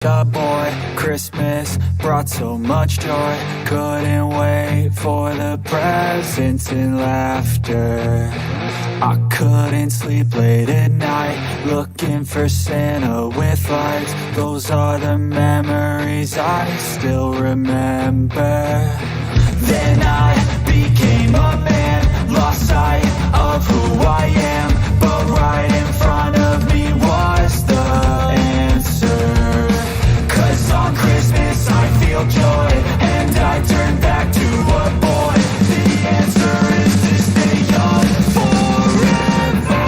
Boy, Christmas brought so much joy. Couldn't wait for the presents and laughter. I couldn't sleep late at night, looking for Santa with lights. Those are the memories I still remember. Then I became a man, lost sight of who I am, but right in front of me was the answer. 'Cause on Christmas I feel joy, and I turn back to a boy. The answer is to stay young forever.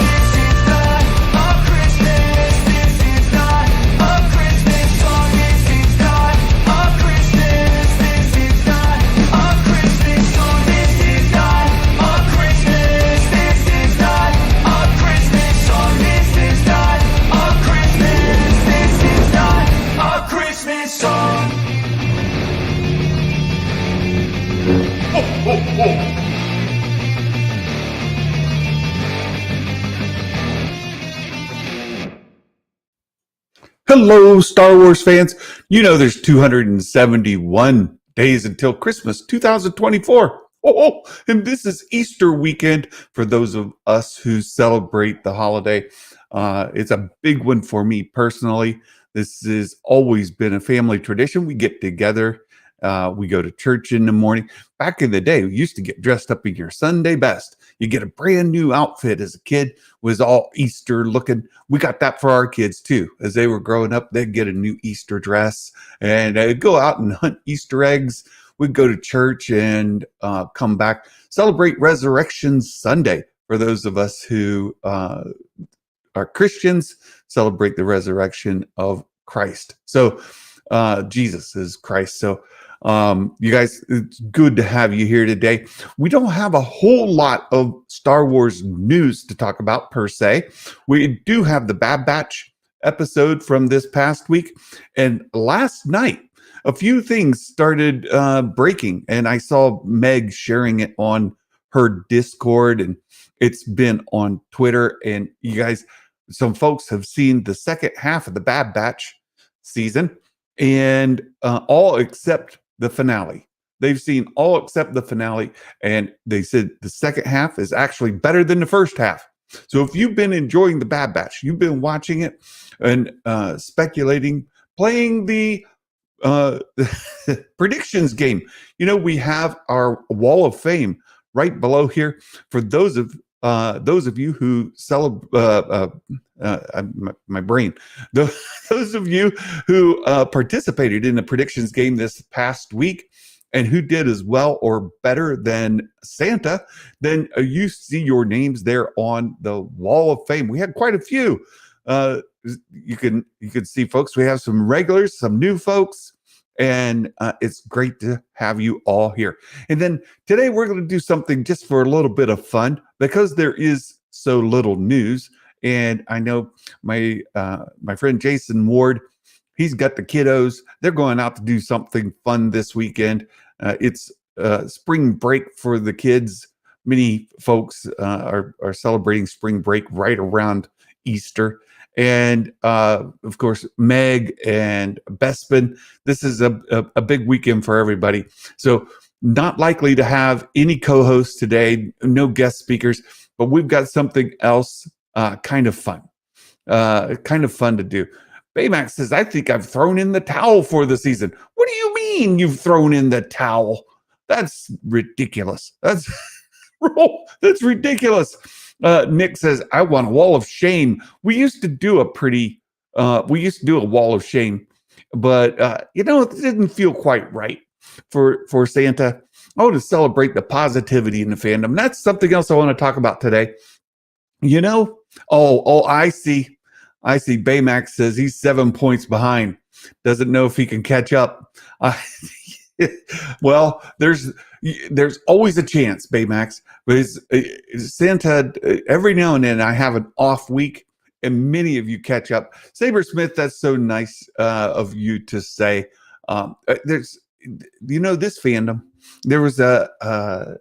This is not a Christmas, this is not a Christmas song. This is not a Christmas, this is not a Christmas song. This is not a Christmas, this is not a Christmas song. This is not a Christmas, this is not a Christmas song. Hello, Star Wars fans. You know there's 271 days until Christmas 2024. And this is Easter weekend for those of us who celebrate the holiday. It's a big one for me personally. This has always been a family tradition. We get together. We go to church in the morning. Back in the day, we used to get dressed up in your Sunday best. You get a brand new outfit as a kid, was all Easter looking. We got that for our kids too. As they were growing up, they'd get a new Easter dress and they'd go out and hunt Easter eggs. We'd go to church and come back, celebrate Resurrection Sunday. For those of us who are Christians, celebrate the resurrection of Christ. So Jesus is Christ. So you guys, it's good to have you here today. We don't have a whole lot of Star Wars news to talk about per se. We do have the Bad Batch episode from this past week. And last night, a few things started breaking, and I saw Meg sharing it on her Discord, and it's been on Twitter. And you guys, some folks have seen the second half of the Bad Batch season, and all except the finale. They've seen all except the finale, and they said the second half is actually better than the first half. So if you've been enjoying the Bad Batch, you've been watching it and speculating, playing the predictions game. You know, we have our wall of fame right below here for those of you who celebrate. My brain. Those of you who participated in the predictions game this past week and who did as well or better than Santa, then you see your names there on the wall of fame. We had quite a few. You can see folks. We have some regulars, some new folks, and it's great to have you all here. And then today we're going to do something just for a little bit of fun because there is so little news. And I know my friend Jason Ward, he's got the kiddos. They're going out to do something fun this weekend. It's spring break for the kids. Many folks are celebrating spring break right around Easter. And of course, Meg and Bespin, this is a big weekend for everybody. So not likely to have any co-hosts today, no guest speakers, but we've got something else kind of fun to do. Baymax says, I think I've thrown in the towel for the season. What do you mean you've thrown in the towel? That's ridiculous. That's ridiculous. Nick says, I want a wall of shame. We used to do a wall of shame, but it didn't feel quite right for Santa. I want to celebrate the positivity in the fandom. That's something else I want to talk about today. You know, I see. Baymax says he's 7 points behind. Doesn't know if he can catch up. Well, there's always a chance, Baymax. But Santa, every now and then I have an off week, and many of you catch up. Saber Smith, that's so nice of you to say. There's, this fandom. There was a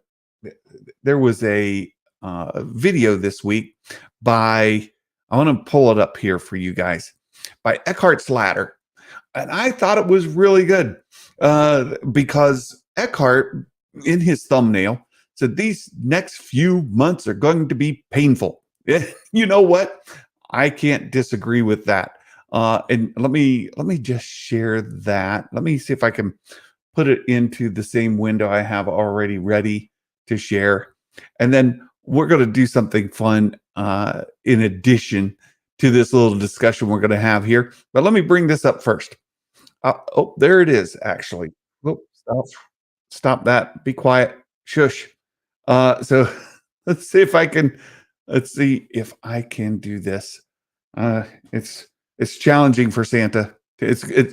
video this week by, I want to pull it up here for you guys. by Eckhart's Ladder. And I thought it was really good because Eckhart, in his thumbnail, said these next few months are going to be painful. You know what? I can't disagree with that. And let me just share that. Let me see if I can put it into the same window I have already ready to share. And then we're going to do something fun in addition to this little discussion we're going to have here. But let me bring this up first. Oh, there it is, actually. Oh, stop that. Be quiet. Shush. So let's see if I can. Let's see if I can do this. Uh, it's it's challenging for Santa.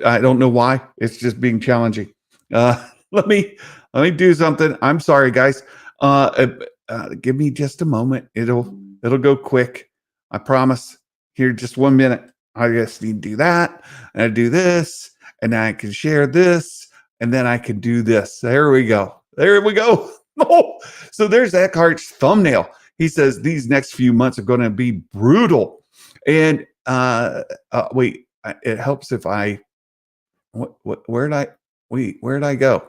I don't know why. It's just being challenging. Let me do something. I'm sorry, guys. Give me just a moment. It'll go quick. I promise. Here, just 1 minute. I just need to do that, and I do this, and I can share this, and then I can do this. There we go. There we go. Oh, so there's Eckhart's thumbnail. He says these next few months are going to be brutal. And wait, it helps if I where did I go?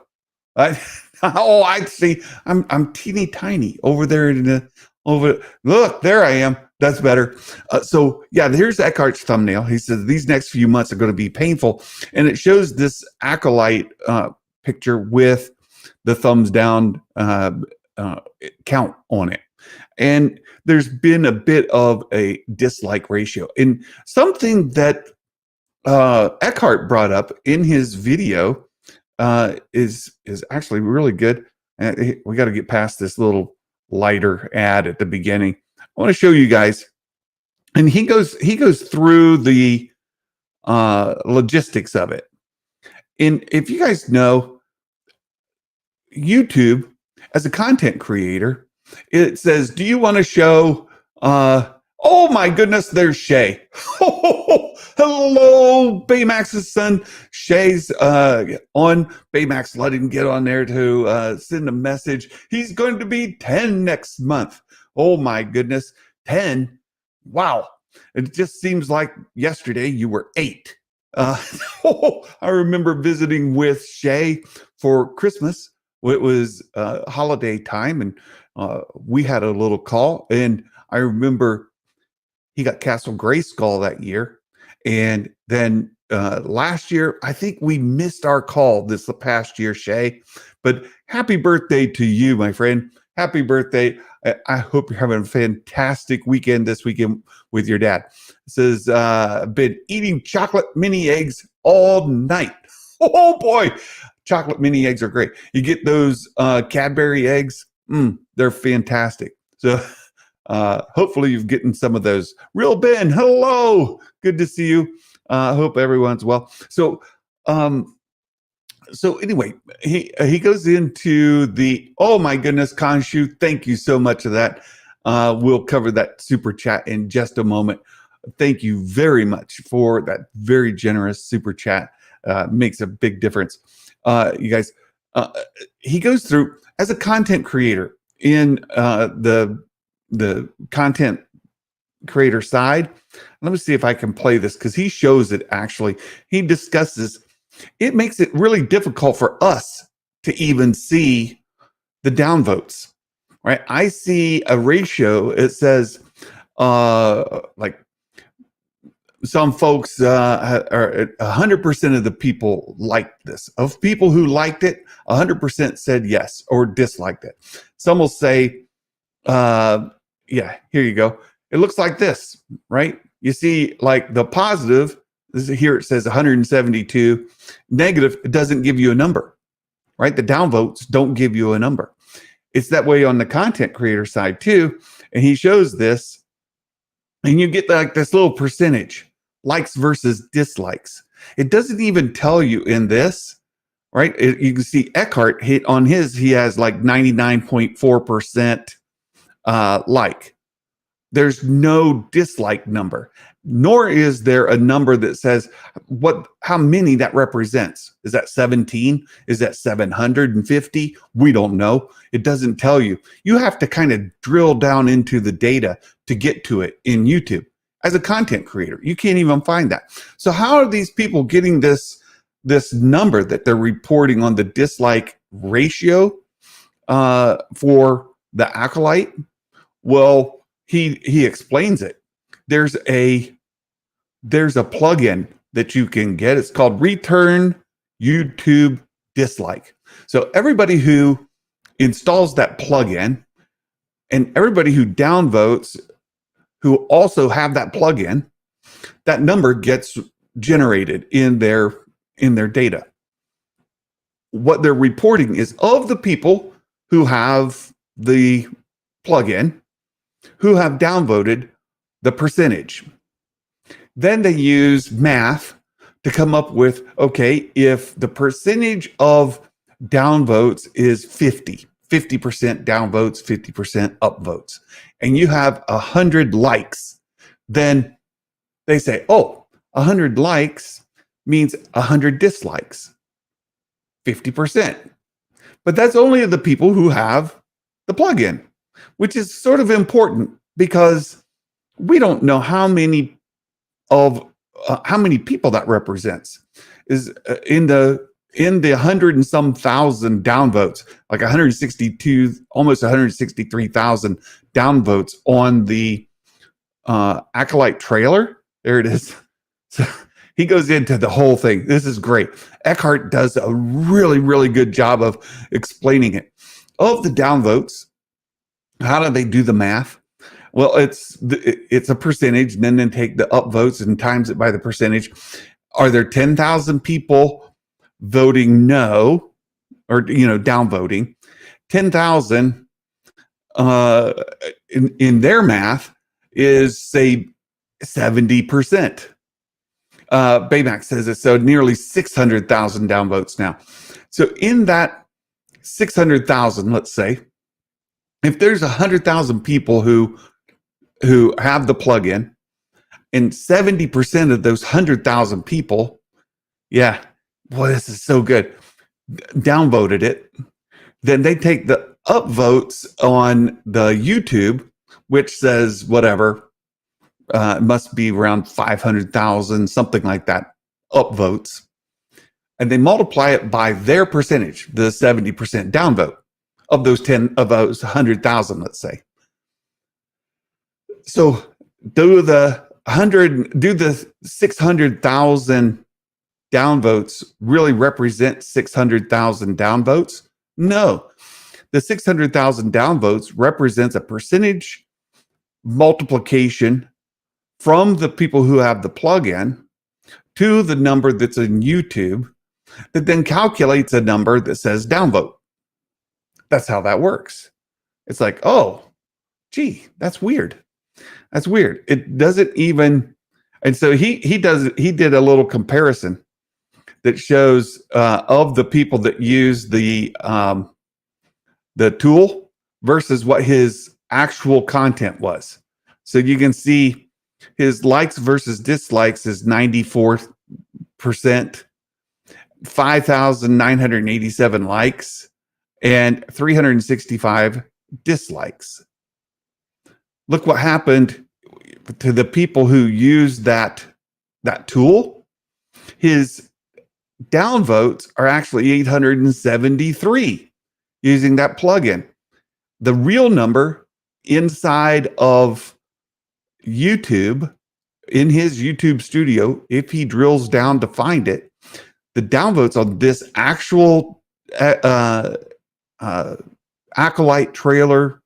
Oh, I see. I'm teeny tiny over there in the over. Look, there I am. That's better. So yeah, here's Eckhart's thumbnail. He says these next few months are going to be painful, and it shows this acolyte picture with the thumbs down count on it. And there's been a bit of a dislike ratio. And something that Eckhart brought up in his video is actually really good. We got to get past this little lighter ad at the beginning. I want to show you guys. And he goes through the logistics of it. And if you guys know, YouTube, as a content creator, it says, do you want to show oh my goodness, there's Shay. Hello, Baymax's son. Shay's on Baymax. Let him get on there to send a message. He's going to be 10 next month. Oh my goodness, 10. Wow. It just seems like yesterday you were 8. I remember visiting with Shay for Christmas. It was holiday time, and we had a little call. And I remember he got Castle Grayskull that year. And then last year, I think we missed our call this past year, Shay. But happy birthday to you, my friend. Happy birthday. I hope you're having a fantastic weekend this weekend with your dad. It says, been eating chocolate mini eggs all night. Oh boy. Chocolate mini eggs are great. You get those Cadbury eggs. They're fantastic. So hopefully you've gotten some of those. Real Ben, hello. Good to see you. Hope everyone's well. So anyway, he goes into the, oh my goodness, Khonshu, thank you so much for that. We'll cover that super chat in just a moment. Thank you very much for that very generous super chat. Makes a big difference. You guys, he goes through as a content creator in the content creator side. Let me see if I can play this because he shows it actually. He discusses it makes it really difficult for us to even see the downvotes, right? I see a ratio. It says like some folks are 100% of the people liked this. Of people who liked it, 100% said yes or disliked it. Some will say, yeah, here you go. It looks like this, right? You see like the positive, here it says 172. Negative, it doesn't give you a number, right? The downvotes don't give you a number. It's that way on the content creator side too. And he shows this, and you get like this little percentage, likes versus dislikes. It doesn't even tell you in this, right? You can see Eckhart hit on his, he has like 99.4% like. There's no dislike number, nor is there a number that says how many that represents. Is that 17? Is that 750? We don't know. It doesn't tell you. You have to kind of drill down into the data to get to it in YouTube. as a content creator. You can't even find that. So how are these people getting this number that they're reporting on the dislike ratio for the Acolyte? Well, he explains it. There's a plugin that you can get. It's called Return YouTube Dislike. So everybody who installs that plugin and everybody who downvotes who also have that plugin, that number gets generated in their data. What they're reporting is of the people who have the plugin, who have downvoted, the percentage. Then they use math to come up with, okay, if the percentage of downvotes is 50% downvotes, 50% upvotes, and you have 100 likes, then they say, oh, 100 likes means 100 dislikes, 50%. But that's only the people who have the plugin, which is sort of important because we don't know how many people that represents. Is in the 100 and some thousand downvotes, like 162, almost 163,000 downvotes on the Acolyte trailer. There it is. So he goes into the whole thing. This is great. Eckhart does a really, really good job of explaining it. Of the downvotes, how do they do the math? Well, it's a percentage, and then they take the upvotes and times it by the percentage. Are there 10,000 people voting no, or downvoting? 10,000 in their math is, say, 70%. Baymax says it, so nearly 600,000 downvotes now. So in that 600,000, let's say, if there's 100,000 people who have the plugin, and 70% of those 100,000 people, yeah, boy, this is so good, downvoted it, then they take the upvotes on the YouTube, which says whatever, it must be around 500,000, something like that, upvotes, and they multiply it by their percentage, the 70% downvote of those 100,000, let's say. So do the 600,000 downvotes really represent 600,000 downvotes? No. The 600,000 downvotes represents a percentage multiplication from the people who have the plugin to the number that's in YouTube that then calculates a number that says downvote. That's how that works. It's like, oh, gee, that's weird. That's weird. It doesn't even, and so he did a little comparison that shows of the people that use the tool versus what his actual content was. So you can see his likes versus dislikes is 94%, 5,987 likes, and 365 dislikes. Look what happened to the people who use that tool. His downvotes are actually 873 using that plugin. The real number inside of YouTube, in his YouTube studio, if he drills down to find it, the downvotes on this actual Acolyte trailer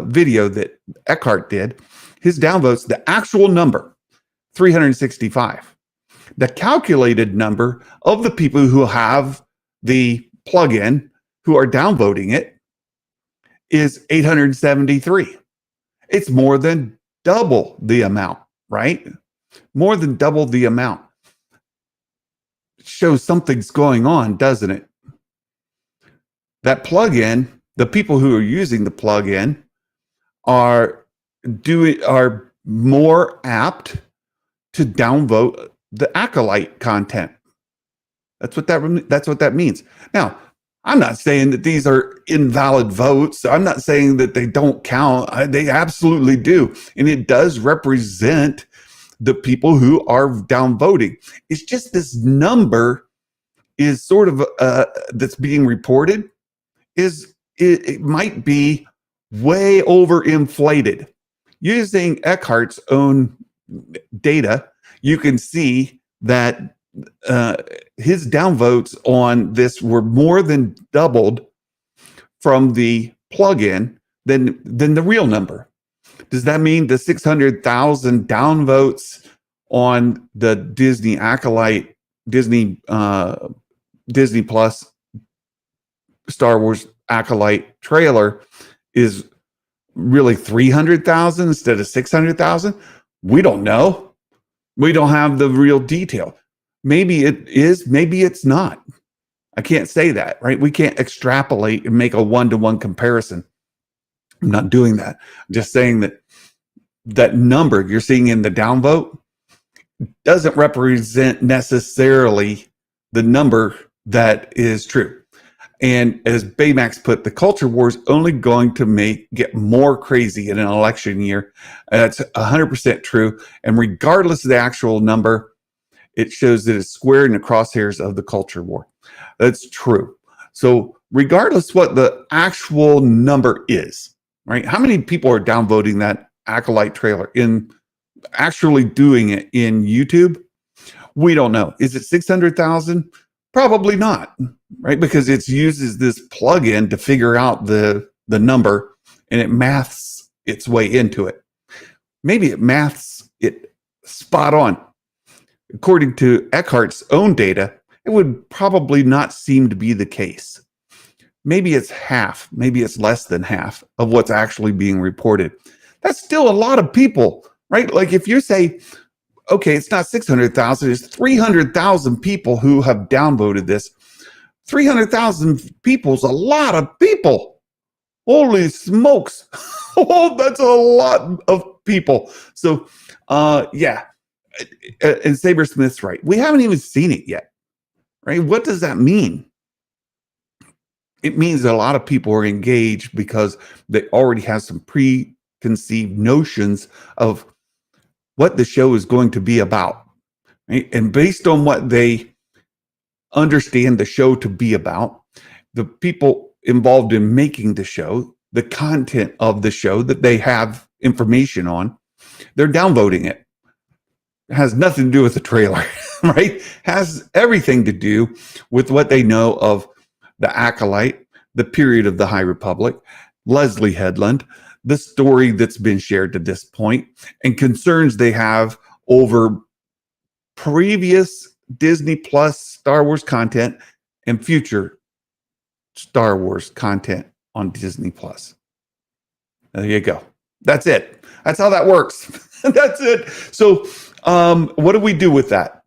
video that Eckhart did, his downvotes, the actual number, 365. The calculated number of the people who have the plugin who are downvoting it is 873. It's more than double the amount, right? More than double the amount. It shows something's going on, doesn't it? That plugin, the people who are using the plugin are more apt to downvote the Acolyte content. That's what that means. Now, I'm not saying that these are invalid votes. I'm not saying that they don't count. They absolutely do. And it does represent the people who are down voting. It's just this number is sort of that's being reported it might be way overinflated. Using Eckhart's own data, you can see that his downvotes on this were more than doubled from the plugin than the real number. Does that mean the 600,000 downvotes on the Disney Acolyte, Disney Plus Star Wars Acolyte trailer is really 300,000 instead of 600,000? We don't know. We don't have the real detail. Maybe it is, maybe it's not. I can't say that, right? We can't extrapolate and make a one-to-one comparison. I'm not doing that. I'm just saying that that number you're seeing in the downvote doesn't represent necessarily the number that is true. And as Baymax put, the culture war is only going to get more crazy in an election year. That's 100% true. And regardless of the actual number, it shows that it's square in the crosshairs of the culture war. That's true. So regardless what the actual number is, right? How many people are downvoting that Acolyte trailer in actually doing it in YouTube? We don't know. Is it 600,000? Probably not, right? Because it uses this plugin to figure out the number, and it maths its way into it. Maybe it maths it spot on. According to Eckhart's own data, it would probably not seem to be the case. Maybe it's half, maybe it's less than half of what's actually being reported. That's still a lot of people, right? Like if you say, okay, it's not 600,000, it's 300,000 people who have downvoted this. 300,000 people is a lot of people. Holy smokes. Oh, that's a lot of people. So, yeah. And Saber Smith's right. We haven't even seen it yet, right? What does that mean? It means that a lot of people are engaged because they already have some preconceived notions of what the show is going to be about. Right? And based on what they understand the show to be about, the people involved in making the show, the content of the show that they have information on, they're downvoting it. It has nothing to do with the trailer, right? Has everything to do with what they know of the Acolyte, the period of the High Republic, Leslie Headland, the story that's been shared to this point, and concerns they have over previous Disney Plus Star Wars content and future Star Wars content on Disney Plus. There you go. That's it. That's how that works. That's it. So, what do we do with that?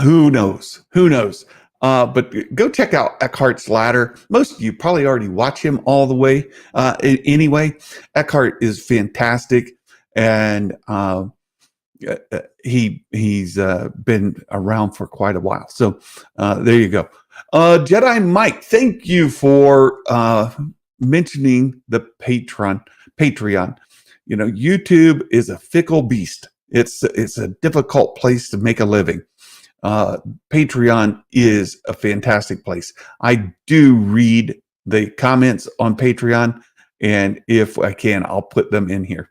Who knows? Who knows? But go check out Eckhart's Ladder. Most of you probably already watch him all the way. Anyway, Eckhart is fantastic, and he's been around for quite a while. So there you go. Jedi Mike, thank you for mentioning the Patreon. You know, YouTube is a fickle beast. It's a difficult place to make a living. Patreon is a fantastic place. I do read the comments on Patreon, and if I can, I'll put them in here,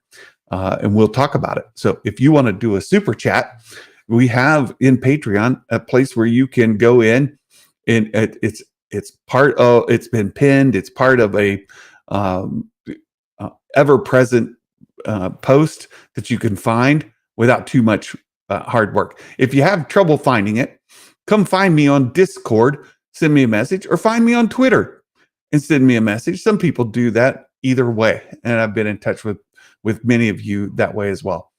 and we'll talk about it. So if you want to do a super chat, we have in Patreon a place where you can go in, and it's been pinned. It's part of a ever-present post that you can find without too much hard work. If you have trouble finding it, come find me on Discord, send me a message, or find me on Twitter and send me a message. Some people do that either way, and I've been in touch with many of you that way as well.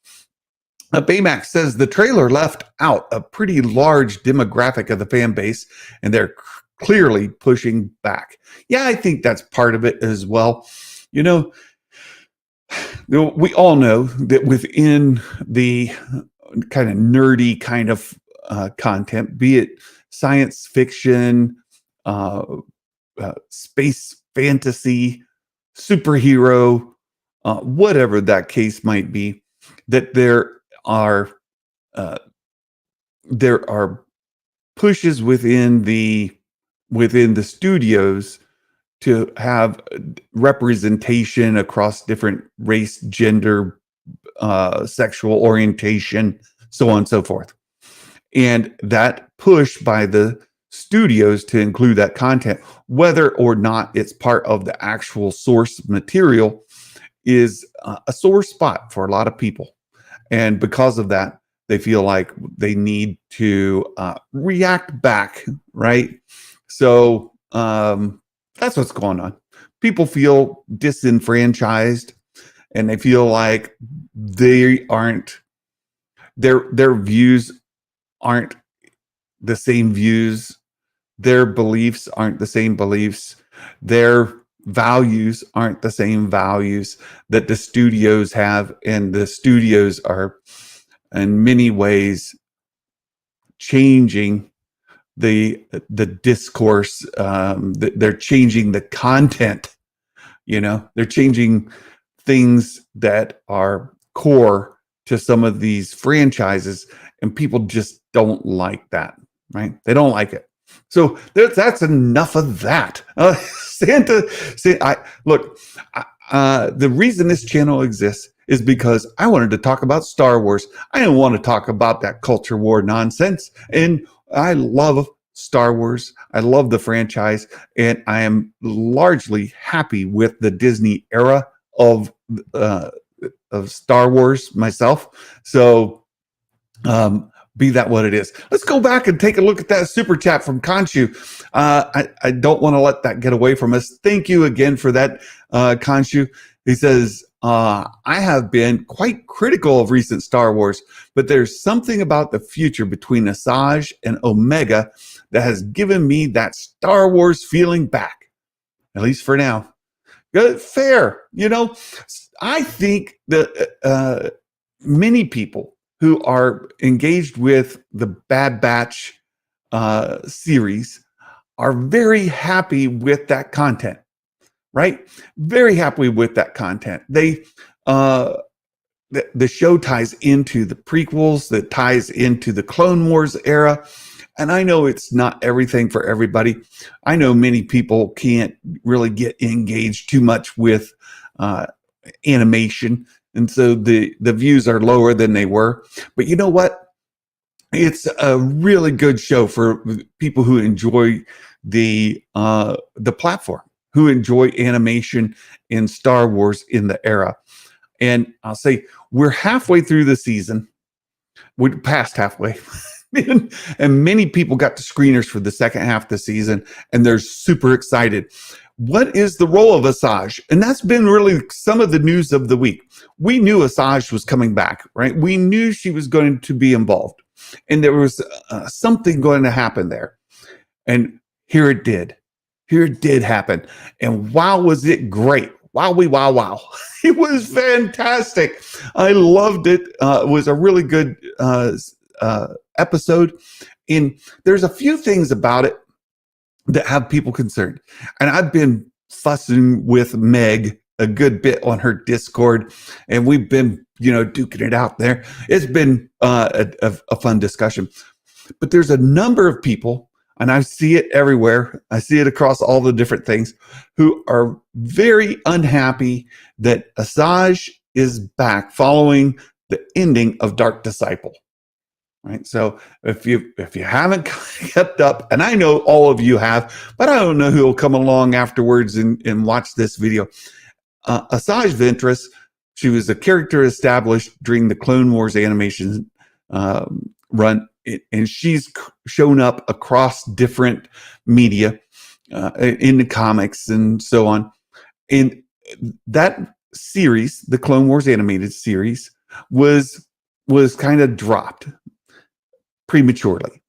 Baymax says the trailer left out a pretty large demographic of the fan base, and they're clearly pushing back. Yeah, I think that's part of it as well. You know, we all know that within the kind of nerdy kind of content, be it science fiction, space fantasy, superhero, whatever that case might be, that are uh, there are pushes within the studios to have representation across different race, gender, sexual orientation, so on and so forth. And that push by the studios to include that content, whether or not it's part of the actual source material, is a sore spot for a lot of people. And because of that, they feel like they need to react back, right? So that's what's going on. People feel disenfranchised, and they feel like they aren't their views aren't the same views, their beliefs aren't the same beliefs, their values aren't the same values that the studios have, and the studios are in many ways changing the discourse. They're changing the content. They're changing things that are core to some of these franchises, and people just don't like that, right? They don't like it. So that's enough of that. Look, the reason this channel exists is because I wanted to talk about Star Wars. I didn't want to talk about that culture war nonsense. And I love Star Wars. I love the franchise, and I am largely happy with the Disney era of Star Wars myself. So be that what it is. Let's go back and take a look at that super chat from Khonshu. I don't want to let that get away from us. Thank you again for that, Khonshu. He says, I have been quite critical of recent Star Wars, but there's something about the future between Asajj and Omega that has given me that Star Wars feeling back, at least for now. Good, fair. I think that many people who are engaged with the Bad Batch series are very happy with that content, right? Very happy with that content. The show ties into the prequels, that ties into the Clone Wars era. And I know it's not everything for everybody. I know many people can't really get engaged too much with animation, and so the views are lower than they were. But you know what? It's a really good show for people who enjoy the platform, who enjoy animation in Star Wars in the era. And I'll say we're halfway through the season. We're past halfway. And many people got to screeners for the second half of the season, and they're super excited. What is the role of Asajj? And that's been really some of the news of the week. We knew Asajj was coming back, right? We knew she was going to be involved, and there was something going to happen there. And here it did. Here it did happen. And wow, was it great. Wow. It was fantastic. I loved it. It was a really good episode. And there's a few things about it that have people concerned. And I've been fussing with Meg a good bit on her Discord, and we've been, duking it out there. It's been a fun discussion. But there's a number of people, and I see it everywhere. I see it across all the different things, who are very unhappy that Asajj is back following the ending of Dark Disciple. Right. So if you haven't kept up, and I know all of you have, but I don't know who will come along afterwards and watch this video. Asajj Ventress, she was a character established during the Clone Wars animation run, and she's shown up across different media in the comics and so on. And that series, the Clone Wars animated series, was kind of dropped prematurely.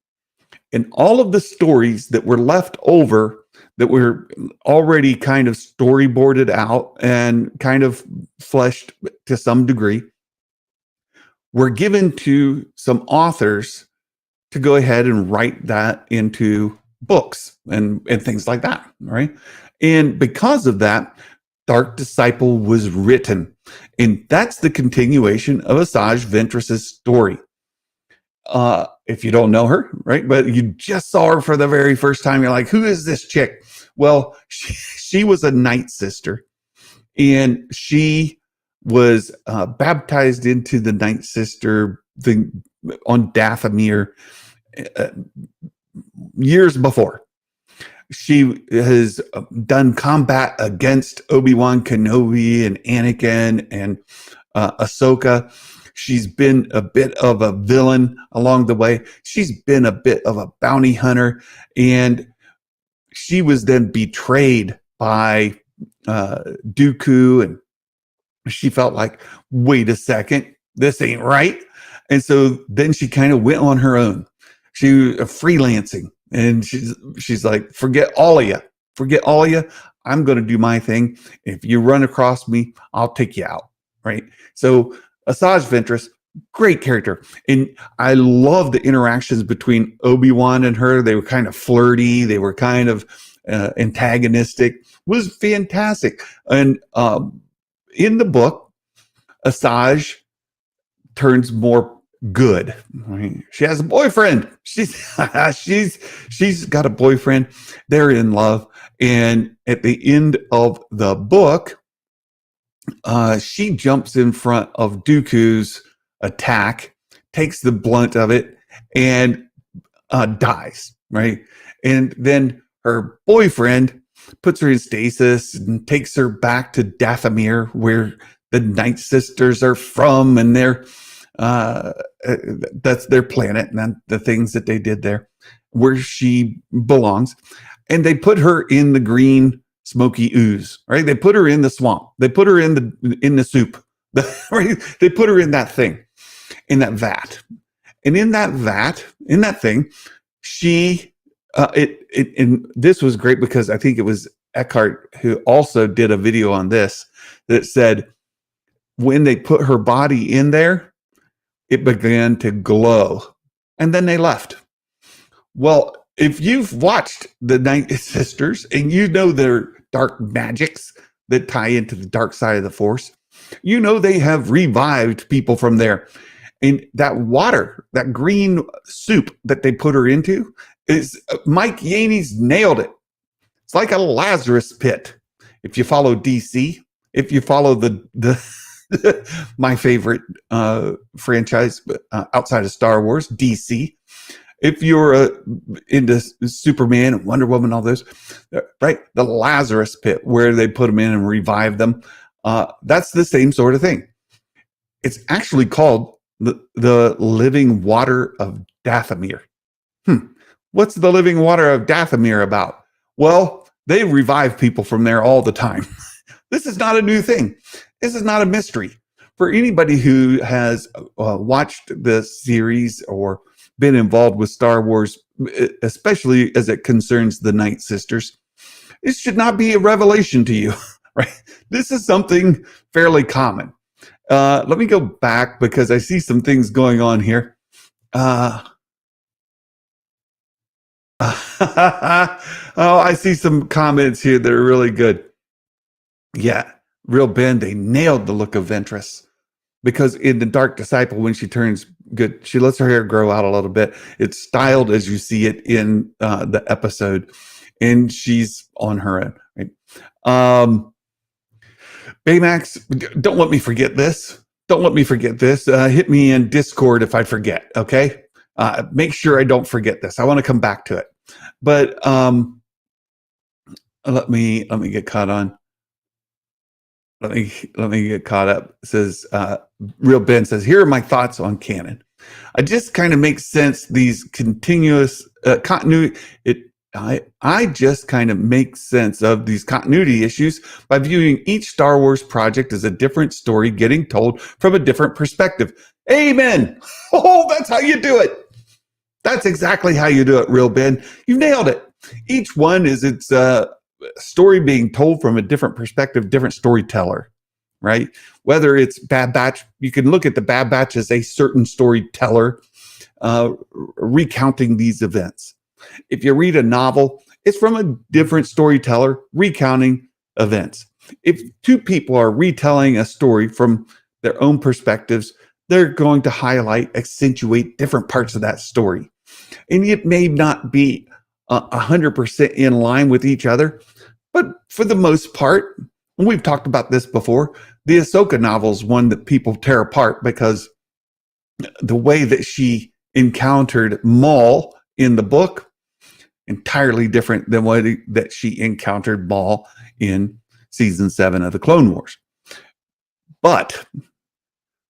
And all of the stories that were left over, that were already kind of storyboarded out and kind of fleshed to some degree, were given to some authors to go ahead and write that into books and things like that, right? And because of that, Dark Disciple was written. And that's the continuation of Asajj Ventress's story. If you don't know her, right? But you just saw her for the very first time. You're like, who is this chick? Well, she was a Night Sister, and she was baptized into the Night Sister thing on Dathomir uh, years before. She has done combat against Obi-Wan Kenobi and Anakin and Ahsoka. She's been a bit of a villain along the way. She's been a bit of a bounty hunter, and she was then betrayed by Dooku, and she felt like, wait a second, this ain't right. And so then she kind of went on her own. She was freelancing, and she's like, forget all of you. Forget all of you. I'm going to do my thing. If you run across me, I'll take you out. Right. So Asajj Ventress, great character. And I love the interactions between Obi-Wan and her. They were kind of flirty. They were kind of antagonistic. It was fantastic. And in the book, Asajj turns more good. Right? She has a boyfriend. She's got a boyfriend. They're in love. And at the end of the book, she jumps in front of Dooku's attack, takes the blunt of it, and dies. Right. And then her boyfriend puts her in stasis and takes her back to Dathomir, where the Night Sisters are from, and that's their planet and the things that they did there, where she belongs. And they put her in the green smoky ooze, right? They put her in the swamp. They put her in the soup. Right? They put her in that thing, in that vat. And in that thing, she and this was great because I think it was Eckhart who also did a video on this that said when they put her body in there, it began to glow, and then they left. Well, if you've watched the Night Sisters and you know their dark magics that tie into the dark side of the Force, you know they have revived people from there. And that water, that green soup that they put her into, is Mike Yaney's nailed it. It's like a Lazarus pit. If you follow DC, if you follow the my favorite franchise outside of Star Wars, DC. If you're into Superman and Wonder Woman, all those, right? The Lazarus pit where they put them in and revive them. That's the same sort of thing. It's actually called the living water of Dathomir. What's the living water of Dathomir about? Well, they revive people from there all the time. This is not a new thing. This is not a mystery. For anybody who has watched the series or been involved with Star Wars, especially as it concerns the Night Sisters, it should not be a revelation to you, right? This is something fairly common. Let me go back because I see some things going on here. I see some comments here that are really good. Yeah, Real Ben, they nailed the look of Ventress. Because in the Dark Disciple, when she turns good, she lets her hair grow out a little bit. It's styled as you see it in the episode, and she's on her own. Right? Baymax, don't let me forget this. Don't let me forget this. Hit me in Discord if I forget. Okay, make sure I don't forget this. I want to come back to it, but let me get caught on. Let me get caught up. It says Real Ben says, here are my thoughts on canon. I just kind of make sense these continuous continuity. I just kind of make sense of these continuity issues by viewing each Star Wars project as a different story getting told from a different perspective. Amen. Oh, that's how you do it. That's exactly how you do it, Real Ben. You nailed it. Each one is its story being told from a different perspective, different storyteller, right? Whether it's Bad Batch, you can look at the Bad Batch as a certain storyteller recounting these events. If you read a novel, it's from a different storyteller recounting events. If two people are retelling a story from their own perspectives, they're going to highlight, accentuate different parts of that story. And it may not be 100% in line with each other, but for the most part, and we've talked about this before, the Ahsoka novel is one that people tear apart because the way that she encountered Maul in the book, entirely different than what that she encountered Maul in season 7 of the Clone Wars. But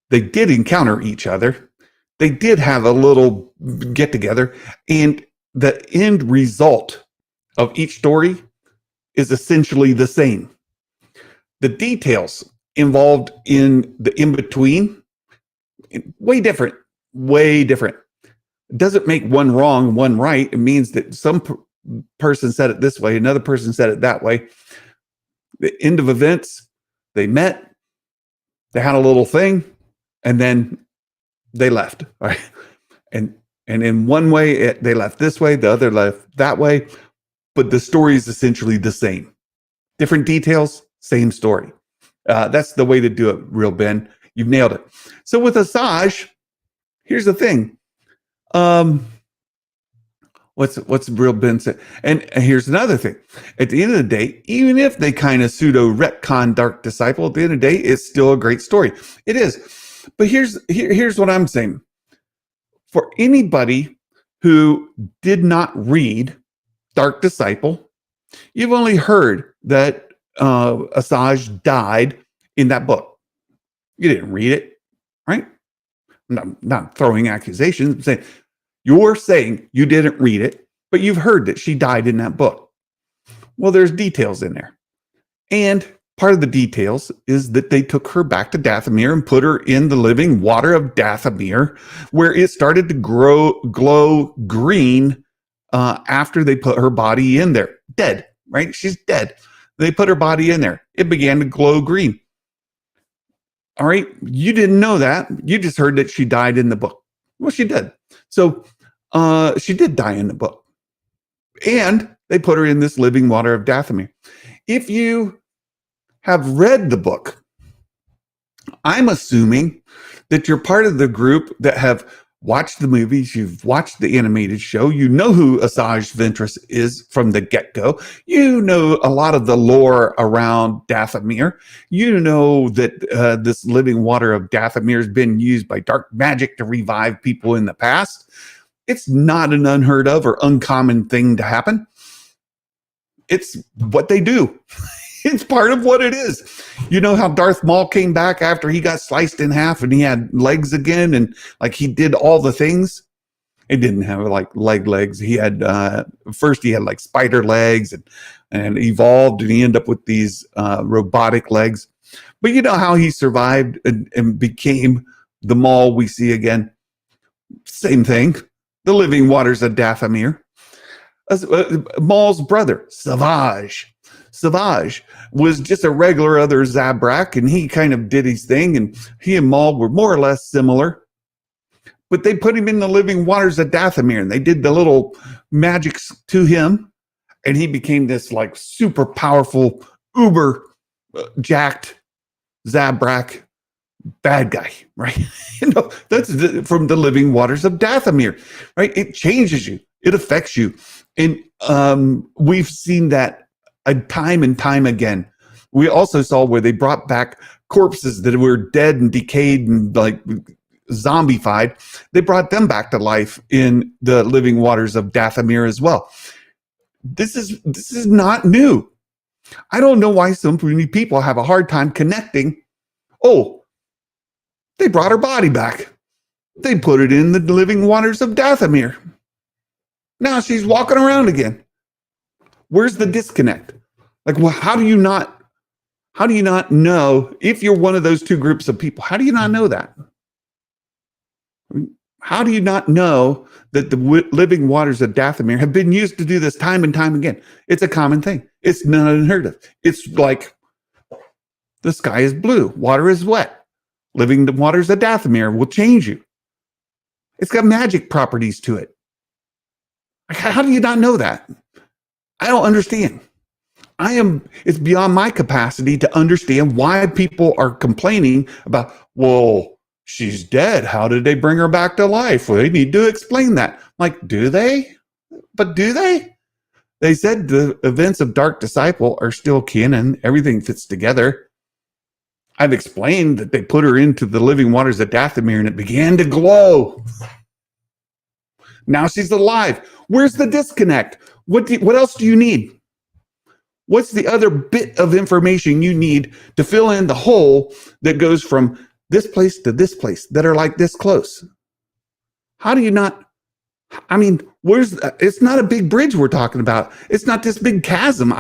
they did encounter each other. They did have a little get together, and the end result of each story is essentially the same. The details involved in the in between, way different, way different. It doesn't make one wrong, one right. It means that some person said it this way, another person said it that way. The end of events, they met, they had a little thing, and then they left. Right? And in one way, they left this way, the other left that way, but the story is essentially the same. Different details, same story. That's the way to do it, Real Ben. You've nailed it. So with Asajj, here's the thing. What's Real Ben say? And here's another thing. At the end of the day, even if they kind of pseudo retcon Dark Disciple, at the end of the day, it's still a great story. It is. But here's what I'm saying. For anybody who did not read Dark Disciple, you've only heard that Asajj died in that book. You didn't read it, right? I'm not throwing accusations. I'm saying you're saying you didn't read it, but you've heard that she died in that book. Well, there's details in there. And part of the details is that they took her back to Dathomir and put her in the living water of Dathomir, where it started to glow green after they put her body in there. Dead, right? She's dead. They put her body in there. It began to glow green. All right. You didn't know that. You just heard that she died in the book. Well, she did. So she did die in the book. And they put her in this living water of Dathomir. If you have read the book, I'm assuming that you're part of the group that have watched the movies, you've watched the animated show, you know who Asajj Ventress is from the get-go, you know a lot of the lore around Dathomir, you know that this living water of Dathomir has been used by dark magic to revive people in the past. It's not an unheard of or uncommon thing to happen. It's what they do. It's part of what it is. You know how Darth Maul came back after he got sliced in half and he had legs again, and like he did all the things? He didn't have like legs. He had first he had like spider legs and evolved, and he ended up with these robotic legs. But you know how he survived and became the Maul we see again? Same thing. The living waters of Dathomir. Maul's brother, Savage was just a regular other Zabrak, and he kind of did his thing, and he and Maul were more or less similar. But they put him in the living waters of Dathomir, and they did the little magics to him, and he became this like super powerful, uber jacked Zabrak bad guy, right? That's from the living waters of Dathomir, right? It changes you. It affects you. And we've seen that time and time again. We also saw where they brought back corpses that were dead and decayed and like zombified. They brought them back to life in the living waters of Dathomir as well. This is not new. I don't know why so many people have a hard time connecting. Oh, they brought her body back. They put it in the living waters of Dathomir. Now she's walking around again. Where's the disconnect? Like, well, how do you not know if you're one of those two groups of people? How do you not know that? How do you not know that the living waters of Dathomir have been used to do this time and time again? It's a common thing. It's not unheard of. It's like the sky is blue, water is wet. Living waters of Dathomir will change you. It's got magic properties to it. How do you not know that? I don't understand. It's beyond my capacity to understand why people are complaining about, well, she's dead. How did they bring her back to life? Well, they need to explain that. Like, do they? But do they? They said the events of Dark Disciple are still canon. Everything fits together. I've explained that they put her into the living waters of Dathomir and it began to glow. Now she's alive. Where's the disconnect? What else do you need? What's the other bit of information you need to fill in the hole that goes from this place to this place that are like this close? How do you not? I mean, it's not a big bridge we're talking about. It's not this big chasm.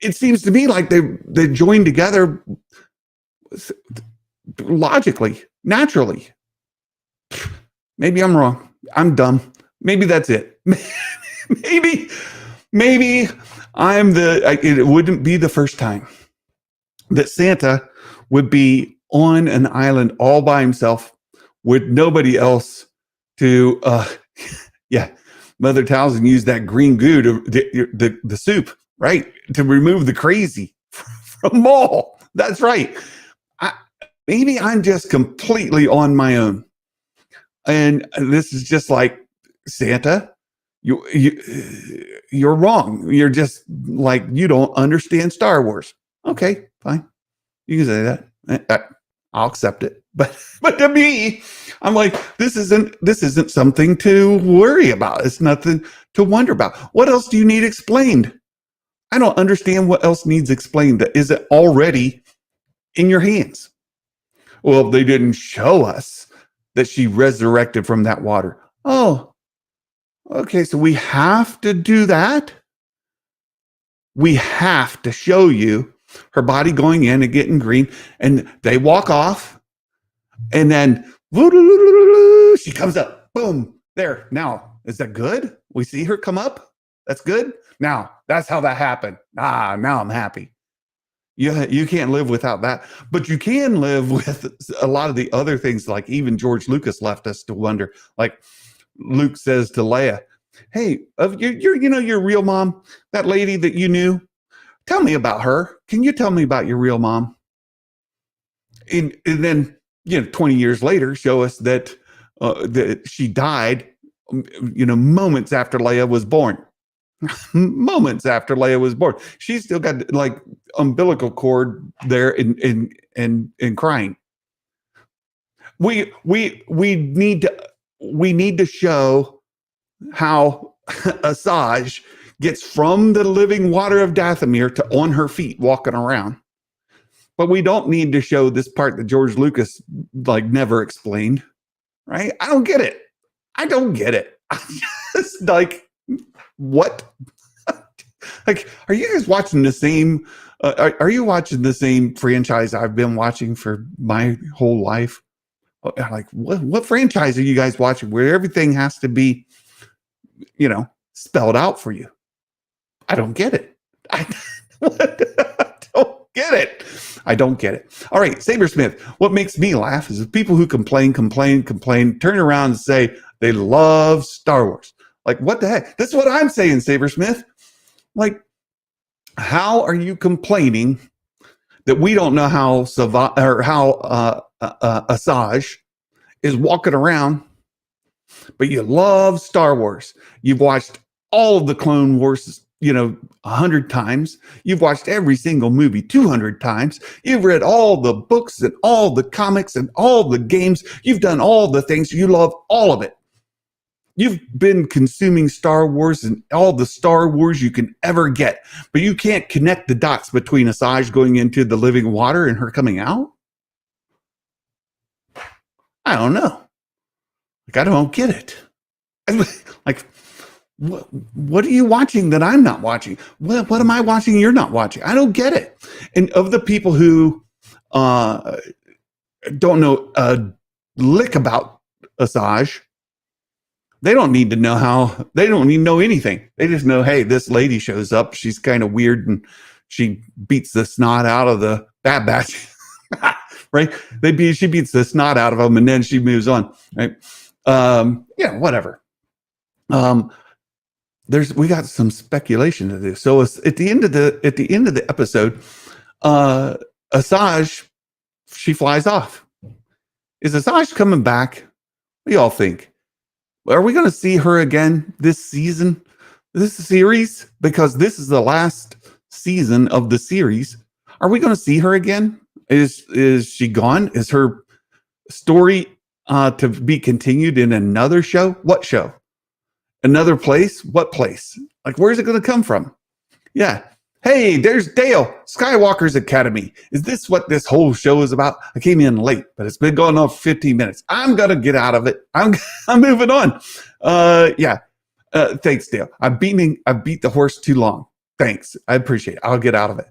It seems to me like they joined together logically, naturally. Maybe I'm wrong. I'm dumb. Maybe that's it. maybe it wouldn't be the first time that Santa would be on an island all by himself with nobody else to, Mother Townsend used that green goo to the soup, right? To remove the crazy from all. That's right. Maybe I'm just completely on my own. And this is just like, Santa, you're wrong. You're just like, you don't understand Star Wars. Okay, fine. You can say that. I'll accept it. But to me, I'm like, this isn't something to worry about. It's nothing to wonder about. What else do you need explained? I don't understand what else needs explained that isn't already in your hands. Well, they didn't show us that she resurrected from that water. Oh, okay. So we have to do that. We have to show you her body going in and getting green, and they walk off, and then she comes up. Boom. There. Now, is that good? We see her come up. That's good. Now, that's how that happened. Now I'm happy. You can't live without that, but you can live with a lot of the other things. Like even George Lucas left us to wonder. Like Luke says to Leia, "Hey, your real mom, that lady that you knew, tell me about her. Can you tell me about your real mom?" And then 20 years later, show us that she died, moments after Leia was born. Moments after Leia was born, she's still got like umbilical cord there and crying. We need to show how Asajj gets from the living water of Dathomir to on her feet walking around. But we don't need to show this part that George Lucas like never explained, right? I don't get it. I just like, what? Like, are you guys watching the same? Are you watching the same franchise I've been watching for my whole life? Like, what franchise are you guys watching where everything has to be, spelled out for you? I don't get it. I don't get it. I don't get it. All right, Sabersmith. What makes me laugh is the people who complain, turn around and say they love Star Wars. Like, what the heck? That's what I'm saying, Sabersmith. Like, how are you complaining that we don't know how Asajj is walking around, but you love Star Wars? You've watched all of the Clone Wars, 100 times. You've watched every single movie 200 times. You've read all the books and all the comics and all the games. You've done all the things. You love all of it. You've been consuming Star Wars and all the Star Wars you can ever get, but you can't connect the dots between Asajj going into the living water and her coming out? I don't know. Like, I don't get it. Like, what are you watching that I'm not watching? What am I watching you're not watching? I don't get it. And of the people who don't know a lick about Asajj, they don't need to know they don't need to know anything. They just know, hey, this lady shows up. She's kind of weird and she beats the snot out of the Bad Batch, right? She beats the snot out of them and then she moves on, right? Whatever. Um, we got some speculation to do. So at the end of the episode, Asajj, she flies off. Is Asajj coming back? What do y'all think? Are we going to see her again this season, this series? Because this is the last season of the series. Are we going to see her again? Is she gone? Is her story to be continued in another show? What show? Another place? What place? Like, where's it going to come from? Yeah. Hey, there's Dale, Skywalker's Academy. Is this what this whole show is about? I came in late, but it's been going on for 15 minutes. I'm going to get out of it. I'm moving on. Yeah. Thanks, Dale. I beat the horse too long. Thanks. I appreciate it. I'll get out of it.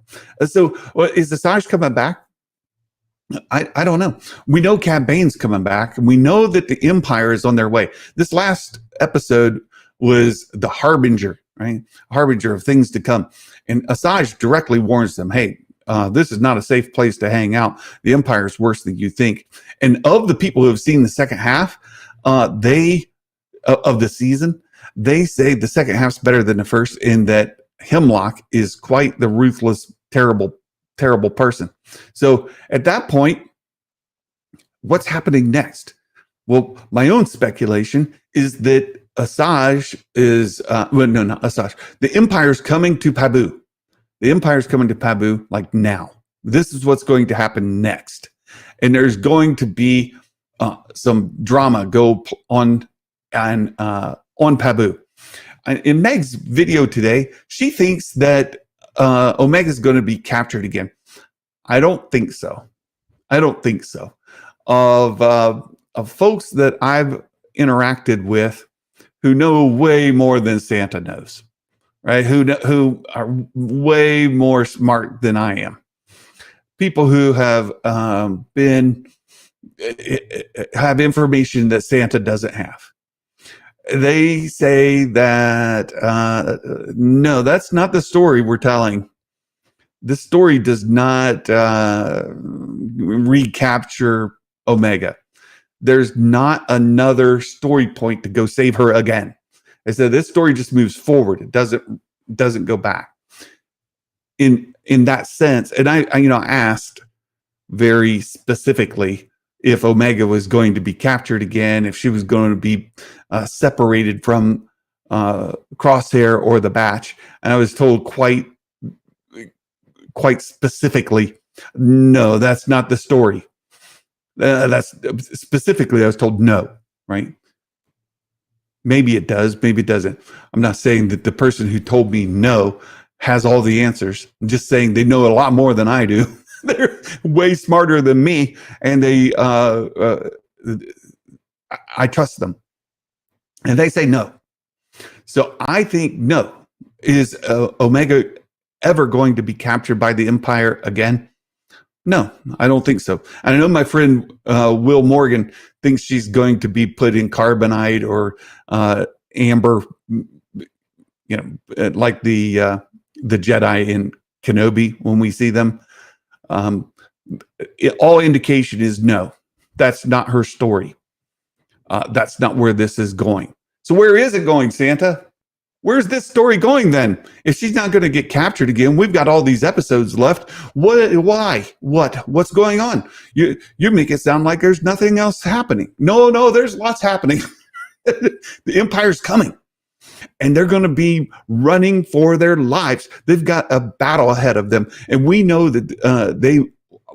So is Asajj coming back? I don't know. We know Cad Bane's coming back, and we know that the Empire is on their way. This last episode was the harbinger, right? Harbinger of things to come. And Asajj directly warns them, hey, this is not a safe place to hang out. The Empire is worse than you think. And of the people who have seen the second half, of the season, they say the second half's better than the first, in that Hemlock is quite the ruthless, terrible person. So at that point, what's happening next? Well, my own speculation is that Asajj is, not Asajj. The Empire's coming to Pabu. The Empire's coming to Pabu like now. This is what's going to happen next. And there's going to be some drama go on Pabu. In Meg's video today, she thinks that Omega is going to be captured again. I don't think so. Of folks that I've interacted with who know way more than Santa knows, right? Who are way more smart than I am. People who have have information that Santa doesn't have. They say that no, that's not the story we're telling. This story does not recapture Omega. There's not another story point to go save her again. I said this story just moves forward. It doesn't go back. In that sense, and I asked very specifically if Omega was going to be captured again, if she was going to be separated from Crosshair or the Batch, and I was told quite specifically, no, that's not the story. That's specifically, I was told no, right? Maybe it does, maybe it doesn't. I'm not saying that the person who told me no has all the answers. I'm just saying they know a lot more than I do. They're way smarter than me, and I trust them. And they say no. So I think no. Is Omega ever going to be captured by the Empire again? No, I don't think so. And I know my friend Will Morgan thinks she's going to be put in carbonite or amber, like the Jedi in Kenobi when we see them. All indication is no, that's not her story. That's not where this is going. So where is it going, Santa? Where's this story going then? If she's not going to get captured again, we've got all these episodes left. What? Why? What's going on? You make it sound like there's nothing else happening. No, there's lots happening. The Empire's coming, and they're going to be running for their lives. They've got a battle ahead of them, and we know that they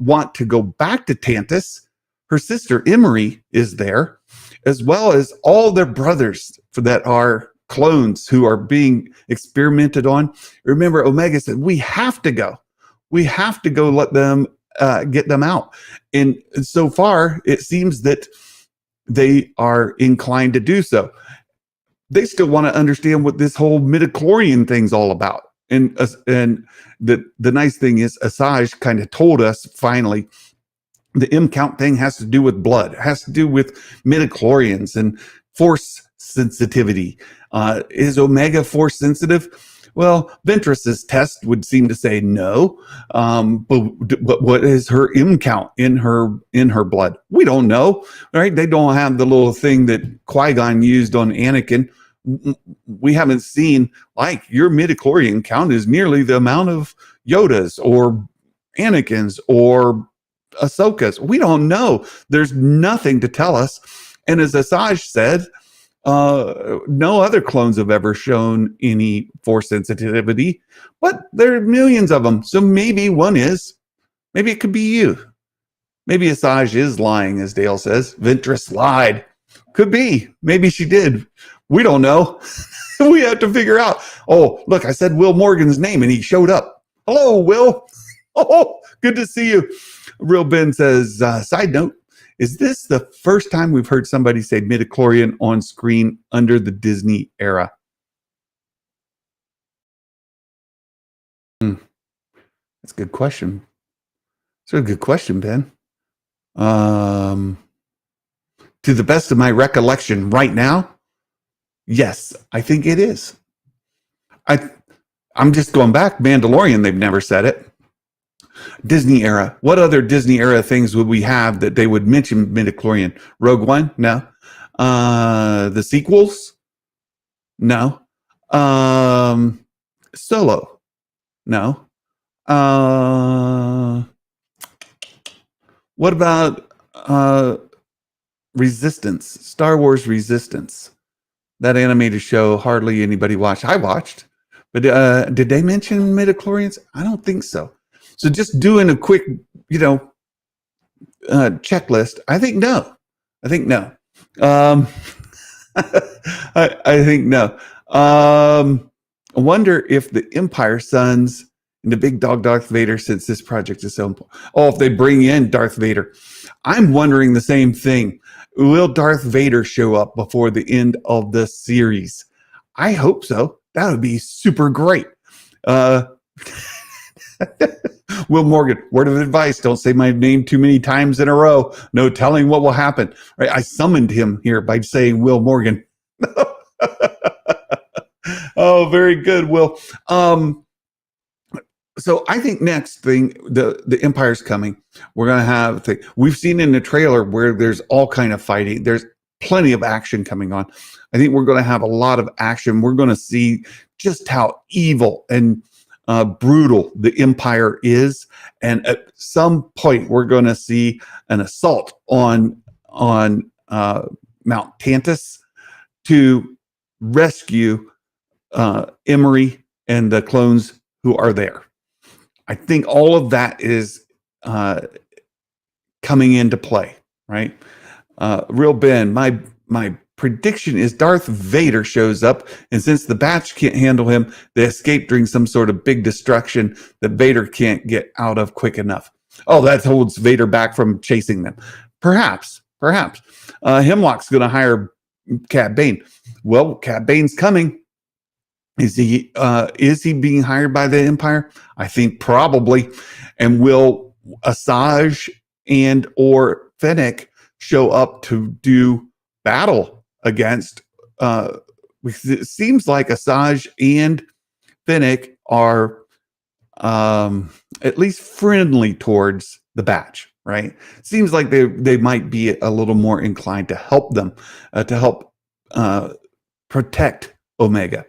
want to go back to Tantus. Her sister Emery is there, as well as all their brothers that are clones who are being experimented on. Remember, Omega said, we have to go. We have to go let them get them out. And so far, it seems that they are inclined to do so. They still want to understand what this whole midichlorian thing's all about. And the nice thing is, Asajj kind of told us finally, the M count thing has to do with blood. It has to do with midichlorians and force sensitivity. Is Omega force sensitive? Well, Ventress's test would seem to say no. But what is her M count in her blood? We don't know, right? They don't have the little thing that Qui-Gon used on Anakin we haven't seen, like, your midichlorian count is nearly the amount of Yodas or Anakins or Ahsokas. We don't know. There's nothing to tell us. And as Asajj said, no other clones have ever shown any force sensitivity, but there are millions of them. So maybe one is. Maybe it could be you. Maybe Asajj is lying, as Dale says. Ventress lied. Could be. Maybe she did. We don't know. We have to figure out. Oh, look, I said Will Morgan's name and he showed up. Hello, Will. Oh, good to see you. Real Ben says, side note, is this the first time we've heard somebody say midichlorian on screen under the Disney era? That's a good question. It's a good question, Ben. To the best of my recollection right now, yes, I think it is. I'm just going back. Mandalorian, they've never said it. Disney era. What other Disney era things would we have that they would mention midichlorian? Rogue One? No. The sequels? No. Solo? No. What about Resistance? Star Wars Resistance. That animated show hardly anybody watched. I watched. But did they mention midichlorians? I don't think so. So just doing a quick, checklist. I think no. I think no. I think no. I wonder if the Empire Sons and the big dog Darth Vader, since this project is so important. Oh, if they bring in Darth Vader. I'm wondering the same thing. Will Darth Vader show up before the end of the series? I hope so. That would be super great. Will Morgan, word of advice, don't say my name too many times in a row. No telling what will happen. Right? I summoned him here by saying Will Morgan. Oh, very good, Will. So I think next thing, the Empire's coming. We're going to have, we've seen in the trailer where there's all kind of fighting. There's plenty of action coming on. I think we're going to have a lot of action. We're going to see just how evil and brutal the Empire is. And at some point, we're going to see an assault on Mount Tantus to rescue Emery and the clones who are there. I think all of that is coming into play, right? Real Ben, my prediction is Darth Vader shows up, and since the Batch can't handle him, they escape during some sort of big destruction that Vader can't get out of quick enough. Oh, that holds Vader back from chasing them. Perhaps. Hemlock's going to hire Cad Bane. Well, Cad Bane's coming. Is he being hired by the Empire? I think probably. And will Asajj and or Fennec show up to do battle against? Because it seems like Asajj and Fennec are at least friendly towards the Batch, right? Seems like they might be a little more inclined to help them, to help protect Omega.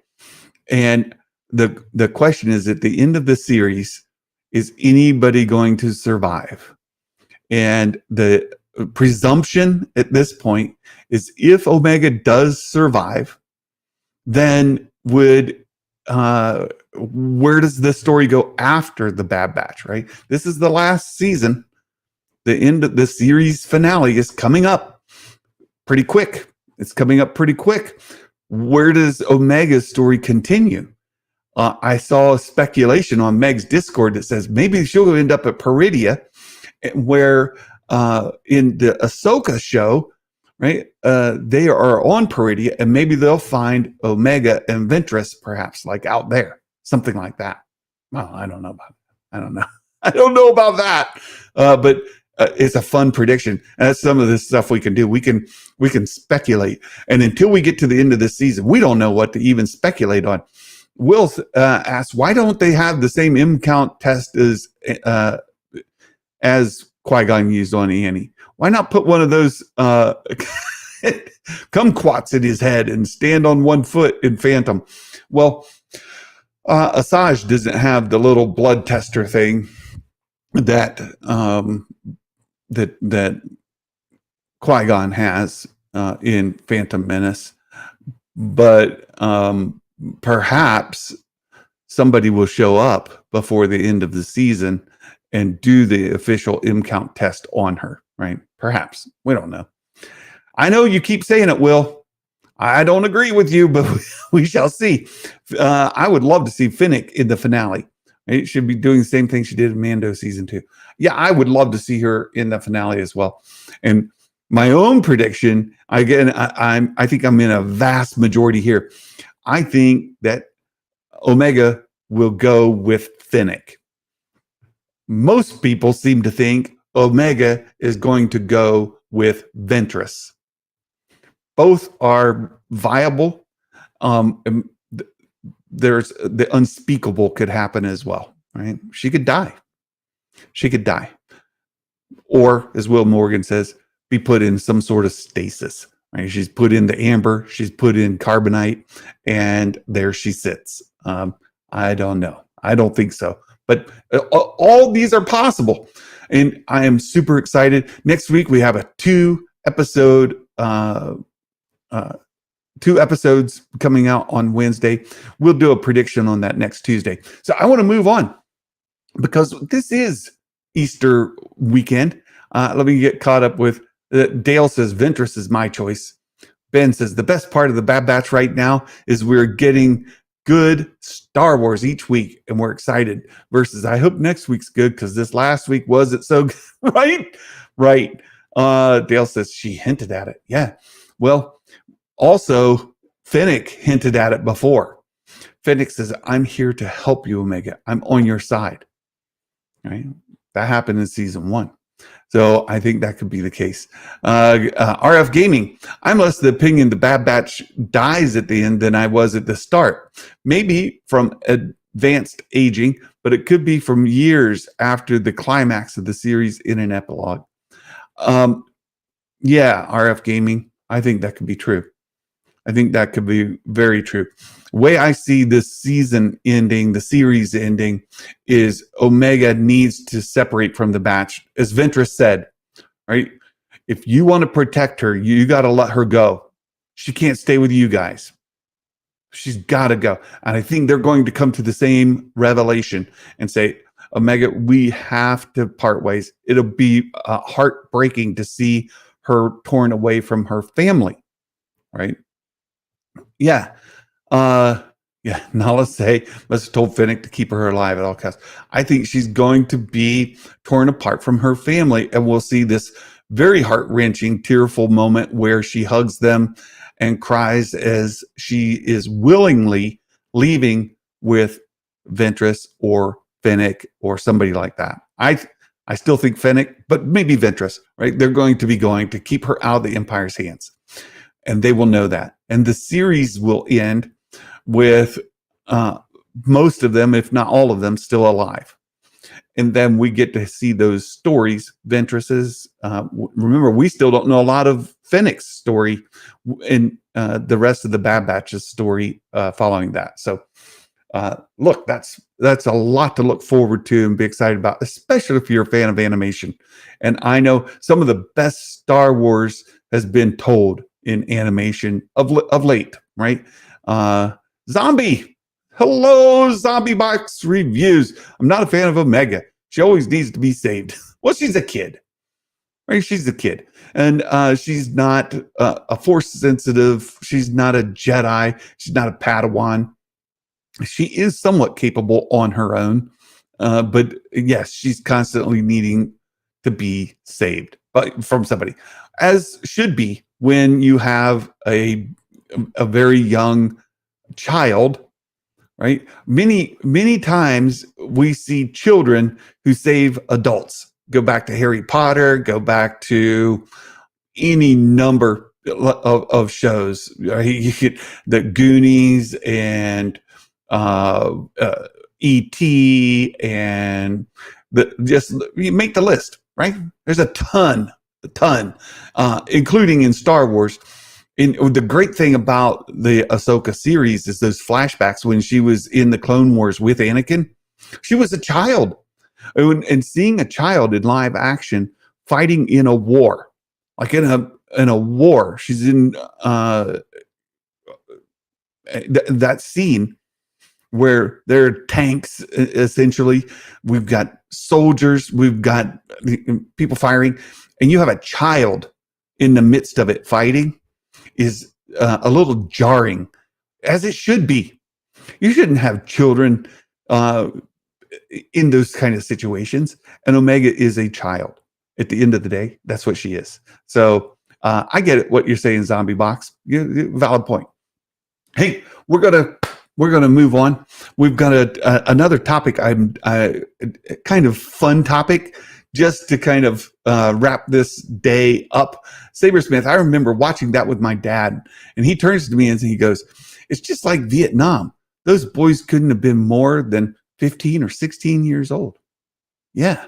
And the question is, at the end of the series, is anybody going to survive? And the presumption at this point is if Omega does survive, then where does the story go after the Bad Batch, right? This is the last season. The end of the series finale is coming up pretty quick. It's coming up pretty quick. Where does Omega's story continue? I saw a speculation on Meg's Discord that says maybe she'll end up at Peridia, where in the Ahsoka show, right, they are on Peridia, and maybe they'll find Omega and Ventress, perhaps, like out there, something like that. Well, I don't know about that. I don't know about that. But it's a fun prediction. And that's some of this stuff we can do. We can speculate. And until we get to the end of this season, we don't know what to even speculate on. Will asks, why don't they have the same M count test as Qui-Gon used on Annie? Why not put one of those kumquats in his head and stand on one foot in Phantom. Well, Asajj doesn't have the little blood tester thing that that Qui-Gon has in Phantom Menace, but perhaps somebody will show up before the end of the season and do the official M count test on her, right? Perhaps. We don't know. I know you keep saying it, Will. I don't agree with you, but we shall see. I would love to see Finnick in the finale. Right? She'd be doing the same thing she did in Mando season 2. Yeah, I would love to see her in the finale as well. And my own prediction, again, I think I'm in a vast majority here. I think that Omega will go with Finnick. Most people seem to think Omega is going to go with Ventress. Both are viable. There's the unspeakable could happen as well, right? She could die. She could die. Or, as Will Morgan says, be put in some sort of stasis. Right? She's put in the amber, she's put in carbonite, and there she sits. I don't know. I don't think so. But all these are possible. And I am super excited. Next week, we have a two episodes coming out on Wednesday. We'll do a prediction on that next Tuesday. So I want to move on because this is Easter weekend. Let me get caught up with Dale says Ventress is my choice. Ben says the best part of the Bad Batch right now is we're getting good Star Wars each week and we're excited versus I hope next week's good because this last week wasn't so good. Right. Dale says she hinted at it. Yeah. Well, also Finnick hinted at it before. Finnick says, I'm here to help you, Omega. I'm on your side. Right. That happened in season 1. So I think that could be the case. RF Gaming, I'm less of the opinion the Bad Batch dies at the end than I was at the start. Maybe from advanced aging, but it could be from years after the climax of the series in an epilogue. Yeah, RF Gaming, I think that could be true. I think that could be very true. The way I see this season ending, the series ending, is Omega needs to separate from the Batch. As Ventress said, right? If you want to protect her, you got to let her go. She can't stay with you guys. She's got to go. And I think they're going to come to the same revelation and say, Omega, we have to part ways. It'll be heartbreaking to see her torn away from her family, right? Yeah. Nala say must have told Finnick to keep her alive at all costs. I think she's going to be torn apart from her family, and we'll see this very heart-wrenching, tearful moment where she hugs them and cries as she is willingly leaving with Ventress or Finnick or somebody like that. I still think Finnick, but maybe Ventress, right? They're going to be going to keep her out of the Empire's hands. And they will know that. And the series will end with most of them, if not all of them, still alive. And then we get to see those stories. Ventress's, remember, we still don't know a lot of Finnick's story and the rest of the Bad Batch's story following that. So look, that's a lot to look forward to and be excited about, especially if you're a fan of animation. And I know some of the best Star Wars has been told in animation of late, right? Zombie. Hello, Zombie Box Reviews. I'm not a fan of Omega. She always needs to be saved. Well, she's a kid, right? She's a kid. And she's not a Force sensitive. She's not a Jedi. She's not a Padawan. She is somewhat capable on her own. But yes, she's constantly needing to be saved from somebody, as should be when you have a very young child, right? Many times we see children who save adults. Go back to Harry Potter, go back to any number of shows. You get the Goonies and E.T. and just you make the list, right? There's a ton, including in Star Wars. And the great thing about the Ahsoka series is those flashbacks when she was in the Clone Wars with Anakin. She was a child, and seeing a child in live action fighting in a war, like in a war. She's in that scene where there are tanks, essentially. We've got soldiers, we've got people firing, and you have a child in the midst of it fighting is a little jarring, as it should be. You shouldn't have children in those kind of situations. And Omega is a child. At the end of the day, that's what she is. So I get it, what you're saying, Zombie Box. Valid point. Hey, we're gonna move on. We've got another topic. Kind of fun topic, just to kind of wrap this day up. Sabersmith, I remember watching that with my dad, and he turns to me and he goes, "It's just like Vietnam. Those boys couldn't have been more than 15 or 16 years old." Yeah,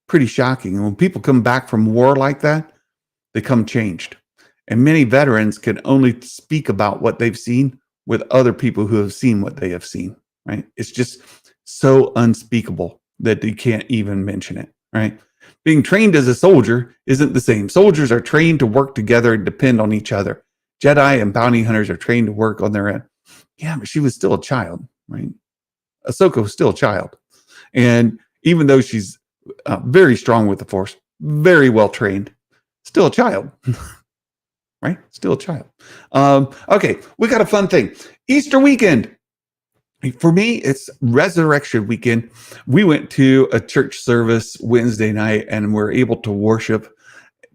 pretty shocking. And when people come back from war like that, they come changed. And many veterans can only speak about what they've seen with other people who have seen what they have seen, right? It's just so unspeakable that you can't even mention it, right? Being trained as a soldier isn't the same. Soldiers are trained to work together and depend on each other. Jedi and bounty hunters are trained to work on their own. Yeah, but she was still a child, right? Ahsoka was still a child. And even though she's very strong with the Force, very well trained, still a child. Right? Still a child. Okay, we got a fun thing. Easter weekend. For me, it's Resurrection weekend. We went to a church service Wednesday night and were able to worship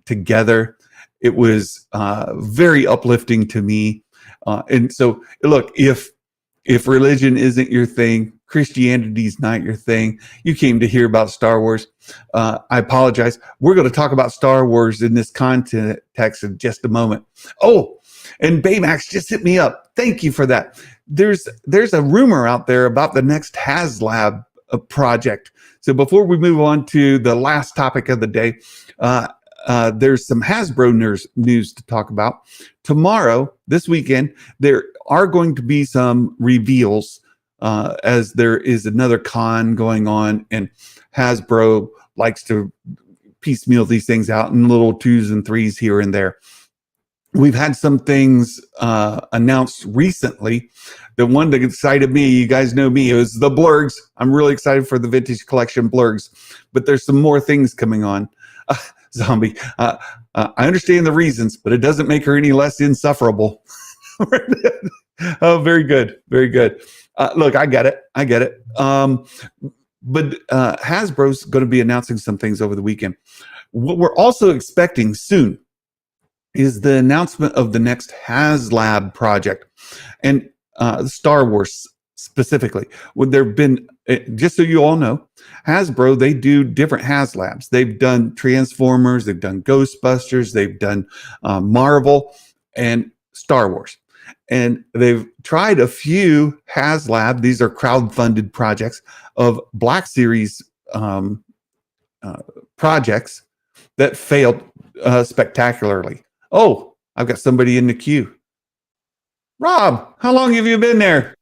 together. It was very uplifting to me. And so, look, if religion isn't your thing, Christianity's not your thing, you came to hear about Star Wars, I apologize. We're going to talk about Star Wars in this context in just a moment. Oh, and Baymax just hit me up. Thank you for that. There's a rumor out there about the next HasLab project. So before we move on to the last topic of the day, there's some Hasbro news to talk about. Tomorrow, this weekend, there are going to be some reveals as there is another con going on, and Hasbro likes to piecemeal these things out in little 2s and 3s here and there. We've had some things announced recently. The one that excited me, you guys know me, it was the Blurgs. I'm really excited for the vintage collection Blurgs, but there's some more things coming on. Zombie, I understand the reasons, but it doesn't make her any less insufferable. Oh, very good. Very good. Look, I get it. But Hasbro's going to be announcing some things over the weekend. What we're also expecting soon is the announcement of the next HasLab project, and Star Wars specifically. Would there been, just so you all know, Hasbro, they do different HasLabs. They've done Transformers, they've done Ghostbusters, they've done Marvel and Star Wars. And they've tried a few HasLab, these are crowd-funded projects, of Black Series projects that failed spectacularly. Oh, I've got somebody in the queue. Rob, how long have you been there?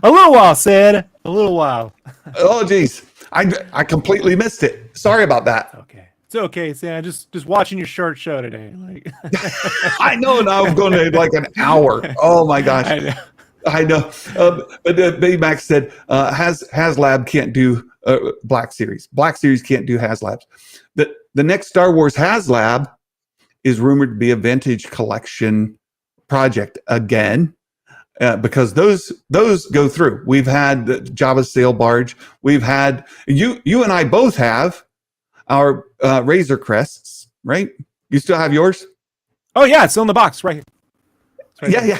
A little while, Sid. A little while. Oh, geez. I completely missed it. Sorry about that. Okay. It's okay, Sam. Just watching your short show today. Like I know, and I was going to like an hour. Oh my gosh. I know. But Baymax said HasLab can't do Black Series. Black Series can't do HasLabs. The next Star Wars HasLab is rumored to be a vintage collection project again. Because those go through. We've had Jabba's sail barge. We've had you and I both have our Razor Crests, right? You still have yours? Oh yeah, it's still in the box right here. Right yeah.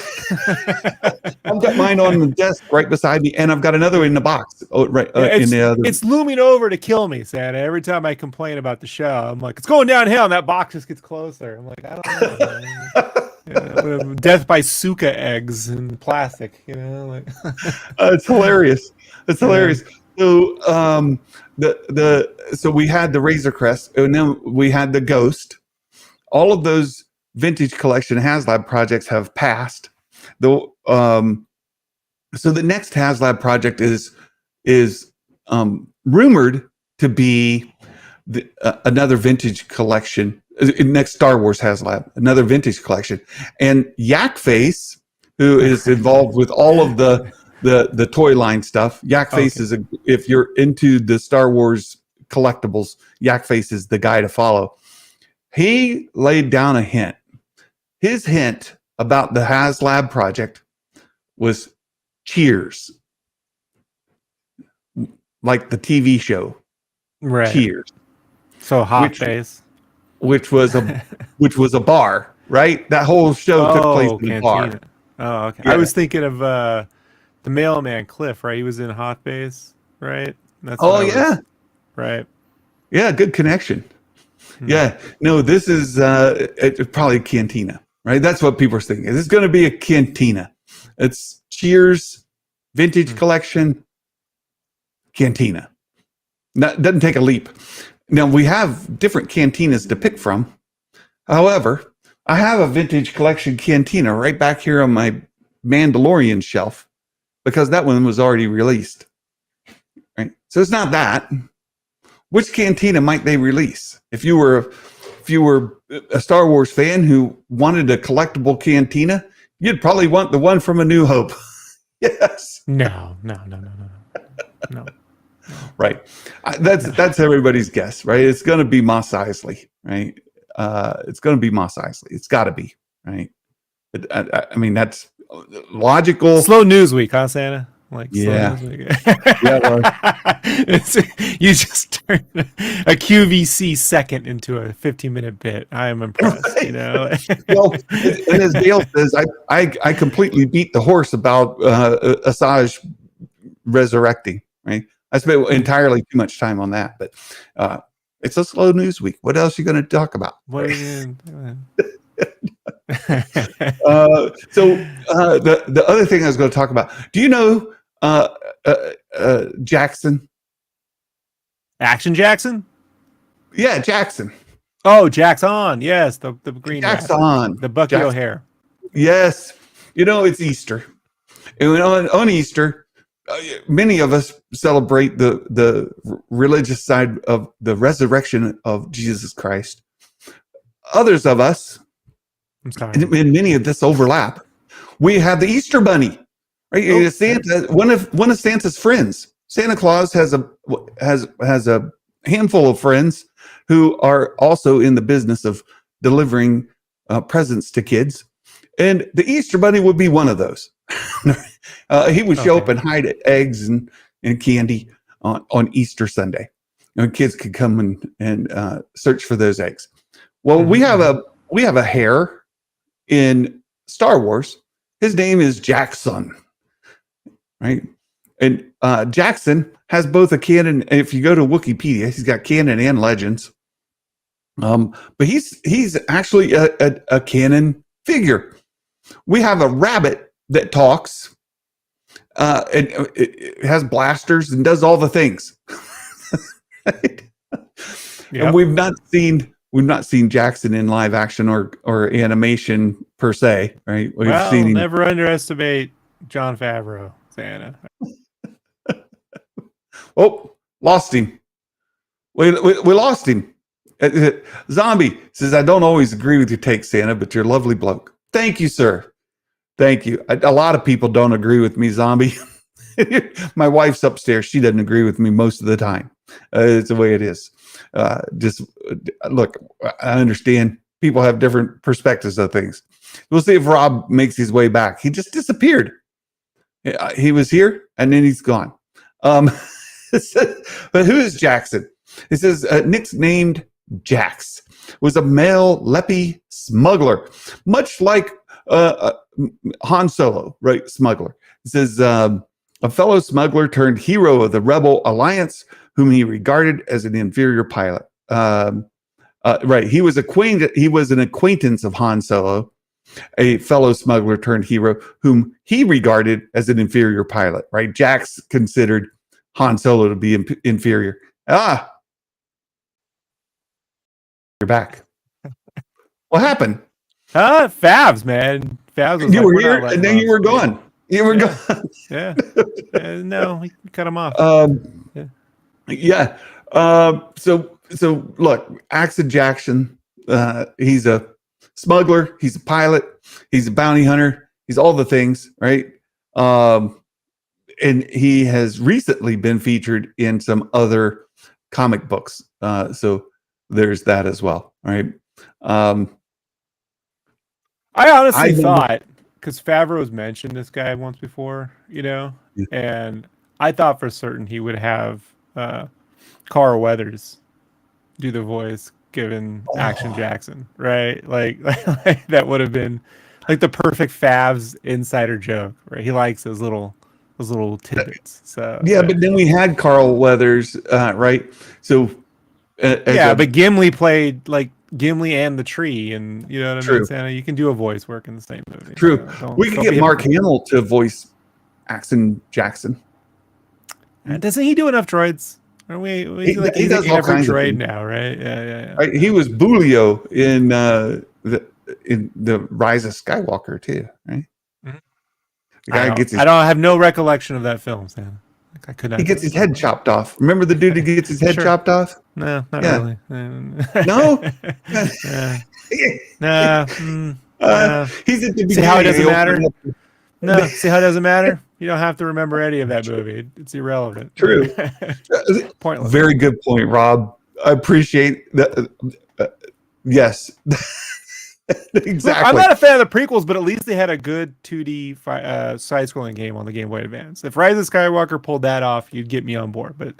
I've got mine on the desk right beside me, and I've got another in the box. Oh, right in the other. It's looming over to kill me, Santa. Every time I complain about the show, I'm like, it's going downhill, and that box just gets closer. I'm like, I don't know. Death by Suka eggs in plastic, like. It's hilarious. It's hilarious. So so we had the Razor Crest, and then we had the Ghost. All of those vintage collection HasLab projects have passed. Though, so the next HasLab project is rumored to be another vintage collection. Next Star Wars HasLab, another vintage collection, and Yak Face, who is involved with all of the toy line stuff. Yak Face is if you're into the Star Wars collectibles, Yak Face is the guy to follow. He laid down a hint. His hint about the HasLab project was Cheers, like the TV show, Right. Cheers. So hot face, which was a bar, right? That whole show took place in a bar. Oh, okay. Yeah. I was thinking of the mailman Cliff, right? He was in Hot Face, right? That's right. Yeah, good connection. Yeah, no, this is it's probably a cantina, right? That's what people are thinking. This is going to be a cantina. It's Cheers, vintage collection, cantina. That doesn't take a leap. Now, we have different cantinas to pick from. However, I have a vintage collection cantina right back here on my Mandalorian shelf because that one was already released. Right? So it's not that. Which cantina might they release? If you were a Star Wars fan who wanted a collectible cantina, you'd probably want the one from A New Hope. Yes. No. Right. That's everybody's guess, right? It's going to be Mos Eisley, right? It's going to be Mos Eisley. It's got to be, right? I mean, that's logical. Slow news week, huh, Santa? Yeah. Slow news week. You just turned a QVC second into a 15-minute bit. I am impressed. Right. You know. Well, and as Dale says, I completely beat the horse about Asajj resurrecting, right? I spent entirely too much time on that, but it's a slow news week. What else are you going to talk about? What are you doing? So the other thing I was going to talk about. Do you know Jackson? Action Jackson? Yeah, Jackson. Oh, Jackson. Yes, the green Jackson. the Bucky O'Hare. Yes. You know, it's Easter. And on Easter, many of us celebrate the religious side of the resurrection of Jesus Christ. Others of us, I'm sorry. and many of this overlap. We have the Easter Bunny, right? Santa, one of Santa's friends. Santa Claus has a handful of friends who are also in the business of delivering presents to kids, and the Easter Bunny would be one of those. He would show up and hide eggs and candy on Easter Sunday. Kids could come and search for those eggs. Well, we have a hare in Star Wars. His name is Jackson, right? And Jackson has both a canon. If you go to Wikipedia, he's got canon and legends. But he's actually a canon figure. We have a rabbit that talks. It has blasters and does all the things. Right? Yep. And we've not seen Jackson in live action or animation per se, right? We've seen him. Never underestimate Jon Favreau, Santa. Oh, lost him. We lost him. Zombie says, I don't always agree with your take, Santa, but you're a lovely bloke. Thank you, sir. Thank you. A lot of people don't agree with me, Zombie. My wife's upstairs. She doesn't agree with me most of the time. It's the way it is. Just look, I understand people have different perspectives of things. We'll see if Rob makes his way back. He just disappeared. He was here and then he's gone. But who is Jackson? It says nicknamed Jax was a male Leppy smuggler, much like Han Solo, right? Smuggler. It says a fellow smuggler turned hero of the Rebel Alliance, whom he regarded as an inferior pilot. Right. He was an acquaintance of Han Solo, a fellow smuggler turned hero, whom he regarded as an inferior pilot. Right. Jax considered Han Solo to be inferior. You're back. What happened? Favs, man. Favs was You like, were we're not here, letting and then you were Rob. gone. You were Yeah, gone. yeah. No, we cut him off. Yeah. Yeah. So look, Axel Jackson. He's a smuggler. He's a pilot. He's a bounty hunter. He's all the things, right? Um, and he has recently been featured in some other comic books. So there's that as well, right? Um, I honestly I thought, because Favreau's mentioned this guy once before, and I thought for certain he would have Carl Weathers do the voice given Action Jackson, right? Like that would have been like the perfect Favs insider joke, right? He likes those little tidbits. So yeah, but then we had Carl Weathers, right? So as yeah, a but Gimli played like Gimli and the tree, and you know what I mean, true, Santa. You can do a voice work in the same movie. true, So we could don't get be Mark hypocritical. Hamill to voice Axon Jackson. Doesn't he do enough droids? Are He, he's like he he's like does all every kinds of droid things. now, right? Yeah. Right? He was Bulio in the Rise of Skywalker too, right? Mhm. The guy gets I his don't have no recollection of that film, Sam. Like, I could he not gets tell his you. head chopped off. Remember the dude who gets his head Sure. chopped off? No, not Yeah. really. No. Nah. Nah. He's at the See how it beginning. doesn't He opened matter? up No. See how it doesn't matter? You don't have to remember any of that movie. It's irrelevant. True. Pointless. Very good point, Rob. I appreciate that. Yes. Exactly. Look, I'm not a fan of the prequels, but at least they had a good 2D side-scrolling game on the Game Boy Advance. If Rise of Skywalker pulled that off, you'd get me on board. But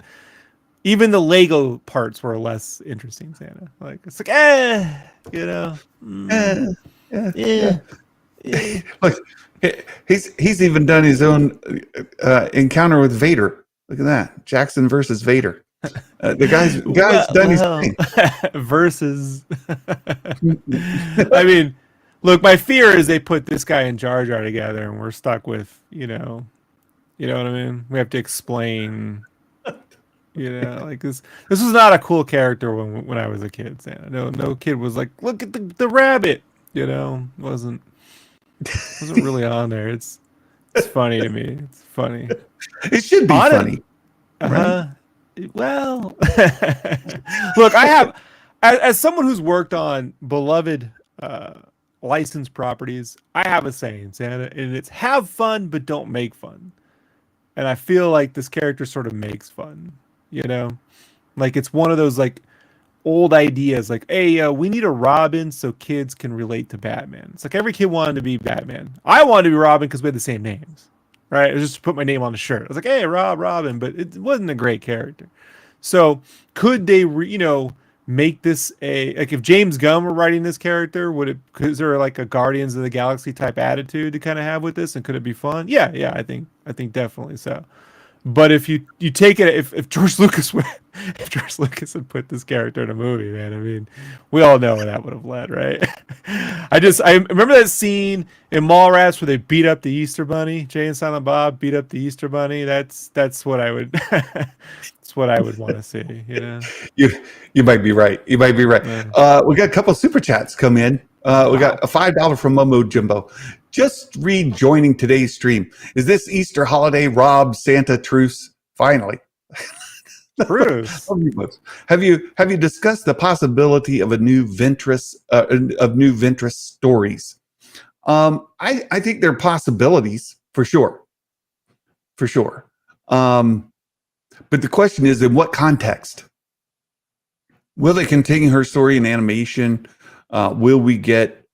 even the Lego parts were less interesting, Santa. Like it's like, Yeah. Look, he's even done his own encounter with Vader. Look at that, Jackson versus Vader. The guy's done his thing. Versus. I mean, look, my fear is they put this guy and Jar Jar together, and we're stuck with you know what I mean. We have to explain. Like this. This was not a cool character when I was a kid. Santa. No kid was like, look at the rabbit. Wasn't really on there. It's funny to me. It's funny. It should be funny. Right? Well, look, I have, as someone who's worked on beloved licensed properties, I have a saying, Santa, and it's have fun, but don't make fun. And I feel like this character sort of makes fun, like it's one of those like old ideas, like, hey, we need a Robin so kids can relate to Batman. It's like every kid wanted to be Batman. I wanted to be Robin because we had the same names. Right, it was just to put my name on the shirt. I was like, "Hey, Robin," but it wasn't a great character. So, could they, make this like if James Gunn were writing this character, is there like a Guardians of the Galaxy type attitude to kind of have with this, and could it be fun? Yeah, I think definitely so. But if you take it, if George Lucas had put this character in a movie, man, I mean, we all know where that would have led, right? I remember that scene in Mallrats where they beat up the Easter Bunny. Jay and Silent Bob beat up the Easter Bunny. That's what I would that's what I would want to see. You might be right. You might be right. Yeah. We got a couple super chats come in. We got a $5 from Momo Jimbo. Just rejoining today's stream. Is this Easter holiday Rob Santa truce? Finally. Bruce. Have you discussed the possibility of new Ventress stories? I think there are possibilities for sure. But the question is, in what context? Will they continue her story in animation? Will we get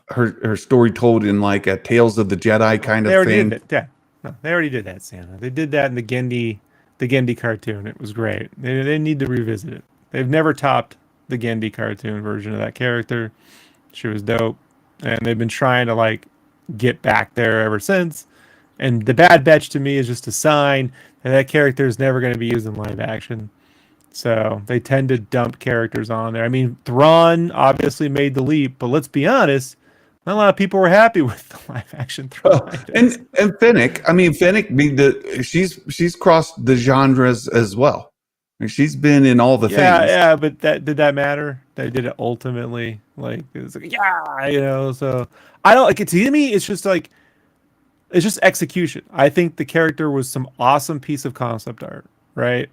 her story told in like a Tales of the Jedi kind of thing? Did that. Yeah. No, they already did that, Santa. They did that in the Gendy cartoon. It was great. They need to revisit it. They've never topped the Gendy cartoon version of that character. She was dope, and they've been trying to like get back there ever since. And the Bad Batch to me is just a sign that character is never going to be used in live action. So they tend to dump characters on there. I mean, Thrawn obviously made the leap, but let's be honest, not a lot of people were happy with the live action Thrawn. And Fennec, she's crossed the genres as well, She's been in all the things. Yeah, but that did that matter? That did it ultimately? Like it was like So I don't like it. To me, it's just like it's just execution. I think the character was some awesome piece of concept art, right?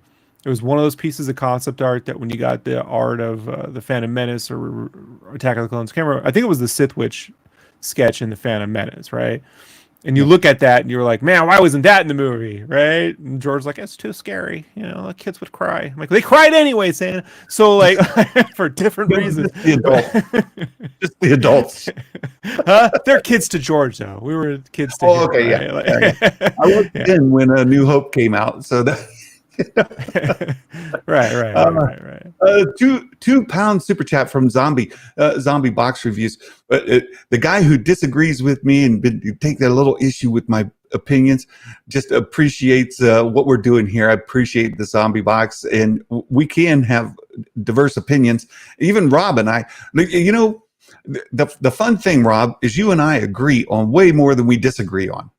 It was one of those pieces of concept art that when you got the art of the Phantom Menace or Attack of the Clones camera, I think it was the Sith Witch sketch in the Phantom Menace, right? And you look at that and you're like, man, why wasn't that in the movie, right? And George's like, it's too scary. The kids would cry. I'm like, they cried anyway, Santa. So like, for different reasons. Just the adults. They're kids to George, though. We were kids to him. Okay, right? yeah. Like, I was 10 when A New Hope came out, so that. Right. 2 pound super chat from Zombie Box Reviews. The guy who disagrees with me and take a little issue with my opinions just appreciates what we're doing here. I appreciate the Zombie Box, and we can have diverse opinions. Even Rob and I, the fun thing, Rob, is you and I agree on way more than we disagree on.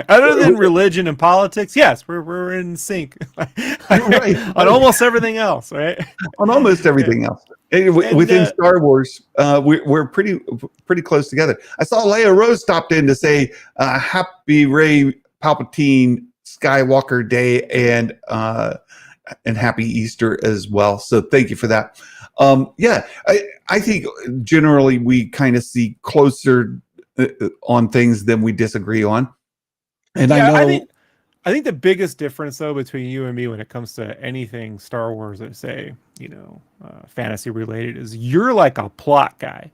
Other than religion and politics, yes, we're in sync right. on almost everything else, right? On almost everything else. Within Star Wars, we're pretty close together. I saw Leia Rose stopped in to say Happy Ray Palpatine Skywalker Day and Happy Easter as well. So thank you for that. I think generally we kind of see closer on things than we disagree on. And I think the biggest difference though between you and me when it comes to anything Star Wars or say, fantasy related is you're like a plot guy,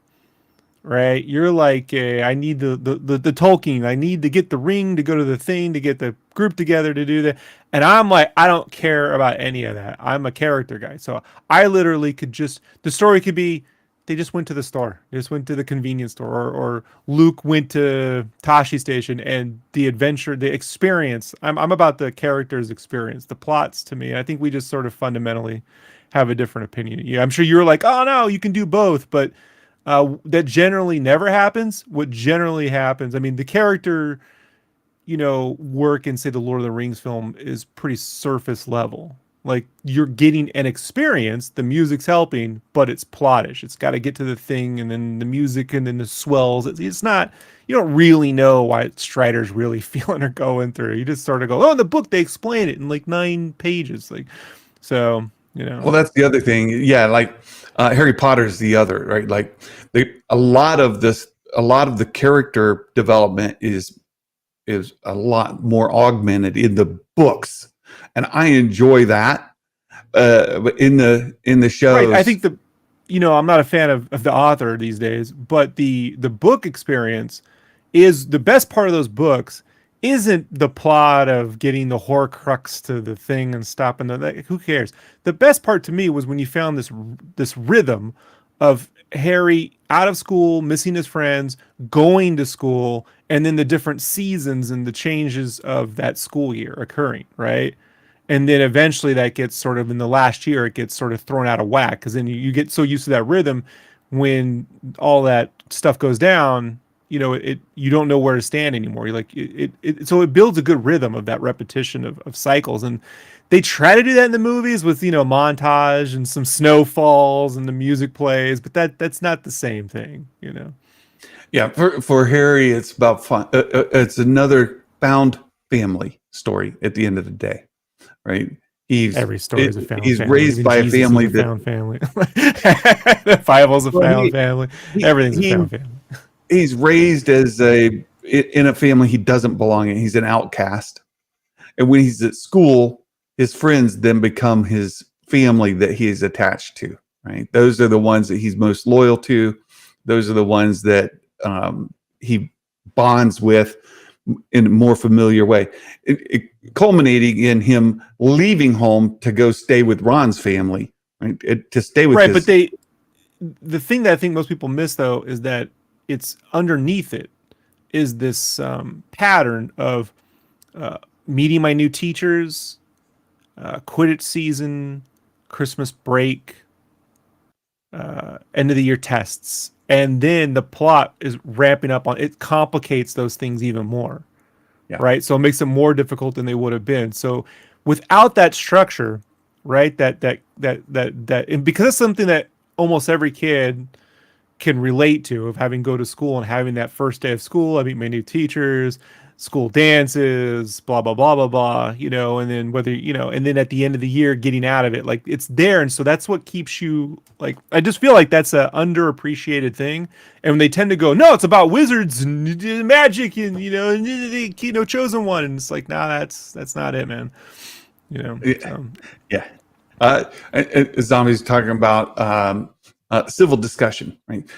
right? You're like I need the Tolkien. I need to get the ring to go to the thing to get the group together to do that. And I'm like, I don't care about any of that. I'm a character guy. So I literally the story could be they just went to the store. They just went to the convenience store, or Luke went to Tashi Station, and the adventure, the experience. I'm about the character's experience. The plots to me, I think we just sort of fundamentally have a different opinion. Yeah, I'm sure you're like, oh no, you can do both, but that generally never happens. What generally happens, I mean, the character, work in say the Lord of the Rings film is pretty surface level. Like you're getting an experience, the music's helping, but it's plottish. It's got to get to the thing, and then the music, and then the swells. It's not. You don't really know why Strider's really feeling or going through. You just sort of go, oh, in the book they explain it in like 9 pages, like so. Well, that's the other thing. Yeah, like Harry Potter's the other, right? Like a lot of the character development is a lot more augmented in the books. And I enjoy that in the shows. Right. I think I'm not a fan of the author these days, but the book experience is the best part of those books. Isn't the plot of getting the Horcrux to the thing and stopping who cares? The best part to me was when you found this rhythm of Harry out of school, missing his friends, going to school, and then the different seasons and the changes of that school year occurring, right? And then eventually that gets sort of in the last year, it gets sort of thrown out of whack because then you get so used to that rhythm when all that stuff goes down, you don't know where to stand anymore. You're like, so it builds a good rhythm of that repetition of cycles. And they try to do that in the movies with, montage and some snowfalls and the music plays, but that's not the same thing, Yeah. For Harry, it's about fun. It's another found family story at the end of the day. Right. Every story is a found he's family. raised by a family that found family. The Bible's a found family. Everything's a found family. He's raised as in a family he doesn't belong in. He's an outcast. And when he's at school, his friends then become his family that he is attached to. Right. Those are the ones that he's most loyal to. Those are the ones that he bonds with in a more familiar way, culminating in him leaving home to go stay with Ron's family, right? To stay with but the thing that I think most people miss though is that it's underneath it is this pattern of meeting my new teachers, Quidditch season, Christmas break, end of the year tests. And then the plot is ramping up on it, complicates those things even more. Yeah. Right. So it makes it more difficult than they would have been. So without that structure, right? And because it's something that almost every kid can relate to, of having go to school and having that first day of school. I meet my new teachers, school dances, blah blah blah blah blah, and then and then at the end of the year getting out of it, like it's there. And so that's what keeps you, like, I just feel like that's a underappreciated thing. And when they tend to go, no, it's about wizards and magic and chosen one, and it's like, nah, that's not it, man. So. Yeah. Zombies talking about civil discussion, right?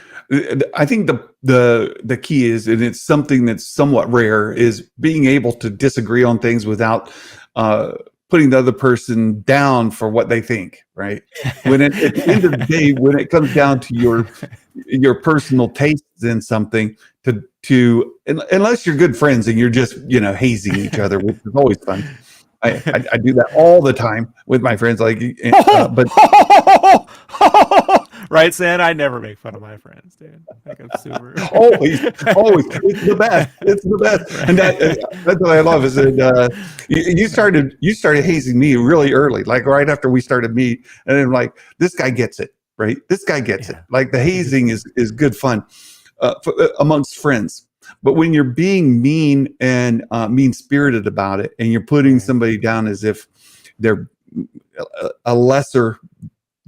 I think the key is, and it's something that's somewhat rare, is being able to disagree on things without putting the other person down for what they think, right? When at the end of the day, when it comes down to your personal tastes in something, unless you're good friends and you're just hazing each other, which is always fun. I do that all the time with my friends, but right, Sam? I never make fun of my friends, dude. Like, I'm super. always, it's the best. It's the best, right. And that's what I love is that you started hazing me really early, like right after we started meet, and I'm like, this guy gets it, right? This guy gets it. Like the hazing is good fun amongst friends. But when you're being mean and mean-spirited about it, and you're putting somebody down as if they're a lesser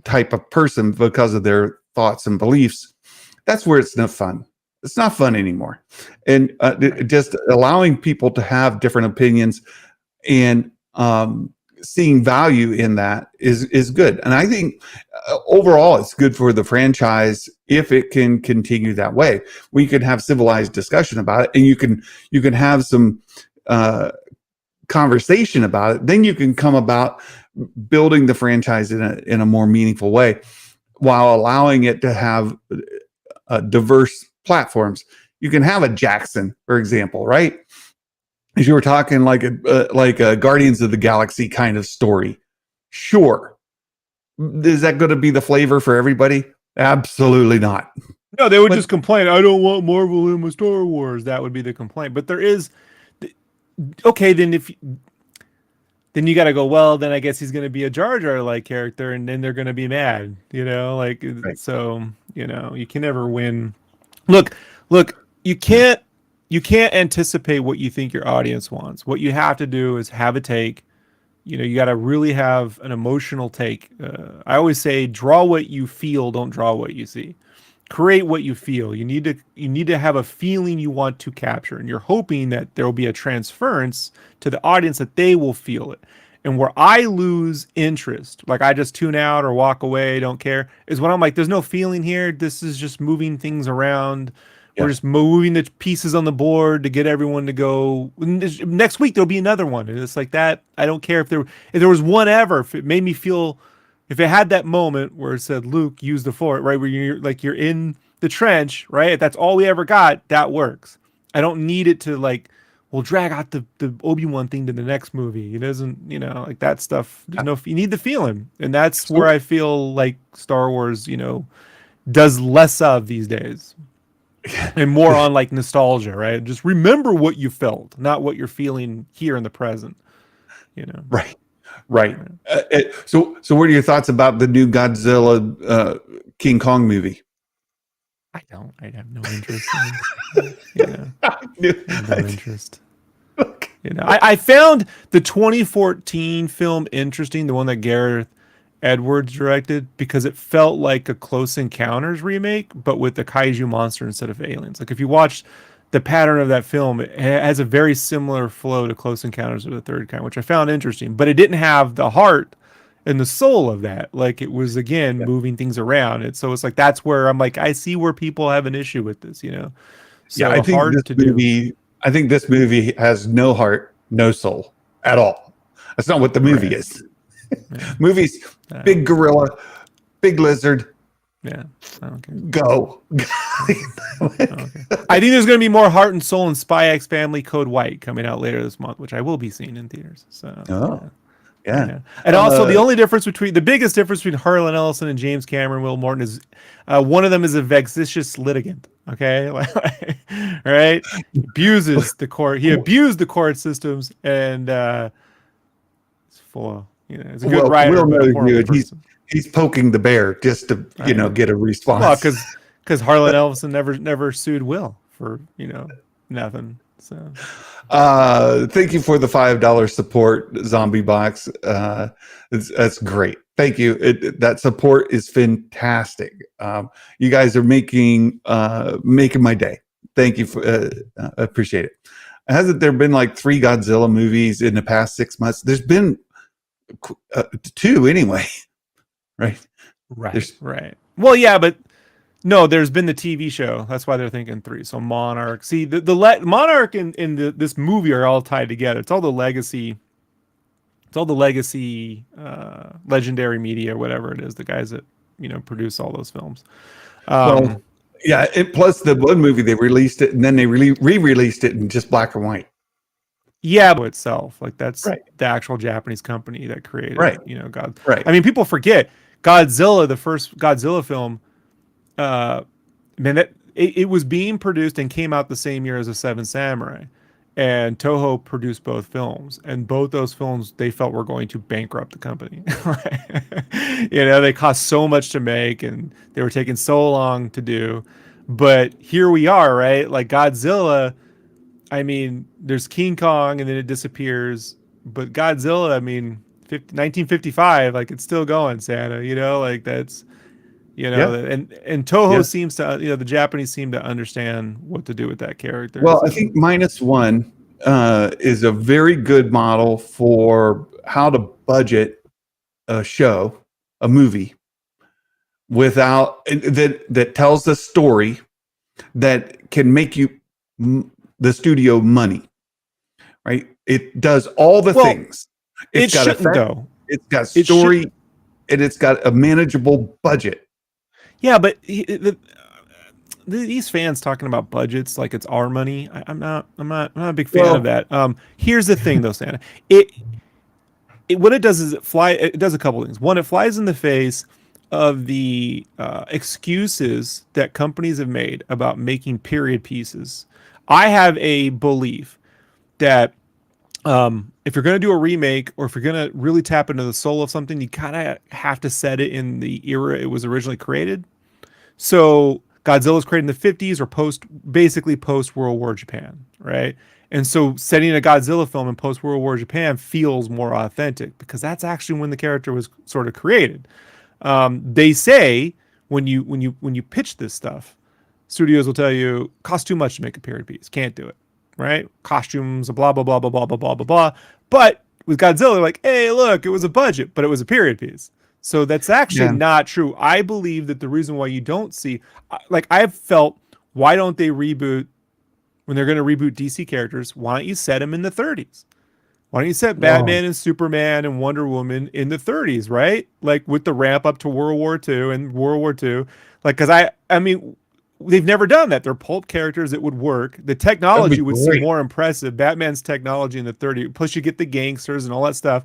type of person because of their thoughts and beliefs, that's where it's not fun. It's not fun anymore. And just allowing people to have different opinions and seeing value in that is good. And I think overall it's good for the franchise if it can continue that way. We can have civilized discussion about it, and you can have some conversation about it. Then you can come about building the franchise in a more meaningful way, while allowing it to have diverse platforms. You can have a Jackson, for example, right? As you were talking, like a Guardians of the Galaxy kind of story. Sure. Is that going to be the flavor for everybody? Absolutely not. No, they would just complain, I don't want Marvel in my Star Wars. That would be the complaint. But there is, okay, then then you got to go, well, then I guess he's going to be a Jar Jar like character, and then they're going to be mad, right. So, you can never win. Look, you can't anticipate what you think your audience wants. What you have to do is have a take. You got to really have an emotional take. I always say, draw what you feel, don't draw what you see. Create what you feel. You need to have a feeling you want to capture, and you're hoping that there will be a transference to the audience, that they will feel it. And where I lose interest, like I just tune out or walk away, don't care, is when I'm like, there's no feeling here. This is just moving things around. We're just moving the pieces on the board to get everyone to go. Next week there'll be another one, and it's like that. I don't care if there was one ever. If it made me feel, if it had that moment where it said, Luke, use the Force, right, where you're in the trench, right? If that's all we ever got, that works. I don't need it to drag out the Obi-Wan thing to the next movie. It doesn't, like that stuff. You need the feeling, and that's where I feel like Star Wars, does less of these days. And more on like nostalgia, right? Just remember what you felt, not what you're feeling here in the present. Right. So what are your thoughts about the new Godzilla King Kong movie? I have no interest. No interest. I found the 2014 film interesting, the one that Gareth Edwards directed, because it felt like a Close Encounters remake, but with the kaiju monster instead of aliens. Like if you watch the pattern of that film, it has a very similar flow to Close Encounters of the Third Kind, which I found interesting, but it didn't have the heart and the soul of that. Like it was, again, moving things around. And so it's like, that's where I'm like, I see where people have an issue with this, So I think this movie has no heart, no soul at all. That's not what the movie is. Yeah. Movies, big gorilla, big lizard. Yeah. Okay. Go. Okay. I think there's going to be more heart and soul in Spy X Family Code White coming out later this month, which I will be seeing in theaters. So, yeah. And also, the biggest difference between Harlan Ellison and James Cameron, Will Morton, is one of them is a vexatious litigant. Okay, right? He abuses the court. He abused the court systems, and it's full of, You know, he's a good writer, Will but a knows horrible you. person. He's poking the bear just to get a response. Well, because Harlan Ellison never sued Will for nothing. So Thank you for the $5 support, Zombie Box. That's great. Thank you. That support is fantastic. You guys are making my day. Thank you for appreciate it. Hasn't there been like 3 Godzilla movies in the past 6 months? There's been 2 anyway, right? Right. Well, yeah, but no, there's been the TV show. That's why they're thinking 3. So Monarch. See, the Monarch and this movie are all tied together. It's all the legacy. It's all the legacy, legendary media, whatever it is. The guys that produce all those films. Well, yeah. Plus the one movie they released it, and then they re-released it in just black and white. Yeah, but itself, like that's right. The actual Japanese company that created, right. God. Right. I mean, people forget Godzilla, the first Godzilla film. Man, it was being produced and came out the same year as The Seven Samurai, and Toho produced both films, and both those films they felt were going to bankrupt the company. They cost so much to make, and they were taking so long to do. But here we are, right? Like Godzilla. I mean, there's King Kong and then it disappears. But Godzilla, I mean, 1955, like it's still going, Santa, like that's, and Toho seems to, the Japanese seem to understand what to do with that character. Well, I think -1 is a very good model for how to budget a show, a movie, without that tells the story that can make the studio money, right? It does all the things. It's got effect, though. It's got story, and it's got a manageable budget. Yeah, but these fans talking about budgets like it's our money. I'm not a big fan of that. Here's the thing, though, Santa. What it does is it does a couple things. One, it flies in the face of the excuses that companies have made about making period pieces. I have a belief that if you're going to do a remake, or if you're going to really tap into the soul of something, you kind of have to set it in the era it was originally created. So Godzilla was created in the 50s, or basically post World War Japan, right? And so setting a Godzilla film in post World War Japan feels more authentic, because that's actually when the character was sort of created. They say when you pitch this stuff, studios will tell you costs too much to make a period piece, can't do it, right? Costumes, blah blah blah blah blah blah blah blah blah. But with Godzilla, like, hey, look, it was a budget, but it was a period piece. So that's actually not true. I believe that the reason why you don't see, like, I've felt, why don't they reboot when they're going to reboot DC characters? Why don't you set them in the 30s? Why don't you set Batman and Superman and Wonder Woman in the 30s, right? Like with the ramp up to World War II and World War II. Like, because I mean, they've never done that. They're pulp characters. It would work. The technology would seem more impressive. Batman's technology in the 30s. Plus, you get the gangsters and all that stuff.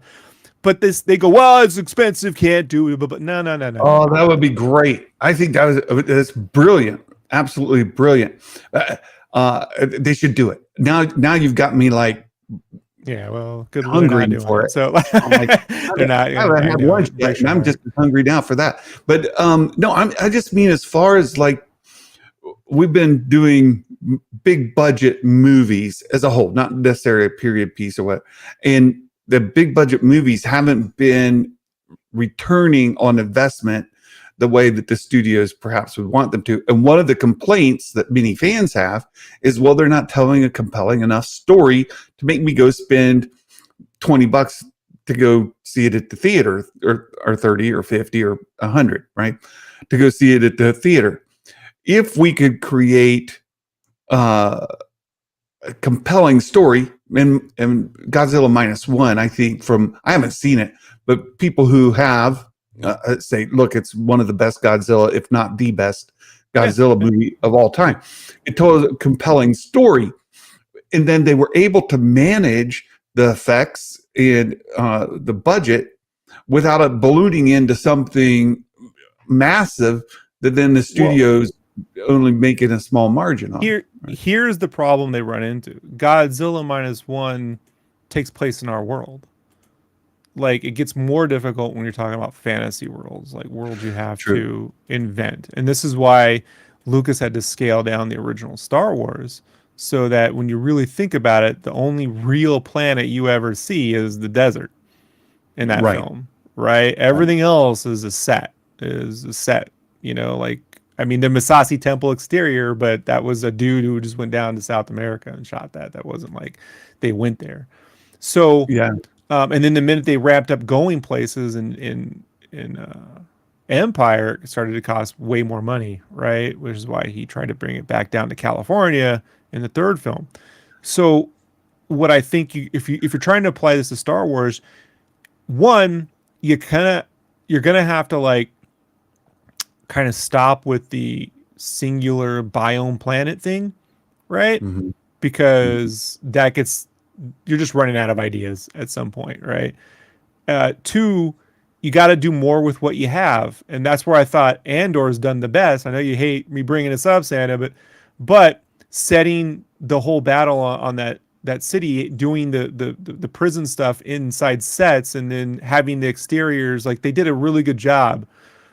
But they go, well, it's expensive, can't do it. But no. Oh, that would be great. I think that's brilliant. Absolutely brilliant. They should do it. Now you've got me like, yeah, well, good, hungry for it. So I'm like, they're not. I haven't had lunch yet, and I'm just hungry now for that. But no, I just mean, as far as like, we've been doing big budget movies as a whole, not necessarily a period piece or what, and the big budget movies haven't been returning on investment the way that the studios perhaps would want them to. And one of the complaints that many fans have is, well, they're not telling a compelling enough story to make me go spend $20 to go see it at the theater, or 30 or 50 or 100, right? To go see it at the theater. If we could create a compelling story, and Godzilla -1, I think, I haven't seen it, but people who have, say, look, it's one of the best Godzilla, if not the best Godzilla movie of all time. It told a compelling story, and then they were able to manage the effects and the budget without it ballooning into something massive that then the studios only making a small margin on. Here's the problem they run into. Godzilla -1 takes place in our world. like it gets more difficult when you're talking about fantasy worlds, like worlds you have True. to invent. And this is why Lucas had to scale down the original Star Wars, so that when you really think about it, the only real planet you ever see is the desert in that Right. film, right? Right. Everything else is a set, like, I mean, the Masasi Temple exterior, but that was a dude who just went down to South America and shot that. That wasn't like they went there. So, Yeah. and then the minute they wrapped up going places in Empire, it started to cost way more money, right? Which is why he tried to bring it back down to California in the third film. So, what I think if you're trying to apply this to Star Wars, one, you're gonna have to like kind of stop with the singular biome planet thing, right? Hmm. Because that gets you're just running out of ideas at some point, right? Two, you got to do more with what you have, and that's where I thought Andor's done the best. I know you hate me bringing this up, Santa, but setting the whole battle on that city, doing the prison stuff inside sets, and then having the exteriors, like they did a really good job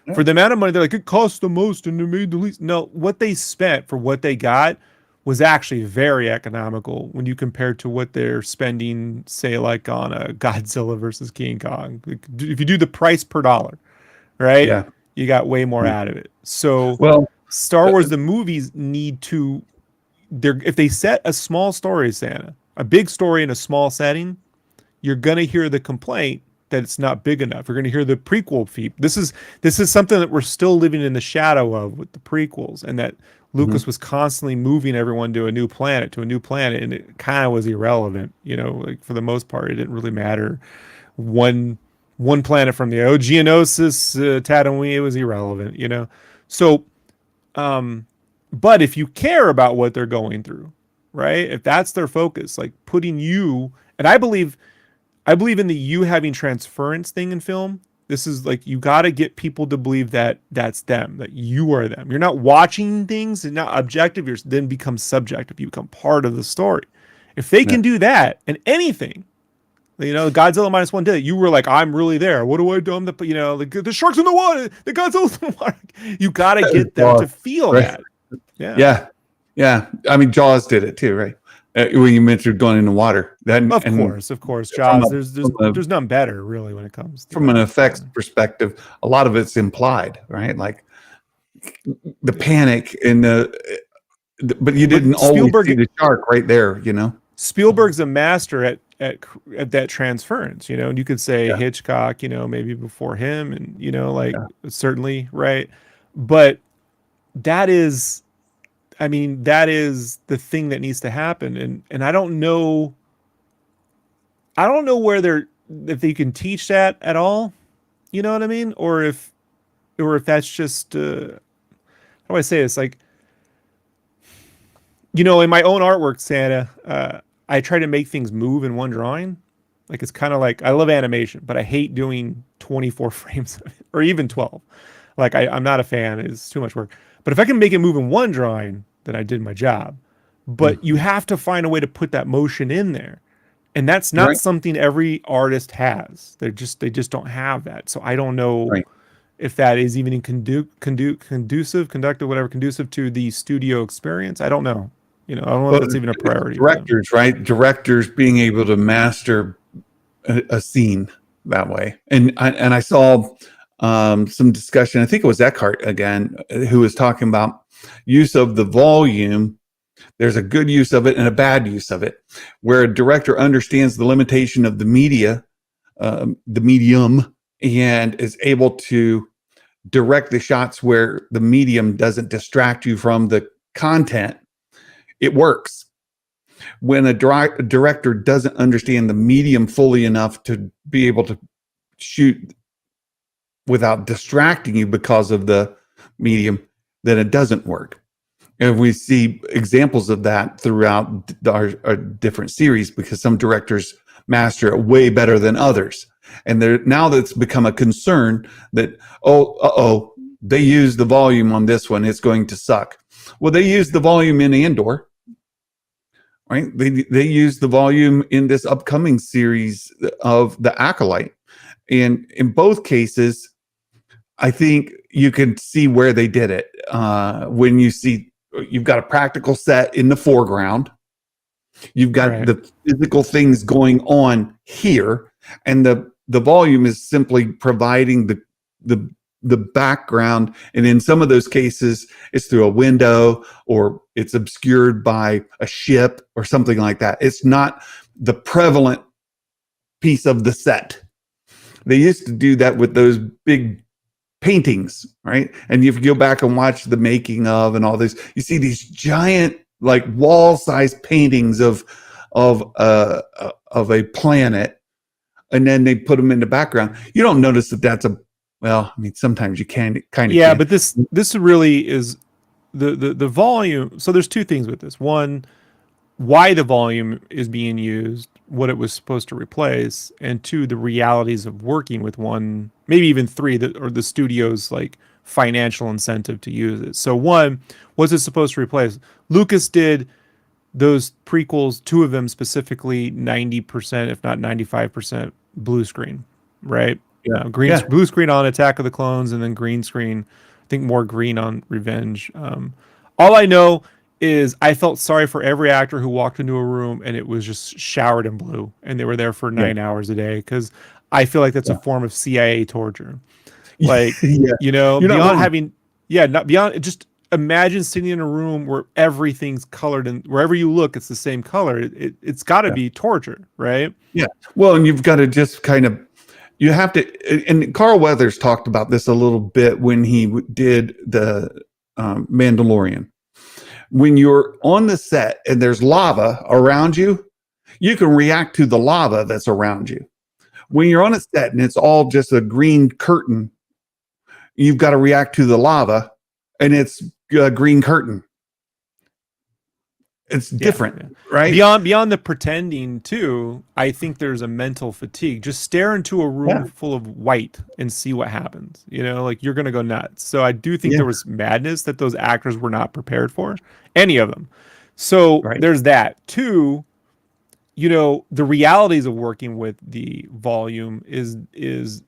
Yeah. for the amount of money. They're like, it cost the most and they made the least. No, what they spent for what they got was actually very economical when you compare to what they're spending, say, like on a Godzilla versus King Kong. Like, if you do the price per dollar, right, Yeah. you got way more Yeah. out of it. So Well, Star uh, Wars, the movies need to, if they set a small story, Santa, a big story in a small setting, you're going to hear the complaint that it's not big enough. You're going to hear the prequel feed. This is something that we're still living in the shadow of with the prequels, and that mhm. Lucas was constantly moving everyone to a new planet, and it kind of was irrelevant. Like for the most part, it didn't really matter. One planet from the Geonosis, Tatooine, it was irrelevant. So, but if you care about what they're going through, right? If that's their focus, like putting you, and I believe in the you having transference thing in film. This is like you got to get people to believe that that's them, that you are them. You're not watching things and not objective. You're then become subjective. You become part of the story. If they Yeah. can do that and anything, Godzilla minus one did it. You were like, I'm really there. What do I do? The sharks in the water. The Godzilla's in the water. You got to get them to Jaws, feel right? that. Yeah, Yeah. Yeah. I mean, Jaws did it too, right? When you mentioned going in the water, then of and course, from Jaws. a There's there's from a there's none better really when it comes to from an that. Yeah. effects perspective, a lot of it's implied, right? Like the panic and but you didn't But always see the shark right there, you know? Spielberg's a master at that transference, and you could say Yeah. Hitchcock, maybe before him, and like Yeah. certainly, right? But that is, I mean, that is the thing that needs to happen, and I don't know where if they can teach that at all, you know what I mean, or if that's just how do I say this, like, in my own artwork, Santa, I try to make things move in one drawing. Like it's kind of like I love animation, but I hate doing 24 frames of it, or even 12. Like I'm not a fan. It's too much work. But if I can make it move in one drawing, then I did my job. Mm. But you have to find a way to put that motion in there. And that's not Right. something every artist has. They just don't have that. So I don't know Right. if that is even conducive to the studio experience. I don't know. I don't know if Well, that's even a it's priority for them. directors, right? Directors being able to master a scene that way. And I saw some discussion. I think it was Eckhart again, who was talking about use of the volume. There's a good use of it and a bad use of it, where a director understands the limitation of the the medium, and is able to direct the shots where the medium doesn't distract you from the content. It works. When a director doesn't understand the medium fully enough to be able to shoot without distracting you because of the medium, then it doesn't work. And we see examples of that throughout our different series, because some directors master it way better than others. And now that's become a concern that, they use the volume on this one, it's going to suck. Well, they use the volume in Andor, right? They use the volume in this upcoming series of The Acolyte. And in both cases, I think you can see where they did it. When you've got a practical set in the foreground, you've got Right. the physical things going on here, and the volume is simply providing the background. And in some of those cases, it's through a window or it's obscured by a ship or something like that. It's not the prevalent piece of the set. They used to do that with those big paintings, right? And if you go back and watch the making of and all this, you see these giant, like wall-sized paintings of a planet, and then they put them in the background. You don't notice that that's a well. I mean, sometimes you can kind of Yeah, can. but this really is the volume. So there's two things with this. One, why the volume is being used, what it was supposed to replace, and two, the realities of working with one, maybe even three, or the studio's like financial incentive to use it. So one, what's it supposed to replace? Lucas did those prequels, two of them specifically, 90%, if not 95% blue screen, right? Yeah, Green yeah, blue screen on Attack of the Clones, and then green screen. I think more green on Revenge. All I know is I felt sorry for every actor who walked into a room and it was just showered in blue, and they were there for yeah, 9 hours a day, because I feel like that's a yeah. form of CIA torture. Like, Yeah. You're not beyond wrong. having, yeah, not beyond, just imagine sitting in a room where everything's colored and wherever you look, it's the same color. It's got to Yeah. be torture, right? Yeah. Well, and you've got to just kind of, you have to, and Carl Weathers talked about this a little bit when he did the Mandalorian. When you're on the set and there's lava around you, you can react to the lava that's around you. When you're on a set and it's all just a green curtain, you've got to react to the lava and it's a green curtain. It's different, Yeah. right? Beyond the pretending too, I think there's a mental fatigue. Just stare into a room Yeah. full of white and see what happens. Like you're gonna go nuts. So I do think Yeah. there was madness that those actors were not prepared for, any of them. So Right. there's that. Two, the realities of working with the volume is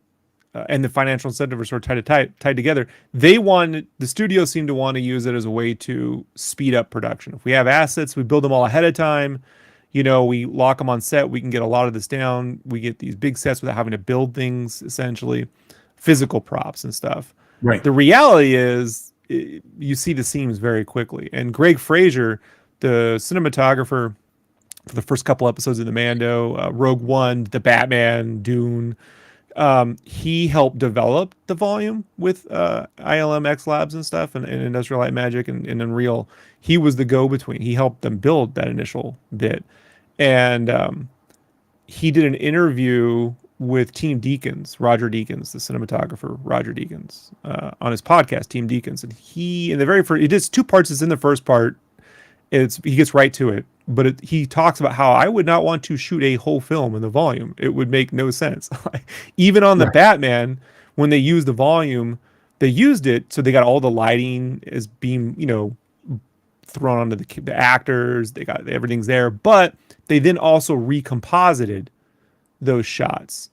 and the financial incentive are sort of tied together. The studio seemed to want to use it as a way to speed up production. If we have assets, we build them all ahead of time. We lock them on set. We can get a lot of this down. We get these big sets without having to build things, essentially, physical props and stuff. Right. The reality is, you see the seams very quickly. And Greg Fraser, the cinematographer for the first couple episodes of the Mando, Rogue One, the Batman, Dune, he helped develop the volume with ILM X Labs and stuff, and Industrial Light Magic and Unreal. He was the go-between. He helped them build that initial bit. And he did an interview with Team Deakins, Roger Deakins, the cinematographer, Roger Deakins, on his podcast, Team Deakins. And in the very first, it is two parts. It's in the first part. He gets right to it, but he talks about how I would not want to shoot a whole film in the volume. It would make no sense. Even on the Batman, when they used the volume, they used it so they got all the lighting as being, thrown onto the actors. They got everything's there, but they then also recomposited those shots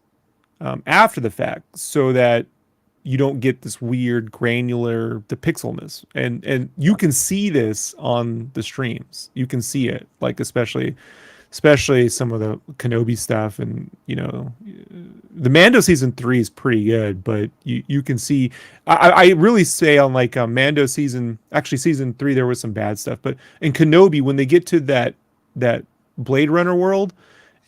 after the fact so that you don't get this weird granular the pixelness, and you can see this on the streams. You can see it, like especially some of the Kenobi stuff, and the Mando season 3 is pretty good, but you can see I really say on like Mando season 3 there was some bad stuff, but in Kenobi when they get to that Blade Runner world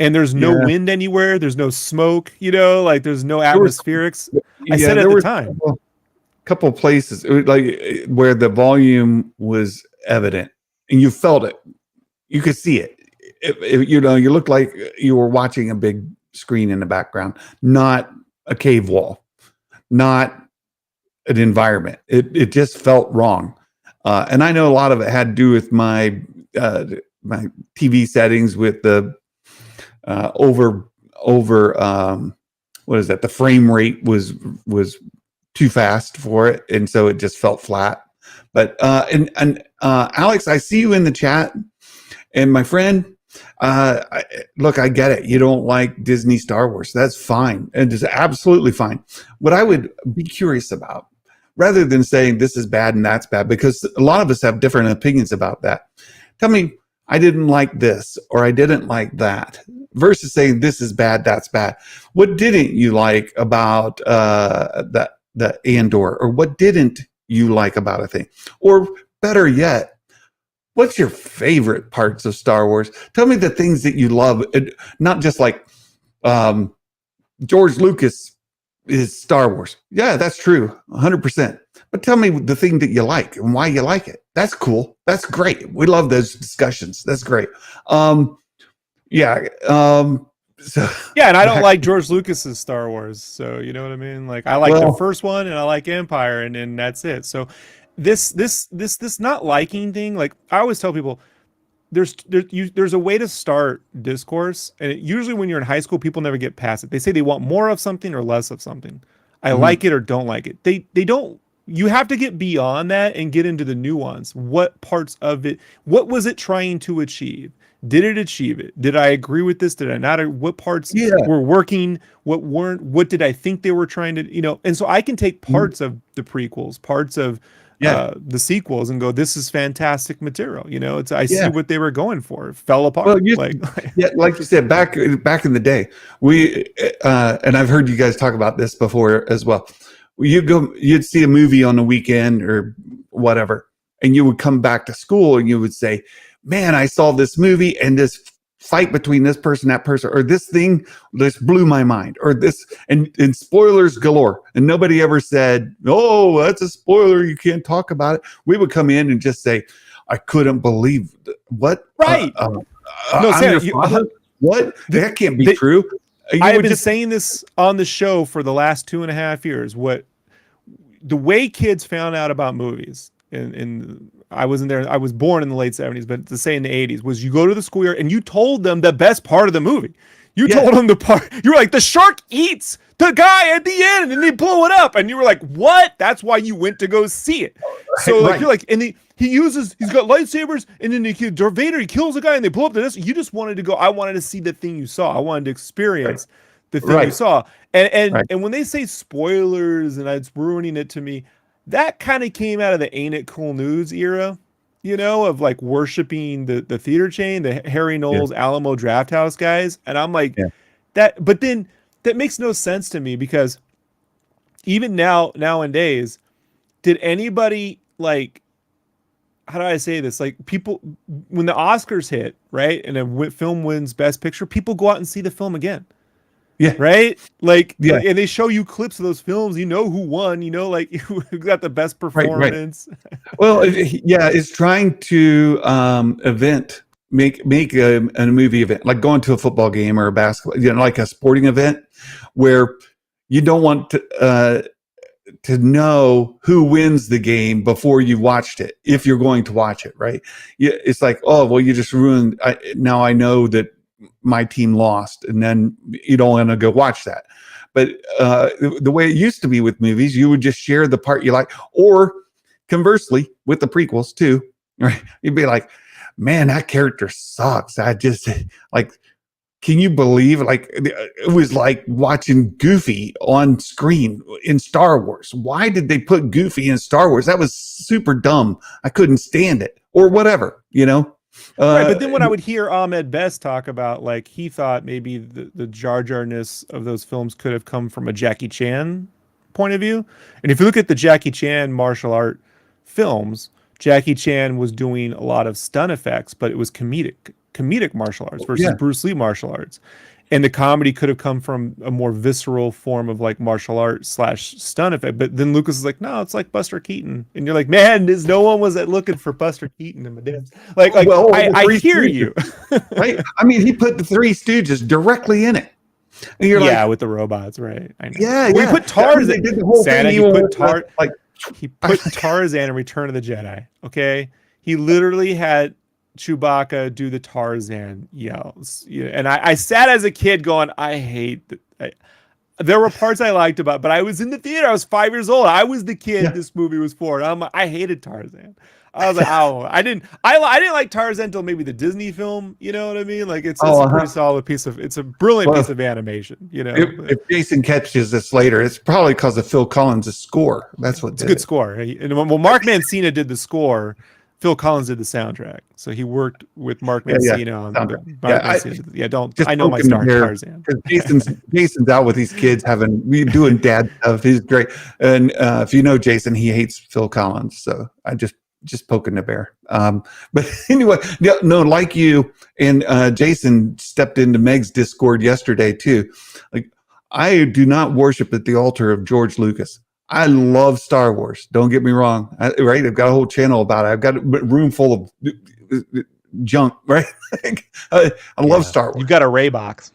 and there's no wind anywhere, there's no smoke, like there's no atmospherics. I said at the time, couple of places like where the volume was evident and you felt it, you could see it. You looked like you were watching a big screen in the background, not a cave wall, not an environment. It just felt wrong, and I know a lot of it had to do with my TV settings with the over what is that? The frame rate was too fast for it, and so it just felt flat. But and Alex, I see you in the chat, and my friend, Look, I get it. You don't like Disney Star Wars. That's fine. And it's absolutely fine. What I would be curious about, rather than saying this is bad and that's bad, because a lot of us have different opinions about that. Tell me, I didn't like this or I didn't like that, versus saying this is bad, that's bad. What didn't you like about the Andor, or what didn't you like about a thing? Or better yet, what's your favorite parts of Star Wars? Tell me the things that you love, not just like George Lucas is Star Wars. Yeah, that's true, 100%. But tell me the thing that you like and why you like it. That's cool. That's great. We love those discussions. That's great. Yeah. So Yeah, and I don't like George Lucas's Star Wars, so you know what I mean. Like I like the first one, and I like Empire, and that's it. So this not liking thing, like I always tell people, there's a way to start discourse, and usually when you're in high school, people never get past it. They say they want more of something or less of something. I like it or don't like it. They don't. You have to get beyond that and get into the nuance. What parts of it? What was it trying to achieve? Did it achieve it? Did I agree with this? Did I not? What parts were working? What weren't? What did I think they were trying to? And so I can take parts of the prequels, parts of the sequels, and go, "This is fantastic material." I see what they were going for. It fell apart. Well, like you said, back in the day, we and I've heard you guys talk about this before as well. You'd see a movie on the weekend or whatever, and you would come back to school and you would say, man, I saw this movie and this fight between this person, that person, or this thing, this blew my mind, or this, and spoilers galore. And nobody ever said, oh, that's a spoiler, you can't talk about it. We would come in and just say, I couldn't believe what? Right. No, Santa, what? That can't be true. I've been saying this on the show for the last 2.5 years. The way kids found out about movies, and I wasn't there. I was born in the late 70s, but to say in the 80s, was you go to the schoolyard and you told them the best part of the movie. You told them the part. You were like, the shark eats the guy at the end, and they blow it up, and you were like, what? That's why you went to go see it. So you're like, and he's got lightsabers, and then Darth Vader, he kills a guy, and they blow up the desk. You just wanted to go. I wanted to see the thing you saw. I wanted to experience the thing you saw. And when they say spoilers and it's ruining it to me, that kind of came out of the Ain't It Cool News era, of like worshiping the theater chain, the Harry Knowles Alamo Drafthouse guys. And I'm like, but then that makes no sense to me, because even nowadays, did anybody, like, how do I say this? Like, people, when the Oscars hit, right, and a film wins Best Picture, people go out and see the film again. Yeah. Right? Like, and they show you clips of those films. You know who won, like who got the best performance. Right. Well, it's trying to make a movie event, like going to a football game or a basketball, like a sporting event, where you don't want to know who wins the game before you watched it, if you're going to watch it, right? It's like, oh, well, you just ruined. Now I know that my team lost, and then you don't want to go watch that. But the way it used to be with movies, you would just share the part you like, or conversely with the prequels too, right? You'd be like, man, that character sucks. I just like, can you believe, like, it was like watching Goofy on screen in Star Wars. Why did they put Goofy in Star Wars? That was super dumb. I couldn't stand it, or whatever, Right, but then when I would hear Ahmed Best talk about, like, he thought maybe the Jar Jar-ness of those films could have come from a Jackie Chan point of view. And if you look at the Jackie Chan martial art films, Jackie Chan was doing a lot of stunt effects, but it was comedic martial arts versus Bruce Lee martial arts. And the comedy could have come from a more visceral form of, like, martial art / stunt effect. But then Lucas is like, no, it's like Buster Keaton. And you're like, man, no one was looking for Buster Keaton in the dance. Like, well, I hear you. Right? I mean, he put the Three Stooges directly in it. And you're like, with the robots, right? I know. Yeah, We put Tarzan. They did the whole Santa, thing. He put Tarzan in Return of the Jedi. Okay, he literally had Chewbacca do the Tarzan yells. And I sat as a kid going, I hate that. There were parts I liked but I was in the theater. I was 5 years old. I was the kid this movie was for. And I hated Tarzan. I was like, oh, I didn't like Tarzan until maybe the Disney film. You know what I mean? Like it's a pretty solid it's a brilliant piece of animation. You know, if Jason catches this later, it's probably because of Phil Collins' score. That's what it's a good score. And well, Mark Mancina did the score. Phil Collins did the soundtrack, so he worked with Mark Mancina on the Mark Mancina. Don't I know my star Tarzan? Because Jason's out with these kids we doing dad stuff. He's great, and if you know Jason, he hates Phil Collins. So I just poking the bear. But anyway, no, like you and Jason stepped into Meg's Discord yesterday too. Like I do not worship at the altar of George Lucas. I love Star Wars. Don't get me wrong. Right? I've got a whole channel about it. I've got a room full of junk. Right? I love Star Wars. You've got a Ray box.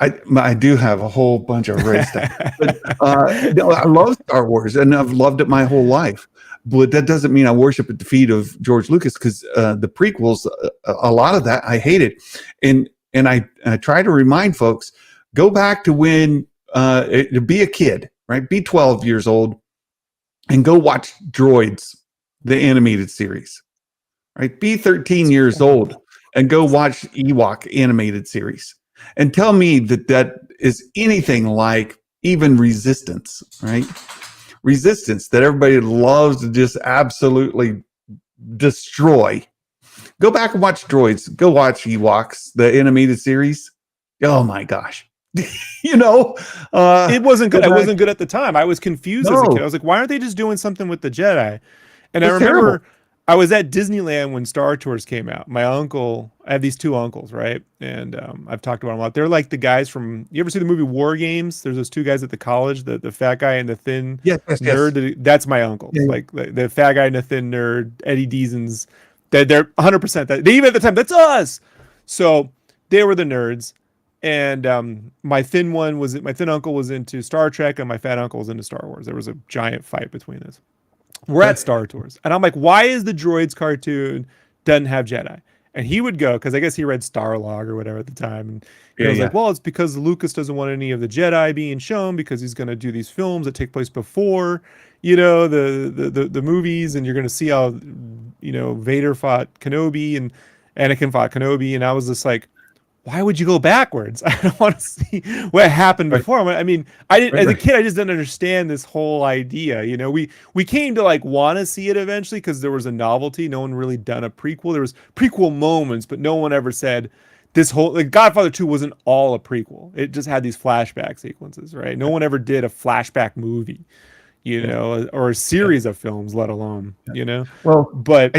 I do have a whole bunch of Ray stuff. But, no, I love Star Wars, and I've loved it my whole life. But that doesn't mean I worship at the feet of George Lucas, because the prequels, a lot of that I hated, and I try to remind folks, go back to when be a kid. Right, be 12 years old and go watch Droids, the animated series. Right, be 13 years old and go watch Ewok animated series, and tell me that is anything like even Resistance. Right, Resistance that everybody loves to just absolutely destroy. Go back and watch Droids. Go watch Ewoks, the animated series. Oh my gosh. It wasn't good. It wasn't good at the time. I was confused as a kid. I was like, why aren't they just doing something with the Jedi? And I remember terrible. I was at Disneyland when Star Tours came out. My uncle, I have these two uncles, right? And I've talked about them a lot. They're like the guys from, you ever see the movie War Games? There's those two guys at the college, the fat guy and the thin nerd. That's my uncles. Yeah. Like the fat guy and the thin nerd, Eddie Deason's. They're 100% that. They even at the time, that's us. So they were the nerds. And my thin uncle was into Star Trek, and my fat uncle was into Star Wars. There was a giant fight between us. We're at Star Tours, and I'm like, why is the Droids cartoon doesn't have Jedi? And he would go, because I guess he read Starlog or whatever at the time, and he was like, well, it's because Lucas doesn't want any of the Jedi being shown, because he's going to do these films that take place before, the movies, and you're going to see how, Vader fought Kenobi and Anakin fought Kenobi, and I was just like, why would you go backwards? I don't want to see what happened before. I mean, I didn't, as a kid, I just didn't understand this whole idea. We came to like want to see it eventually because there was a novelty. No one really done a prequel. There was prequel moments, but no one ever said this whole, like Godfather 2 wasn't all a prequel. It just had these flashback sequences, right? No one ever did a flashback movie, or a series of films, let alone, Well, but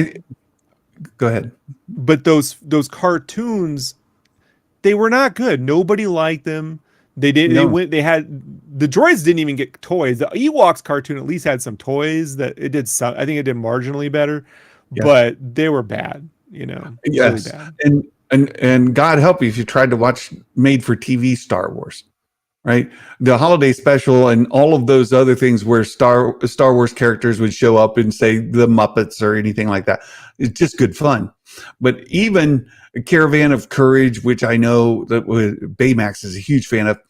go ahead. But those cartoons, they were not good. Nobody liked them. They did. No. They had the droids didn't even get toys. The Ewoks cartoon at least had some toys that it did. I think it did marginally better, but they were bad. Yes, really bad. And God help you if you tried to watch made-for-TV Star Wars, right? The holiday special and all of those other things where Star Wars characters would show up and say the Muppets or anything like that. It's just good fun. But even Caravan of Courage, which I know that Baymax is a huge fan of,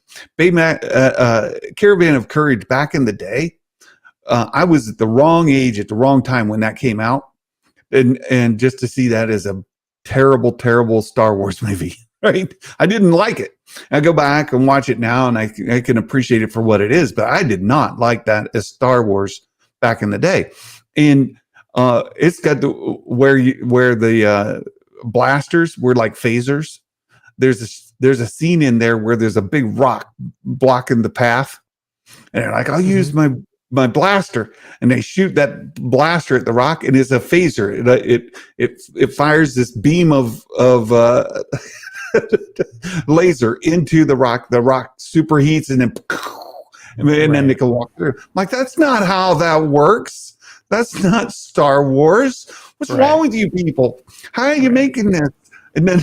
Caravan of Courage back in the day, I was at the wrong age at the wrong time when that came out, and just to see that as a terrible, terrible Star Wars movie, right? I didn't like it. I go back and watch it now, and I can appreciate it for what it is, but I did not like that as Star Wars back in the day. And it's got where the blasters were like phasers. There's a scene in there where there's a big rock blocking the path, and they're like, I'll use my blaster, and they shoot that blaster at the rock, and it's a phaser. It fires this beam of laser into the rock. The rock superheats, and then they can walk through. I'm like, that's not how that works. That's not Star Wars. What's wrong with you people? How are you making this? And then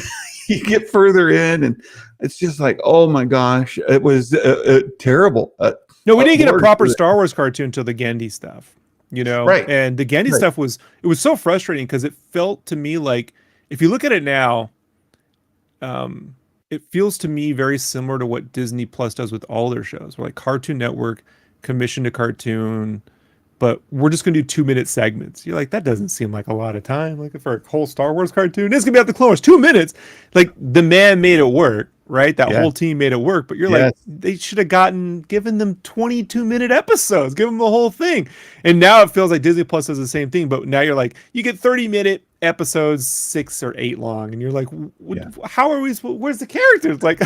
you get further in, and it's just like, oh my gosh, it was terrible. No, we didn't get a proper Star Wars cartoon until the Gendy stuff, Right. And the Gendy stuff was so frustrating because it felt to me like, if you look at it now, it feels to me very similar to what Disney Plus does with all their shows. Where like Cartoon Network commissioned a cartoon, but we're just gonna do 2-minute segments. You're like, that doesn't seem like a lot of time. Like for a whole Star Wars cartoon, it's gonna be about the Clone Wars, 2 minutes. Like the man made it work, right? That Yeah. whole team made it work. But you're Yes. like, they should have given them 22-minute episodes, give them the whole thing. And now it feels like Disney Plus does the same thing. But now you're like, you get 30-minute episodes, 6 or 8 long, and you're like, how are we? Where's the characters? Like,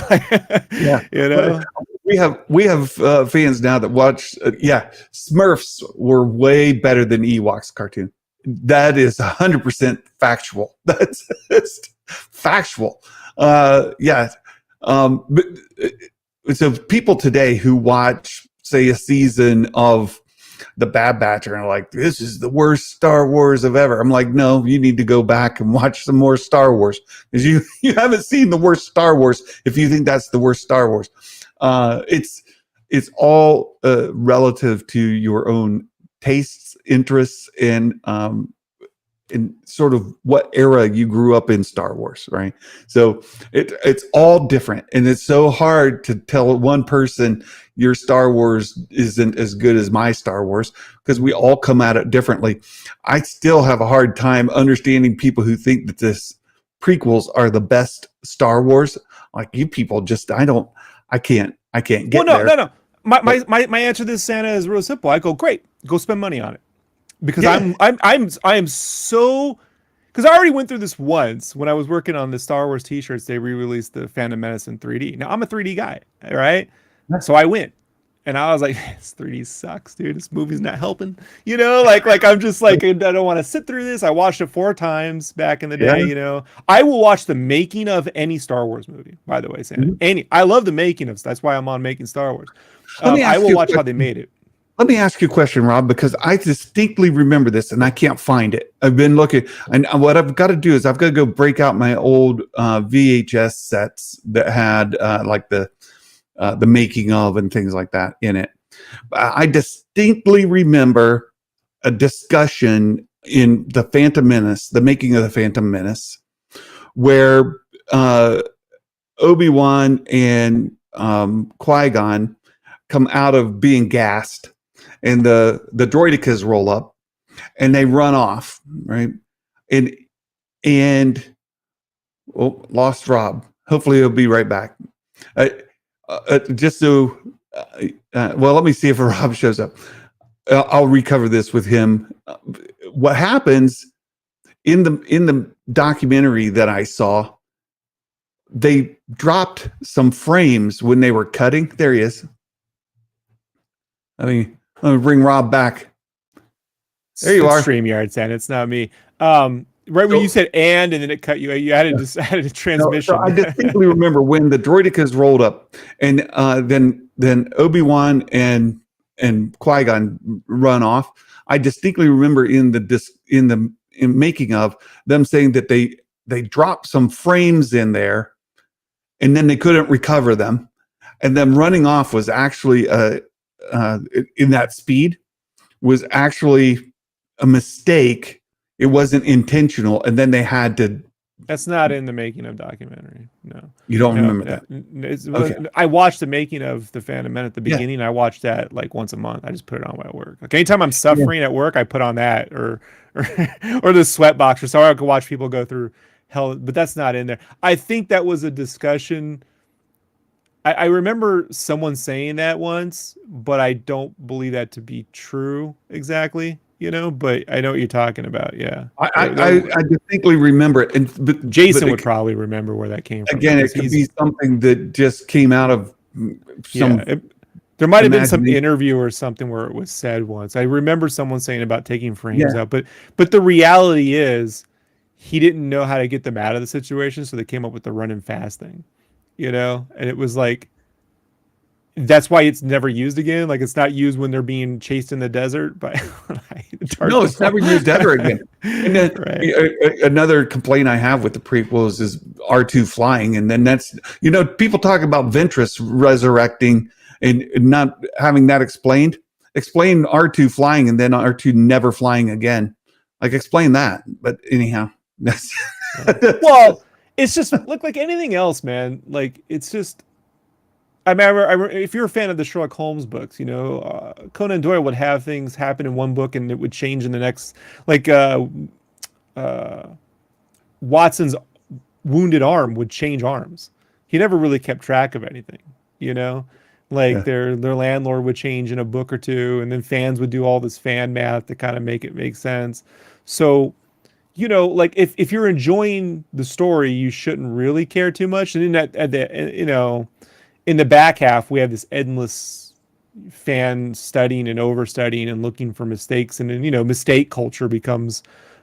Yeah. you know. We have fans now that watch. Smurfs were way better than Ewoks cartoon. That is 100% factual. That's factual. But so people today who watch, say, a season of The Bad Batch are like, this is the worst Star Wars of ever. I'm like, no, you need to go back and watch some more Star Wars, because you haven't seen the worst Star Wars if you think that's the worst Star Wars. It's all relative to your own tastes, interests, and sort of what era you grew up in Star Wars, right? So it's all different, and it's so hard to tell one person your Star Wars isn't as good as my Star Wars, because we all come at it differently. I still have a hard time understanding people who think that this prequels are the best Star Wars. Like, you people just, I can't get there. No. My answer to this, Santa, is real simple. I go, great, go spend money on it. Because I am so, because I already went through this once when I was working on the Star Wars t-shirts. They re-released the Phantom Menace in 3D. Now I'm a 3D guy, right? So I went and I was like, this 3D sucks, dude. This movie's not helping. You know, like I'm just like, I don't want to sit through this. I watched it 4 times back in the day. You know, I will watch the making of any Star Wars movie, by the way, Santa. I love the making of. That's why I'm on Making Star Wars. I will watch how they made it. Let me ask you a question, Rob, because I distinctly remember this and I can't find it. I've been looking, and what I've got to do is I've got to go break out my old VHS sets that had like the making of and things like that in it. I distinctly remember a discussion in the Phantom Menace, the making of the Phantom Menace, where Obi-Wan and Qui-Gon come out of being gassed, and the droidekas roll up and they run off, right? And lost Rob. Hopefully he'll be right back. Just so, let me see if Rob shows up. I'll recover this with him. What happens in the documentary that I saw, they dropped some frames when they were cutting. There he is. Let me bring Rob back. There you are. StreamYard, Santa. It's not me. Right when you said and then it cut you. You added a transmission. I distinctly remember when the droidekas rolled up, and then Obi-Wan and Qui-Gon run off. I distinctly remember in making of them saying that they dropped some frames in there, and then they couldn't recover them, and them running off was actually in that speed was actually a mistake. It wasn't intentional, and then they had to. That's not in the making of documentary. No, you don't remember that. Okay. I watched the making of the Phantom Menace at the beginning. Yeah. I watched that like once a month. I just put it on while at work. Like anytime I'm suffering at work, I put on that or the Sweatbox, or so I could watch people go through hell. But that's not in there. I think that was a discussion. I remember someone saying that once, but I don't believe that to be true exactly. You know, but I know what you're talking about. Yeah, I distinctly remember it, but Jason would probably remember where that came from. Again, it could be something that just came out of some. Yeah, there might have been some interview or something where it was said once. I remember someone saying about taking frames out, but the reality is, he didn't know how to get them out of the situation, so they came up with the running fast thing. You know, and it was like, that's why it's never used again. Like it's not used when they're being chased in the desert. But no, it's never used ever again. And then another complaint I have with the prequels is R2 flying, and then that's people talk about Ventress resurrecting and not having that explained. Explain R2 flying and then R2 never flying again. Like explain that. But anyhow, that's well. It's just look like anything else, man. Like it's just I remember, if you're a fan of the Sherlock Holmes books, Conan Doyle would have things happen in one book and it would change in the next. Like uh, Watson's wounded arm would change arms. He never really kept track of anything, you know? Like Yeah. their landlord would change in a book or two, and then fans would do all this fan math to kind of make it make sense. So, like if you're enjoying the story, you shouldn't really care too much. And then at the in the back half, we have this endless fan studying and overstudying and looking for mistakes, and then mistake culture becomes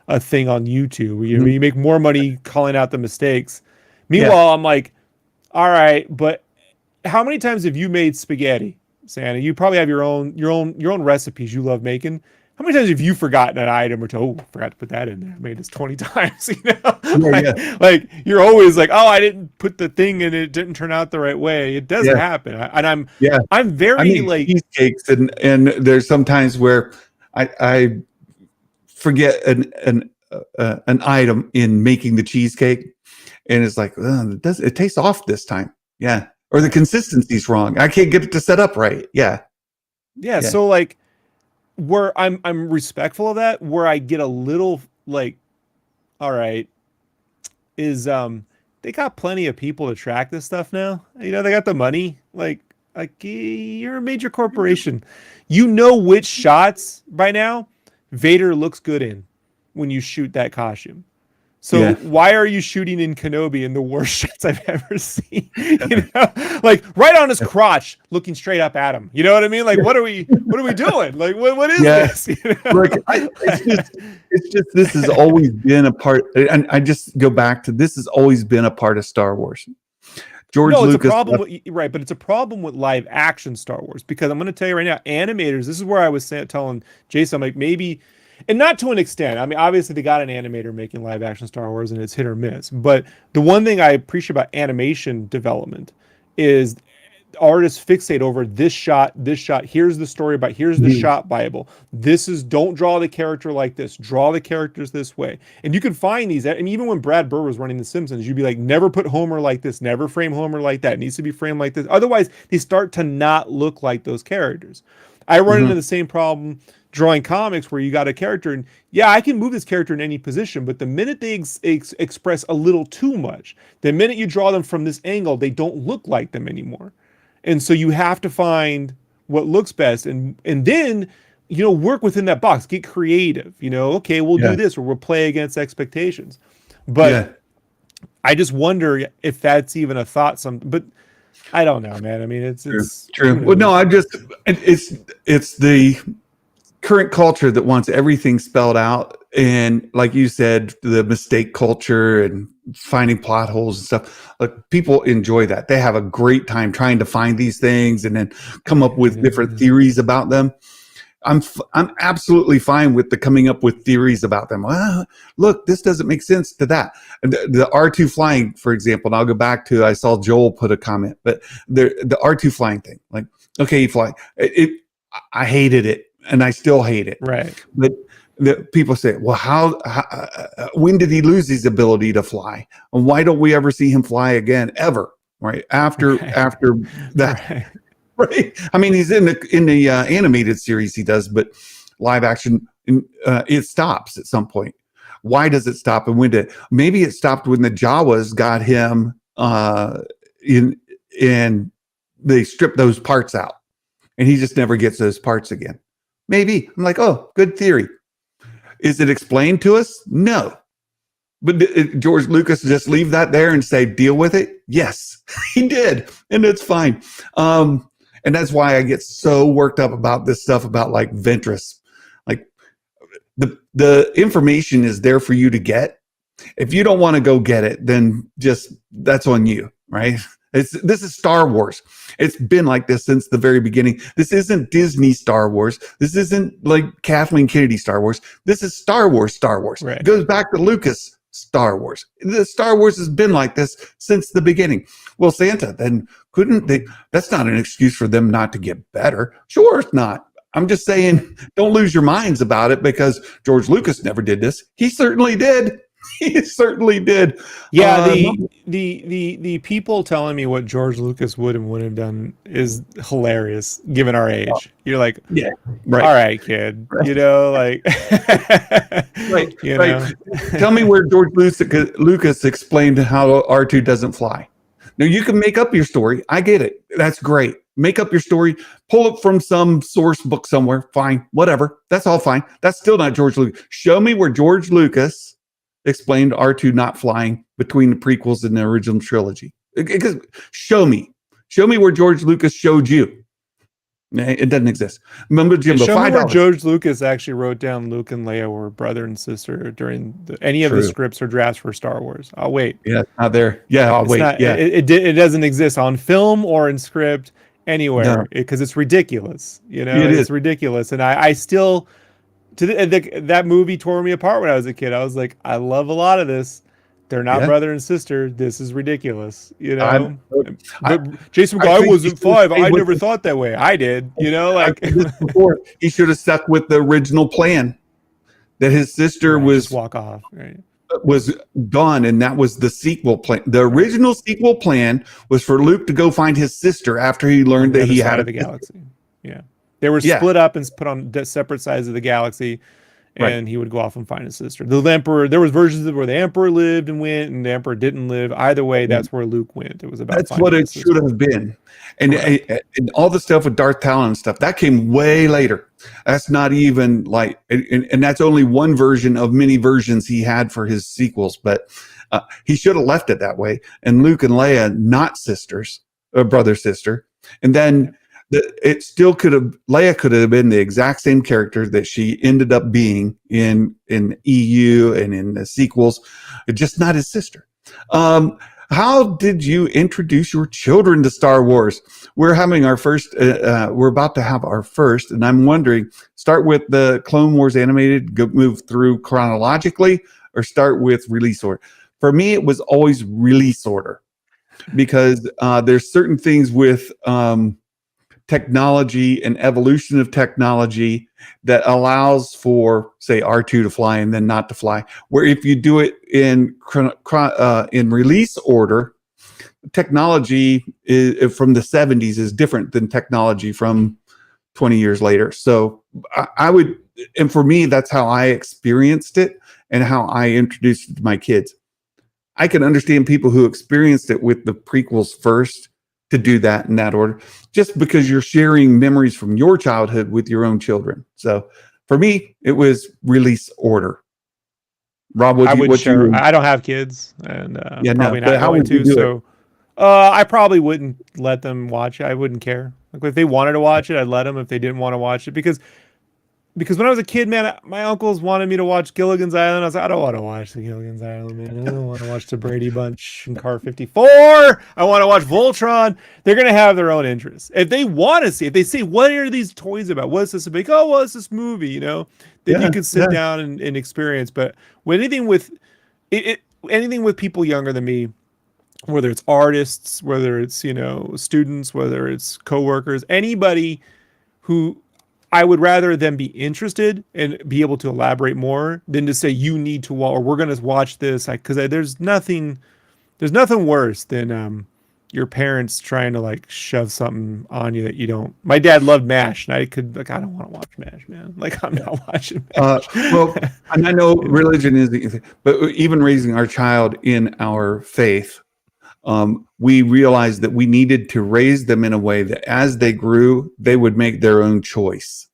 a thing on YouTube. Mhm. You make more money calling out the mistakes. Yeah. Meanwhile, I'm like, all right, but how many times have you made spaghetti, Santa? You probably have your own recipes you love making. How many times have you forgotten an item or two? Oh, forgot to put that in there. I made this 20 times, Yeah. like, Yeah. like you're always like, oh, I didn't put the thing in, it didn't turn out the right way. It doesn't Yeah. happen. And I'm Yeah. I'm I very make like, cheesecakes, and there's sometimes where I forget an item in making the cheesecake, and it's like, it tastes off this time. Yeah. Or the consistency's wrong. I can't get it to set up right. Yeah. yeah, Yeah. so like where I'm respectful of that, where I get a little like, all right, is they got plenty of people to track this stuff now. They got the money. Like you're a major corporation. You know which shots by now Vader looks good in when you shoot that costume. So Yeah. why are you shooting in Kenobi in the worst shots I've ever seen? Like right on his crotch, looking straight up at him. You know what I mean? Like what are we doing? Like what is Yeah. this? Look, it's just this has always been a part, and I just go back to this has always been a part of Star Wars. George No, it's Lucas a problem left- with, right, but it's a problem with live action Star Wars, because I'm going to tell you right now, animators. This is where I was telling Jason, I'm like, maybe, and not to an extent. I mean, obviously they got an animator making live action Star Wars, and it's hit or miss. But the one thing I appreciate about animation development is artists fixate over this shot, this shot. Here's the story about, here's the Mhm. shot Bible. This is, don't draw the character like this, draw the characters this way. And you can find these. And even when Brad Burr was running The Simpsons, you'd be like, never put Homer like this, never frame Homer like that. It needs to be framed like this. Otherwise, they start to not look like those characters. I run into the same problem drawing comics, where you got a character, and yeah, I can move this character in any position, but the minute they express a little too much, the minute you draw them from this angle, they don't look like them anymore. And so you have to find what looks best, and then work within that box, get creative. Okay, we'll Yeah. do this, or we'll play against expectations. But Yeah. I just wonder if that's even a thought. But I don't know, man. I mean, it's True. who Well, no, knows? it's the current culture that wants everything spelled out, and like you said, the mistake culture and finding plot holes and stuff. Like, people enjoy that. They have a great time trying to find these things and then come up with different theories about them. I'm absolutely fine with the coming up with theories about them. Look, this doesn't make sense to that. And the R2 flying, for example, and I'll go back to, I saw Joel put a comment, but the R2 flying thing, like, okay, he fly. I hated it, and I still hate it. Right. But the people say, well, when did he lose his ability to fly? And why don't we ever see him fly again, ever? Right after that. Right. Right. I mean, he's in the animated series, he does, but live action, it stops at some point. Why does it stop? And when did? Maybe it stopped when the Jawas got him and they stripped those parts out, and he just never gets those parts again. Maybe. I'm like, oh, good theory. Is it explained to us? No. But did George Lucas just leave that there and say, deal with it? Yes, he did. And it's fine. And that's why I get so worked up about this stuff about like Ventress. Like, the information is there for you to get. If you don't want to go get it, then just, that's on you, right? This is Star Wars. It's been like this since the very beginning. This isn't Disney Star Wars. This isn't like Kathleen Kennedy Star Wars. This is Star Wars Star Wars. Right. It goes back to Lucas Star Wars. The Star Wars has been like this since the beginning. Well, Santa, then couldn't they? That's not an excuse for them not to get better. Sure, it's not. I'm just saying, don't lose your minds about it because George Lucas never did this. He certainly did. He certainly did. Yeah, Number- the people telling me what George Lucas would and wouldn't have done is hilarious, given our age. You're like, yeah, all right, right, kid, like, right, you right. know, Tell me where George Lucas explained how R2 doesn't fly. Now, you can make up your story. I get it. That's great. Make up your story. Pull it from some source book somewhere. Fine. Whatever. That's all fine. That's still not George Lucas. Show me where George Lucas explained R2 not flying between the prequels and the original trilogy. Show me. Show me where George Lucas showed you. It doesn't exist. Remember, Jimbo, show me where $5. George Lucas actually wrote down Luke and Leia were brother and sister during any of the True. scripts or drafts for Star Wars. I'll wait. Yeah, it's not there. Yeah, I'll It's wait. not. Yeah. It doesn't exist on film or in script anywhere No. because it's ridiculous. It It's is. ridiculous, and I still that movie tore me apart when I was a kid. I was like, I love a lot of this. They're not Yeah. brother and sister. This is ridiculous. I- But Jason, I I think wasn't he should five. stay I with never the- thought that way. I did. Like I've said this before. He should have stuck with the original plan that his sister just walk off. Right. was gone, and that was the sequel plan. The original sequel plan was for Luke to go find his sister after he learned The that other he side had of the galaxy. Yeah, they were Yeah. split up and put on separate sides of the galaxy, and Right. he would go off and find his sister. The Emperor. There was versions of where the Emperor lived and went, and the Emperor didn't live. Either way, that's where Luke went. It was about That's finding what his it sister. should have been. And, Correct. and all the stuff with Darth Talon and stuff, that came way later. That's not even like, and that's only one version of many versions he had for his sequels. But he should have left it that way. And Luke and Leia, not sisters, brother, sister. And then it still could have, Leia could have been the exact same character that she ended up being in EU and in the sequels, just not his sister. How did you introduce your children to Star Wars? We're having our first, we're about to have our first, and I'm wondering, start with the Clone Wars animated, move through chronologically, or start with release order? For me, it was always release order because there's certain things with technology and evolution of technology that allows for, say, R2 to fly and then not to fly. Where if you do it in release order, technology from the 70s is different than technology from 20 years later. So I would, and for me, that's how I experienced it and how I introduced it to my kids. I can understand people who experienced it with the prequels first to do that in that order, just because you're sharing memories from your childhood with your own children. So for me, it was release order. Rob, I don't have kids, and probably not how going would you to. do So I probably wouldn't let them watch it. I wouldn't care. Like if they wanted to watch it, I'd let them. If they didn't want to watch it, because when I was a kid, man, my uncles wanted me to watch Gilligan's Island. I was like, I don't want to watch the Gilligan's Island, man. I don't want to watch the Brady Bunch and Car 54. I want to watch Voltron. They're going to have their own interests. If they want to see, if they say, what are these toys about? What is this about? Oh, well, it's this movie, then you can sit down and experience. But when anything with anything with people younger than me, whether it's artists, whether it's, students, whether it's coworkers, anybody who I would rather them be interested and be able to elaborate more than to say you need to watch or we're going to watch this. Because there's nothing worse than your parents trying to like shove something on you that you don't. My dad loved MASH, and I don't want to watch MASH, man. Like I'm not watching MASH. Well, and I know religion is, but even raising our child in our faith, we realized that we needed to raise them in a way that as they grew, they would make their own choice.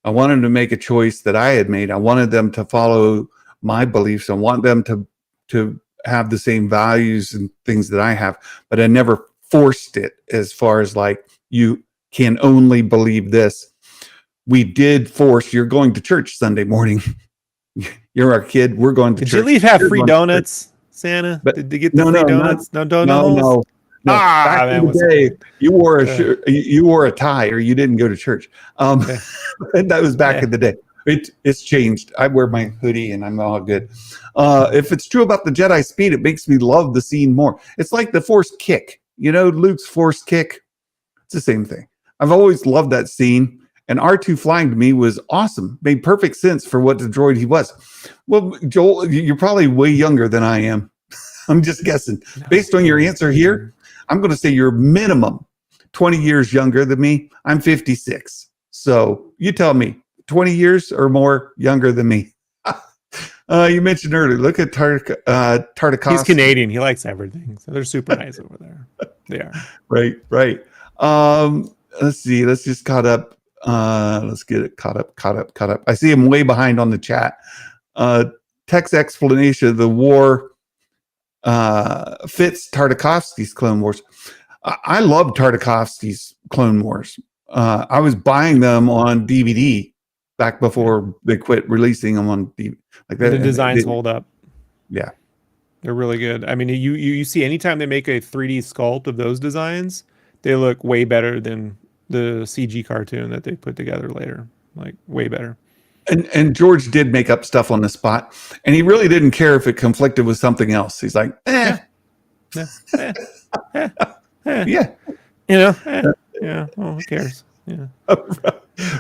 I wanted them to make a choice that I had made. I wanted them to follow my beliefs. I want them to have the same values and things that I have, but I never forced it as far as like, you can only believe this. We did force, you're going to church Sunday morning. You're our kid. We're going to church. Did you at least have free donuts, Santa? But did you get the free donuts? No donut holes? No. Back in the day, you wore a shirt, you wore a tie, or you didn't go to church. That was back in the day. It's changed. I wear my hoodie and I'm all good. If it's true about the Jedi speed, it makes me love the scene more. It's like the Force kick. Luke's Force kick. It's the same thing. I've always loved that scene. And R2 flying to me was awesome. Made perfect sense for what the droid he was. Well, Joel, you're probably way younger than I am. I'm just guessing. Based on your answer here, I'm going to say you're minimum 20 years younger than me. I'm 56. So you tell me, 20 years or more younger than me. You mentioned earlier, look at Tartakovsky. He's Canadian. He likes everything. So they're super nice over there. They are. Right. Let's see. Let's just caught up. Let's get it caught up. I see him way behind on the chat. Tech's explanation of the war fits Tartakovsky's Clone Wars. I love Tartakovsky's Clone Wars. I was buying them on DVD back before they quit releasing them on DVD. Like that, the designs hold up. Yeah, they're really good. I mean, you see anytime they make a 3D sculpt of those designs, they look way better than the CG cartoon that they put together later. Like way better. And George did make up stuff on the spot, and he really didn't care if it conflicted with something else. He's like, yeah. Yeah. Well, who cares? Yeah.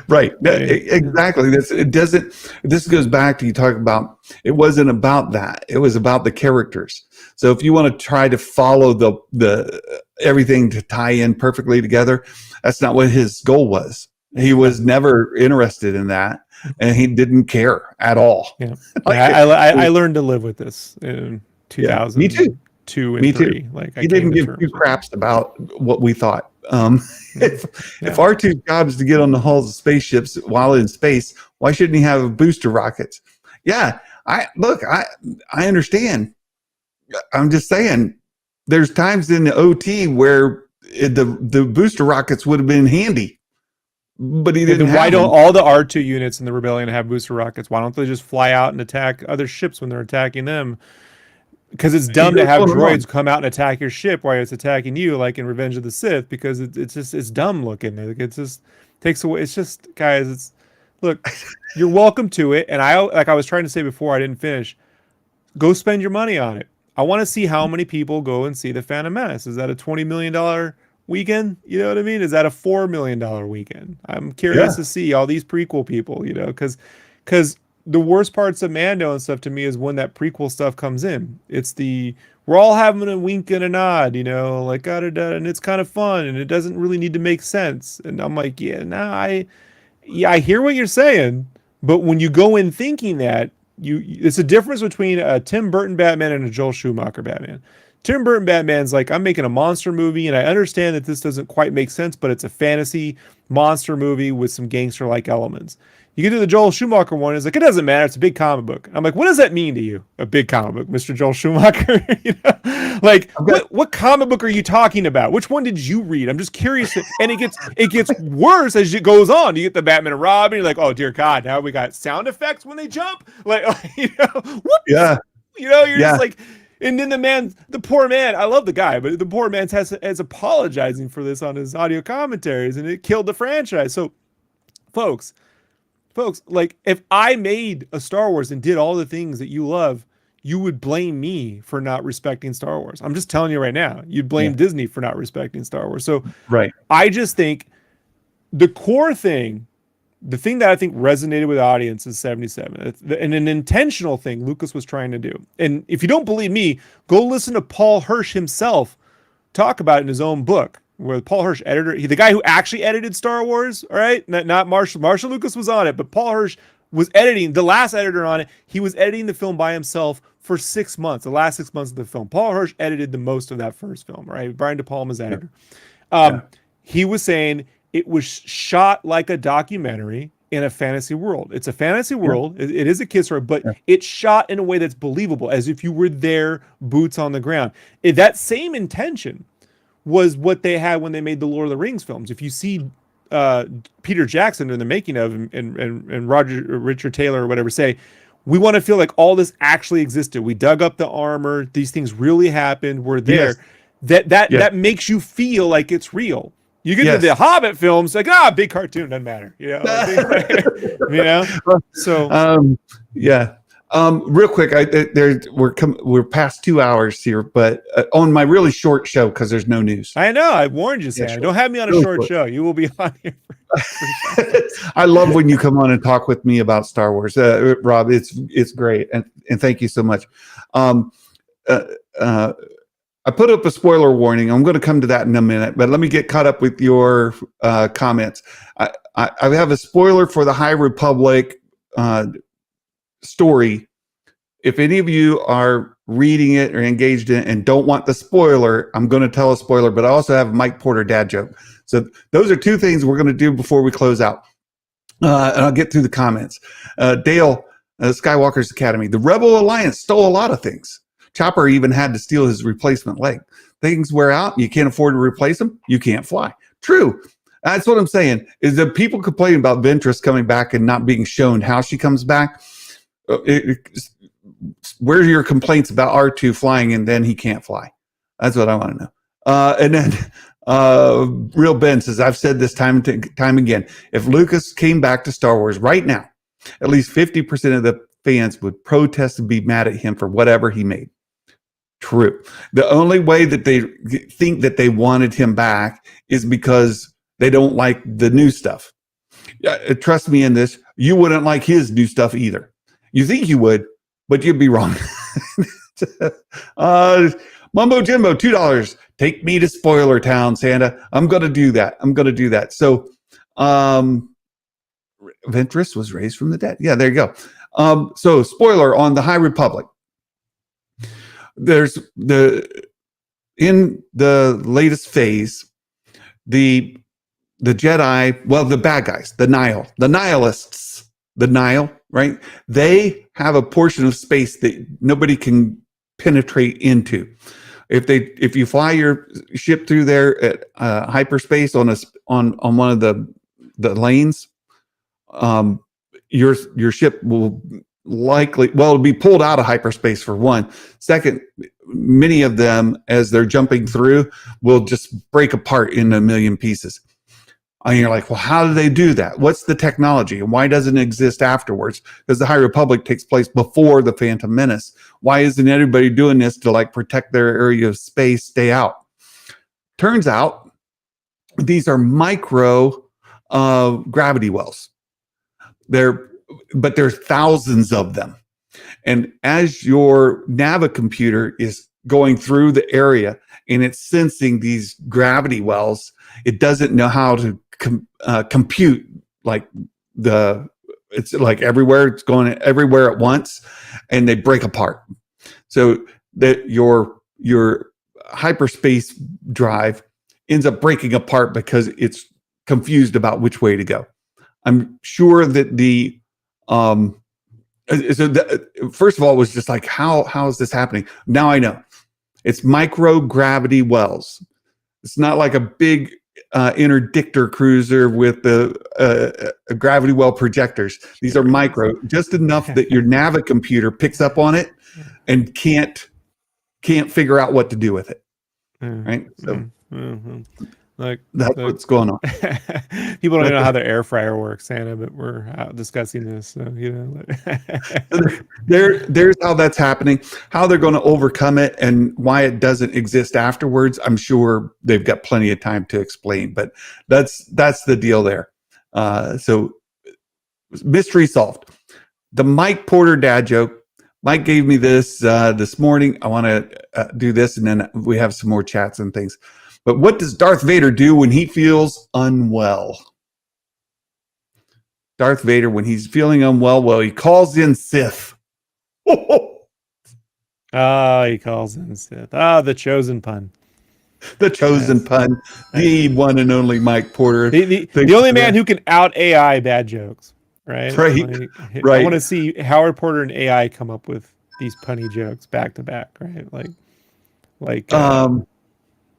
Right. Exactly. This goes back to you talk about, it wasn't about that. It was about the characters. So if you want to try to follow the everything to tie in perfectly together, that's not what his goal was. He was never interested in that, and he didn't care at all. Yeah. I learned to live with this in 2000. Me too. 2 and 3. Like he didn't give two craps about what we thought. If R2's job is to get on the hulls of spaceships while in space, why shouldn't he have booster rockets? Yeah, I understand. I'm just saying, there's times in the OT where the booster rockets would have been handy, but he didn't. Why don't all the R2 units in the Rebellion have booster rockets? Why don't they just fly out and attack other ships when they're attacking them? Because it's dumb to have droids come out and attack your ship while it's attacking you, like in Revenge of the Sith, because it's dumb looking. Like it just takes away. It's just, guys, look, you're welcome to it. And I was trying to say before, I didn't finish. Go spend your money on it. I want to see how many people go and see the Phantom Menace. Is that a $20 million weekend? You know what I mean? Is that a $4 million weekend? I'm curious to see all these prequel people, because the worst parts of Mando and stuff to me is when that prequel stuff comes in. It's we're all having a wink and a nod, like and it's kind of fun and it doesn't really need to make sense. And I'm like, I hear what you're saying, but when you go in thinking that, it's a difference between a Tim Burton Batman and a Joel Schumacher Batman. Tim Burton Batman's like, I'm making a monster movie, and I understand that this doesn't quite make sense, but it's a fantasy monster movie with some gangster-like elements. You get to the Joel Schumacher one, it's like, it doesn't matter, it's a big comic book. I'm like, what does that mean to you? A big comic book, Mr. Joel Schumacher? Like, what comic book are you talking about? Which one did you read? I'm just curious. And it gets worse as it goes on. You get the Batman and Robin, you're like, oh dear God, now we got sound effects when they jump. Like, whoops. Yeah. You're just like, and then the poor man, I love the guy, but the poor man has apologizing for this on his audio commentaries, and it killed the franchise. So, folks, like, if I made a Star Wars and did all the things that you love, you would blame me for not respecting Star Wars. I'm just telling you right now. You'd blame Disney for not respecting Star Wars. So, I just think the core thing, the thing that I think resonated with the audience is 77, and an intentional thing Lucas was trying to do. And if you don't believe me, go listen to Paul Hirsch himself talk about it in his own book, where Paul Hirsch, the guy who actually edited Star Wars, all right, not Marshall Lucas was on it, but Paul Hirsch was editing, the last editor on it. He was editing the film by himself for 6 months, the last 6 months of the film. Paul Hirsch edited the most of that first film, right? Brian De Palma's editor. He was saying it was shot like a documentary in a fantasy world. It's a fantasy world. It is a kid's story, but it's shot in a way that's believable, as if you were there, boots on the ground. That same intention was what they had when they made the Lord of the Rings films. If you see Peter Jackson in the making of, and Richard Taylor or whatever say, we want to feel like all this actually existed. We dug up the armor. These things really happened. We're there. That makes you feel like it's real. You get to the Hobbit films, like, big cartoon, doesn't matter. So real quick, we're past 2 hours here, but on my really short show, because there's no news. I know, I warned you, Sam. Don't have me on a short show. You will be on here. I love when you come on and talk with me about Star Wars, Rob. It's great, and thank you so much. Um, uh, uh, I put up a spoiler warning. I'm going to come to that in a minute, but let me get caught up with your comments. I have a spoiler for the High Republic story. If any of you are reading it or engaged in it and don't want the spoiler, I'm going to tell a spoiler, but I also have a Mike Porter dad joke. So those are two things we're going to do before we close out. And I'll get through the comments. Dale, Skywalker's Academy. The Rebel Alliance stole a lot of things. Chopper even had to steal his replacement leg. Things wear out. You can't afford to replace them. You can't fly. True. That's what I'm saying, is that people complain about Ventress coming back and not being shown how she comes back. Where are your complaints about R2 flying and then he can't fly? That's what I want to know. And then Real Ben says, I've said this time and time again, if Lucas came back to Star Wars right now, at least 50% of the fans would protest and be mad at him for whatever he made. True. The only way that they think that they wanted him back is because they don't like the new stuff. Trust me in this, you wouldn't like his new stuff either. You think you would, but you'd be wrong. Mumbo Jimbo, $2. Take me to Spoiler Town, Santa. I'm going to do that. So, Ventress was raised from the dead. Yeah, there you go. So, spoiler on the High Republic. There's in the latest phase, the Jedi, well, the bad guys, the Nihilists, the Nihil, right? They have a portion of space that nobody can penetrate into. If you fly your ship through there at hyperspace on one of the lanes, your ship will likely, well, it'll be pulled out of hyperspace for one. Second, many of them, as they're jumping through, will just break apart in a million pieces. And you're like, well, how do they do that? What's the technology? And why doesn't it exist afterwards? Because the High Republic takes place before the Phantom Menace. Why isn't everybody doing this to like protect their area of space, stay out? Turns out these are micro gravity wells. But there's thousands of them. And as your Navicomputer is going through the area and it's sensing these gravity wells, it doesn't know how to compute it's like everywhere, it's going everywhere at once, and they break apart. So that your hyperspace drive ends up breaking apart because it's confused about which way to go. I'm sure that first of all, it was just like, how is this happening? Now I know. It's microgravity wells. It's not like a big interdictor cruiser with the gravity well projectors. These are micro, just enough that your Navicomputer picks up on it and can't figure out what to do with it. Right? So like that's what's going on. People don't know how the air fryer works, Santa, but we're out discussing this. So, there's how that's happening, how they're going to overcome it, and why it doesn't exist afterwards. I'm sure they've got plenty of time to explain, but that's the deal there. So mystery solved. The Mike Porter dad joke. Mike gave me this this morning. I want to do this, and then we have some more chats and things. But what does Darth Vader do when he feels unwell? Darth Vader, when he's feeling unwell, well, he calls in Sith. Oh, he calls in Sith. The chosen pun. The chosen pun. The one and only Mike Porter. The only man who can out AI bad jokes. Right. Right. I want to see Howard Porter and AI come up with these punny jokes back to back. Right.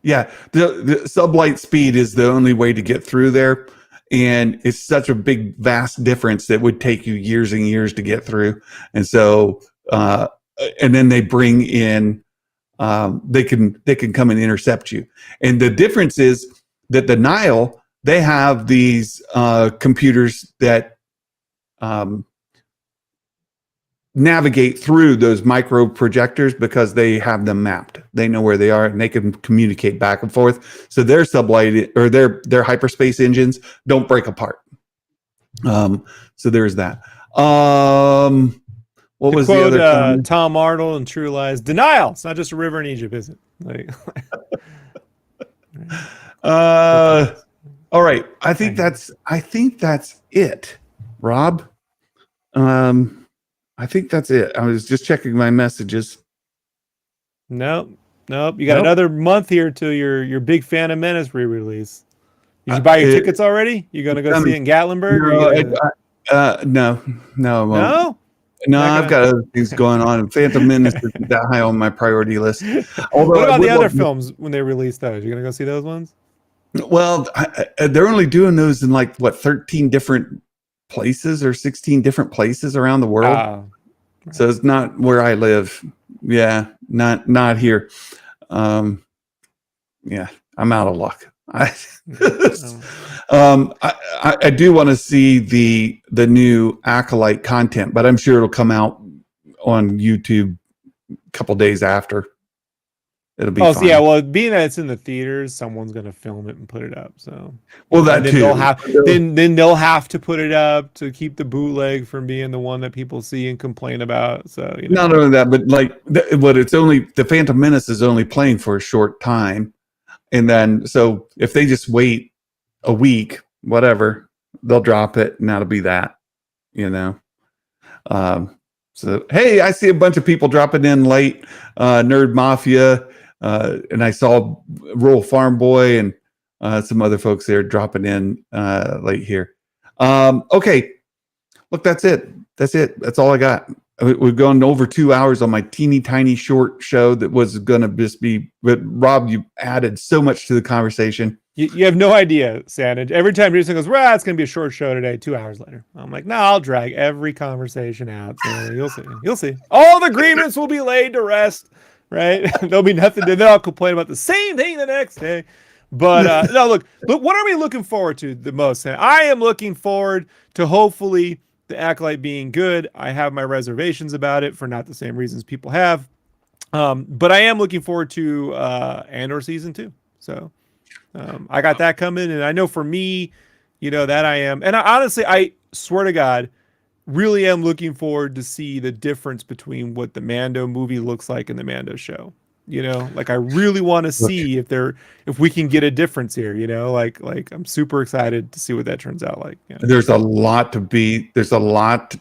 Yeah, the sublight speed is the only way to get through there, and it's such a big, vast difference that would take you years and years to get through. And so, and then they bring in, they can come and intercept you. And the difference is that the Nile, they have these computers that navigate through those micro projectors because they have them mapped. They know where they are and they can communicate back and forth. So their sublight or their hyperspace engines don't break apart. So there's that. What was the other comment? Tom Arnold in True Lies? Denial. It's not just a river in Egypt, is it? Like, all right. I think that's it, Rob. I think that's it. I was just checking my messages. Nope. You got another month here till your big Phantom Menace re-release. Did you buy your tickets already? You gonna go see it in Gatlinburg? No, No. I've got other things going on. Phantom Menace isn't that high on my priority list. Although, what about the other films when they release those? You gonna go see those ones? Well, they're only doing those in 13 different places or 16 different places around the world. Right. So it's not where I live. Yeah, not here. Yeah, I'm out of luck. I do want to see the new Acolyte content, but I'm sure it'll come out on YouTube a couple days after. It'll be fine. So yeah, well, being that it's in the theaters, someone's gonna film it and put it up. So well, that then too. Then they'll have to put it up to keep the bootleg from being the one that people see and complain about. So not only that, but it's only the Phantom Menace is only playing for a short time, and then so if they just wait a week, whatever, they'll drop it, and that'll be that. So hey, I see a bunch of people dropping in late. Nerd Mafia. And I saw Rural Farm Boy and some other folks there dropping in late here. Okay, look, that's it. That's all I got. We've gone over 2 hours on my teeny tiny short show that was going to just be. But Rob, you added so much to the conversation. You have no idea, Sandage. Every time Jason goes, "Well, it's going to be a short show today." 2 hours later, I'm like, "No, I'll drag every conversation out. So you'll see. All the agreements will be laid to rest." Right? There'll be nothing. Then I'll complain about the same thing the next day. But no, look. What are we looking forward to the most? I am looking forward to hopefully the Acolyte being good. I have my reservations about it for not the same reasons people have. But I am looking forward to Andor season 2. So I got that coming, and I know for me, that I am. And honestly, I swear to God, really am looking forward to see the difference between what the Mando movie looks like and the Mando show. I really want to see if we can get a difference here. Like I'm super excited to see what that turns out like. There's a lot there's a lot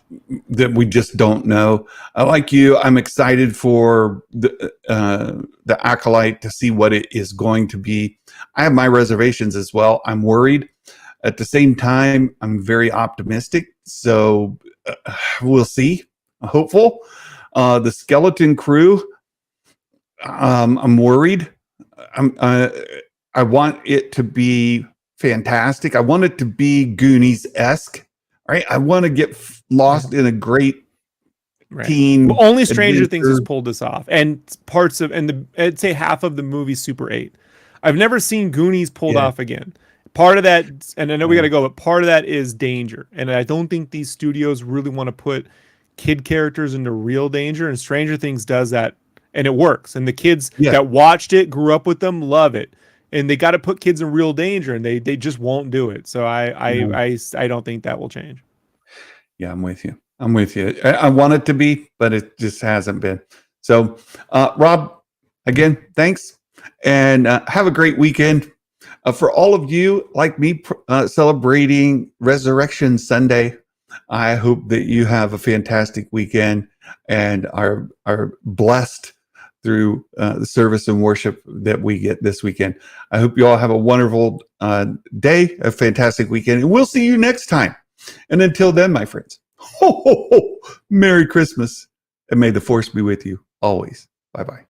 that we just don't know. Like you, I'm excited for the Acolyte to see what it is going to be. I have my reservations as well. I'm worried. At the same time, I'm very optimistic. So we'll see. Hopeful. The Skeleton Crew. I'm worried. I want it to be fantastic. I want it to be Goonies-esque. Right. I want to get lost in a great teen. Well, only Stranger Things has pulled this off, and I'd say half of the movie Super 8. I've never seen Goonies pulled off again. Part of that, and I know we got to go, but part of that is danger. And I don't think these studios really want to put kid characters into real danger. And Stranger Things does that, and it works. And the kids that watched it, grew up with them, love it. And they got to put kids in real danger, and they just won't do it. So I don't think that will change. Yeah, I'm with you. I want it to be, but it just hasn't been. So, Rob, again, thanks, and have a great weekend. For all of you like me celebrating Resurrection Sunday, I hope that you have a fantastic weekend and are blessed through the service and worship that we get this weekend. I hope you all have a wonderful day, a fantastic weekend, and we'll see you next time. And until then, my friends, ho, ho, ho, Merry Christmas, and may the force be with you always. Bye-bye.